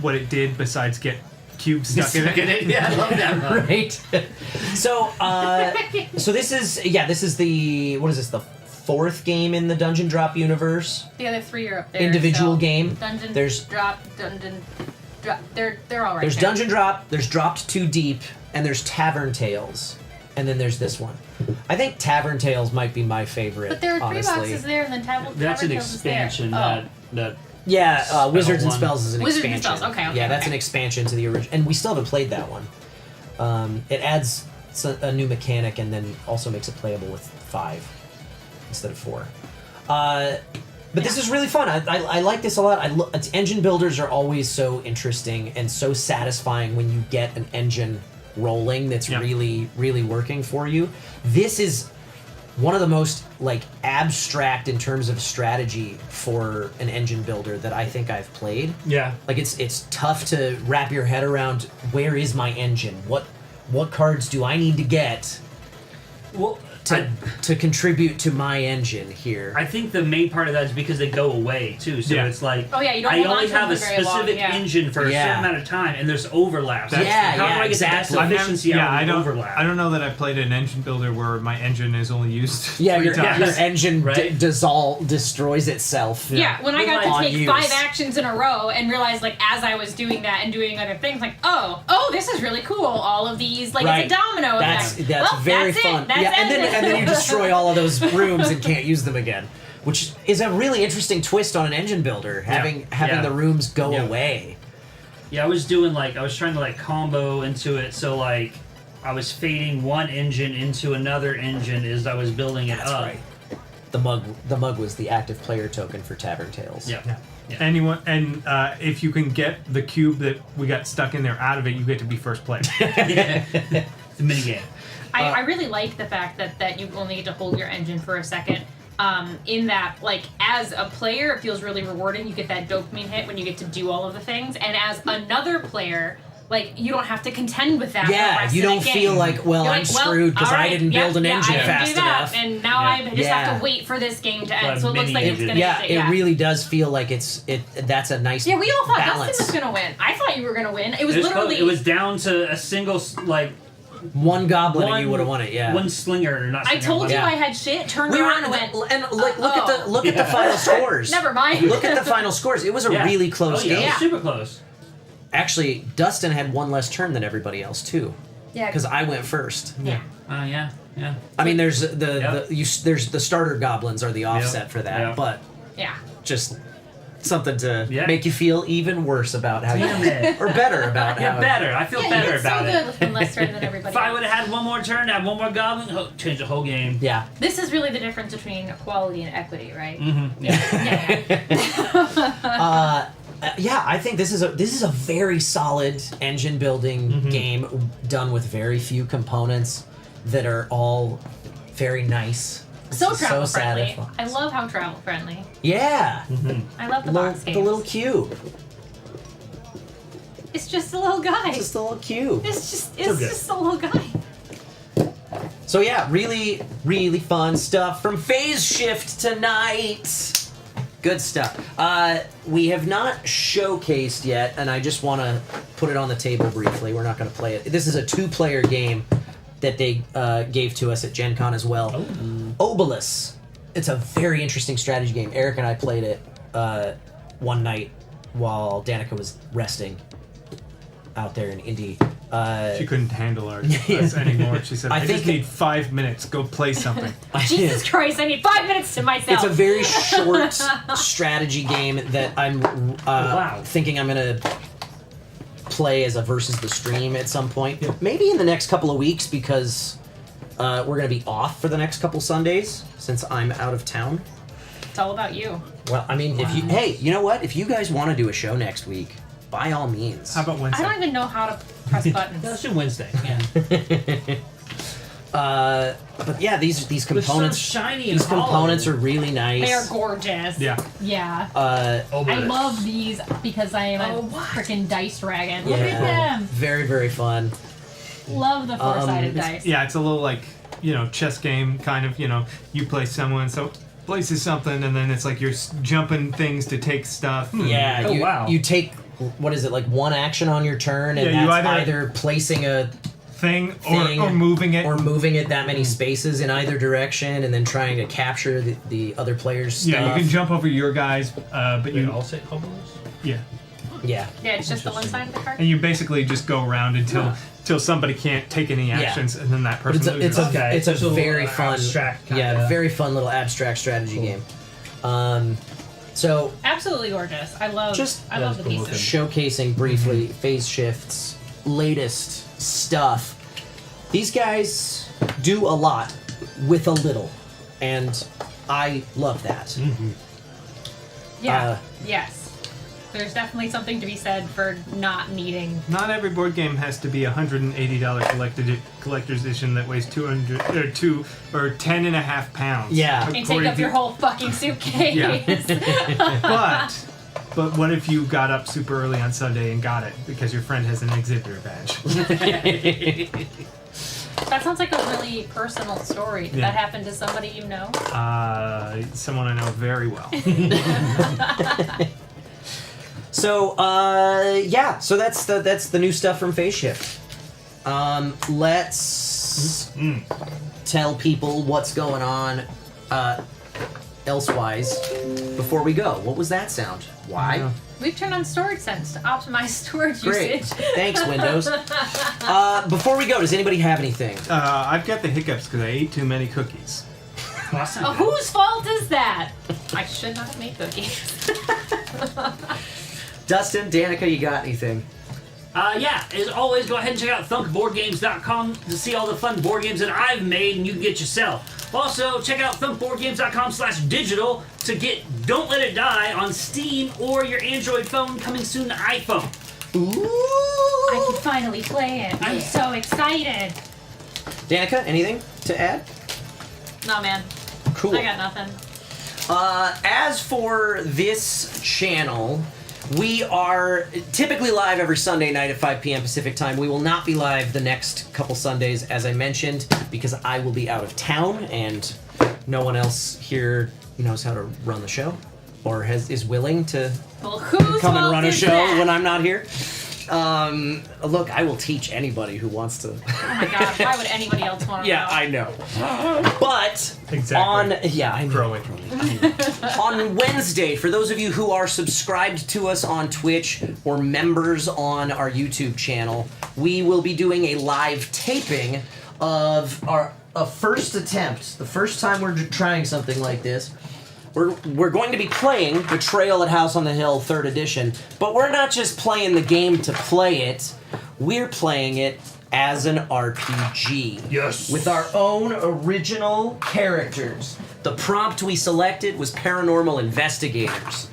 what it did besides get cubes stuck in it. Yeah, I love that mug. Right. So this is the what is this, the fourth game in the Dungeon Drop universe? The other three are up there. Individual game. Dungeon There's Drop. They're all right. There's there. Dungeon Drop. There's Dropped Too Deep, and there's Tavern Tales, and then there's this one. I think Tavern Tales might be my favorite. But there are three honestly. boxes there, and then That's an Tavern Tales expansion. Is there. That Yeah, Wizards and one. Spells is an Wizards and expansion. Spells, okay, yeah, that's okay. an expansion to the original, and we still haven't played that one. It adds a new mechanic and then also makes it playable with 5 instead of 4. But this is really fun. I like this a lot. Engine builders are always so interesting and so satisfying when you get an engine rolling that's really, really working for you. This is one of the most like abstract in terms of strategy for an engine builder that I think I've played. Yeah. Like it's tough to wrap your head around where is my engine? What cards do I need to get? Well, to contribute to my engine here. I think the main part of that is because they go away too. So it's like, oh yeah, you don't I hold on only to have them a very long, specific yeah. engine for a certain amount of time, and there's overlaps. How do I get the best efficiency out of overlap? I don't know that I played an engine builder where my engine is only used Yeah, 3 your times. engine destroys itself. Yeah, when I got On to take use. 5 actions in a row and realized, like, as I was doing that and doing other things, like, oh, this is really cool. All of these, like, it's a domino That's effect. that's Well, very that's fun. It. That's yeah, and it. then you destroy all of those rooms and can't use them again, which is a really interesting twist on an engine builder. Having the rooms go away. Yeah, I was trying to like combo into it, so like I was fading one engine into another engine as I was building it up. Right. The mug was the active player token for Tavern Tales. Yeah. Anyone, and if you can get the cube that we got stuck in there out of it, you get to be first player. It's a minigame. I really like the fact that you only get to hold your engine for a second. In that, like, as a player, it feels really rewarding. You get that dopamine hit when you get to do all of the things. And as another player, like, you don't have to contend with that. Yeah, for the rest you of the don't game. feel like, well, You're I'm screwed 'cause all I didn't build an engine I didn't fast do that, enough. And now I just have to wait for this game to end. So it looks like it's gonna get it really does feel like that's a nice Yeah, we all thought balance. Dustin was gonna win. I thought you were gonna win. It was It literally was down to a single one goblin and you would have won it. Yeah, one slinger, not. I Slinger, told you one- I had shit. Turned We were- around and went. and look at the final scores. Never mind. Look at the final scores. It was a really close game. It was super close. Actually, Dustin had one less turn than everybody else too. Yeah. Because I went first. Yeah. Yeah. I mean, there's there's the starter goblins are the offset for that, Yeah. but Yeah. just something to make you feel even worse about how Damn you it. or better about how better. I feel better about so it. good with one less turn than everybody If I else. would have had one more turn, have one more goblin, change the whole game. Yeah. This is really the difference between equality and equity, right? Mm-hmm. Yeah, I think this is a very solid engine building game done with very few components that are all very nice. So This is travel friendly. satisfying. I love how travel friendly. Yeah. I love the box games. The little cube. It's just a little guy. It's just a little cube. It's just a little guy. So yeah, really, really fun stuff from Phase Shift tonight. Good stuff. We have not showcased yet, and I just want to put it on the table briefly. We're not going to play it. This is a 2-player game that they gave to us at Gen Con as well. Obolus. It's a very interesting strategy game. Eric and I played it one night while Danica was resting out there in Indy. She couldn't handle us anymore. She said, I just need 5 minutes. Go play something. Jesus Christ, I need 5 minutes to myself. It's a very short strategy game that I'm thinking I'm going to play as a versus the stream at some point. Yeah. Maybe in the next couple of weeks, because we're going to be off for the next couple Sundays since I'm out of town. It's all about you. Well, I mean, if you, hey, you know what? If you guys want to do a show next week, by all means. How about Wednesday? I don't even know how to press buttons. Let's do Wednesday. Yeah. But yeah, these components, so shiny and these components are really nice. They are gorgeous. Yeah. Yeah. I love these because I am a freaking dice dragon. Look Yeah. at them. Very, very fun. Love the four-sided dice. Yeah, it's a little like, chess game kind of, you play someone, so places something, and then it's like you're jumping things to take stuff. Yeah, you take, what is it, like one action on your turn, and you that's either placing a thing or moving it. Or moving it that many spaces in either direction, and then trying to capture the other player's stuff. Yeah, you can jump over your guys, but you all say hobos? Yeah. Yeah. Yeah, it's just the one side of the card. And you basically just go around until somebody can't take any actions, and then that person loses. It's a very fun, abstract very fun little abstract strategy game. So Absolutely gorgeous. I love the pieces. showcasing briefly Phase Shift's latest stuff. These guys do a lot with a little, and I love that. Yeah. Yes. There's definitely something to be said for not needing. Not every board game has to be a $180 collector's edition that weighs 10 and a half pounds. Yeah. And take up your whole fucking suitcase. Yeah. But what if you got up super early on Sunday and got it because your friend has an exhibitor badge? That sounds like a really personal story. Did that happen to somebody you know? Someone I know very well. So so that's the new stuff from Phase Shift. Let's tell people what's going on elsewise before we go. What was that sound? Why? We've turned on storage settings to optimize storage Great. usage. Thanks, Windows. Before we go, does anybody have anything? I've got the hiccups because I ate too many cookies. Oh, whose fault is that? I should not have made cookies. Dustin, Danica, you got anything? Yeah, as always, go ahead and check out thumpboardgames.com to see all the fun board games that I've made and you can get yourself. Also, check out thumpboardgames.com/digital to get Don't Let It Die on Steam or your Android phone, coming soon to iPhone. Ooh! I can finally play it. I'm so excited. Danica, anything to add? Nah, man. Cool. I got nothing. As for this channel, we are typically live every Sunday night at 5 p.m. Pacific time. We will not be live the next couple Sundays, as I mentioned, because I will be out of town and no one else here knows how to run the show or is willing to come and run a show when I'm not here. Look, I will teach anybody who wants to. Oh my gosh, why would anybody else want to know? Yeah, I know. But on Wednesday, for those of you who are subscribed to us on Twitch or members on our YouTube channel, we will be doing a live taping of our first attempt, the first time we're trying something like this. We're going to be playing Betrayal at House on the Hill 3rd edition, but we're not just playing the game to play it, we're playing it as an RPG. Yes. With our own original characters. The prompt we selected was Paranormal Investigators,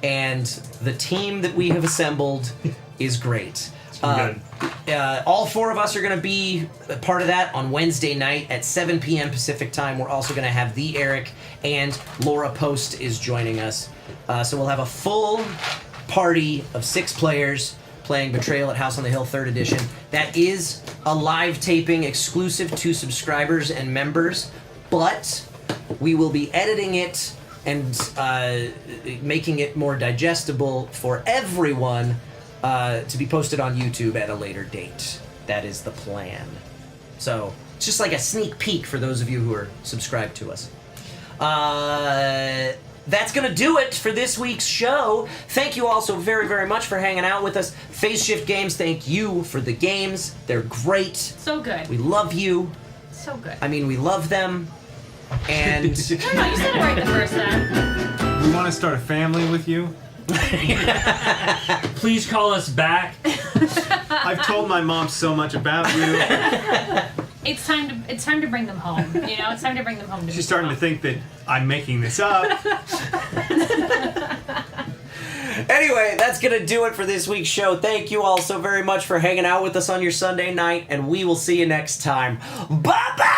and the team that we have assembled is great. All four of us are going to be a part of that on Wednesday night at 7 p.m. Pacific time. We're also going to have the Eric, and Laura Post is joining us. So we'll have a full party of 6 players playing Betrayal at House on the Hill 3rd Edition. That is a live taping exclusive to subscribers and members, but we will be editing it and making it more digestible for everyone to be posted on YouTube at a later date. That is the plan. So it's just like a sneak peek for those of you who are subscribed to us. That's going to do it for this week's show. Thank you all so very, very much for hanging out with us. Phase Shift Games, thank you for the games. They're great. So good. We love you. So good. I mean, we love them. And... No, you said it right the first time. We want to start a family with you. Please call us back. I've told my mom so much about you. It's time to bring them home. You know, it's time to bring them home. To She's starting to think that I'm making this up. Anyway, that's going to do it for this week's show. Thank you all so very much for hanging out with us on your Sunday night, and we will see you next time. Bye-bye!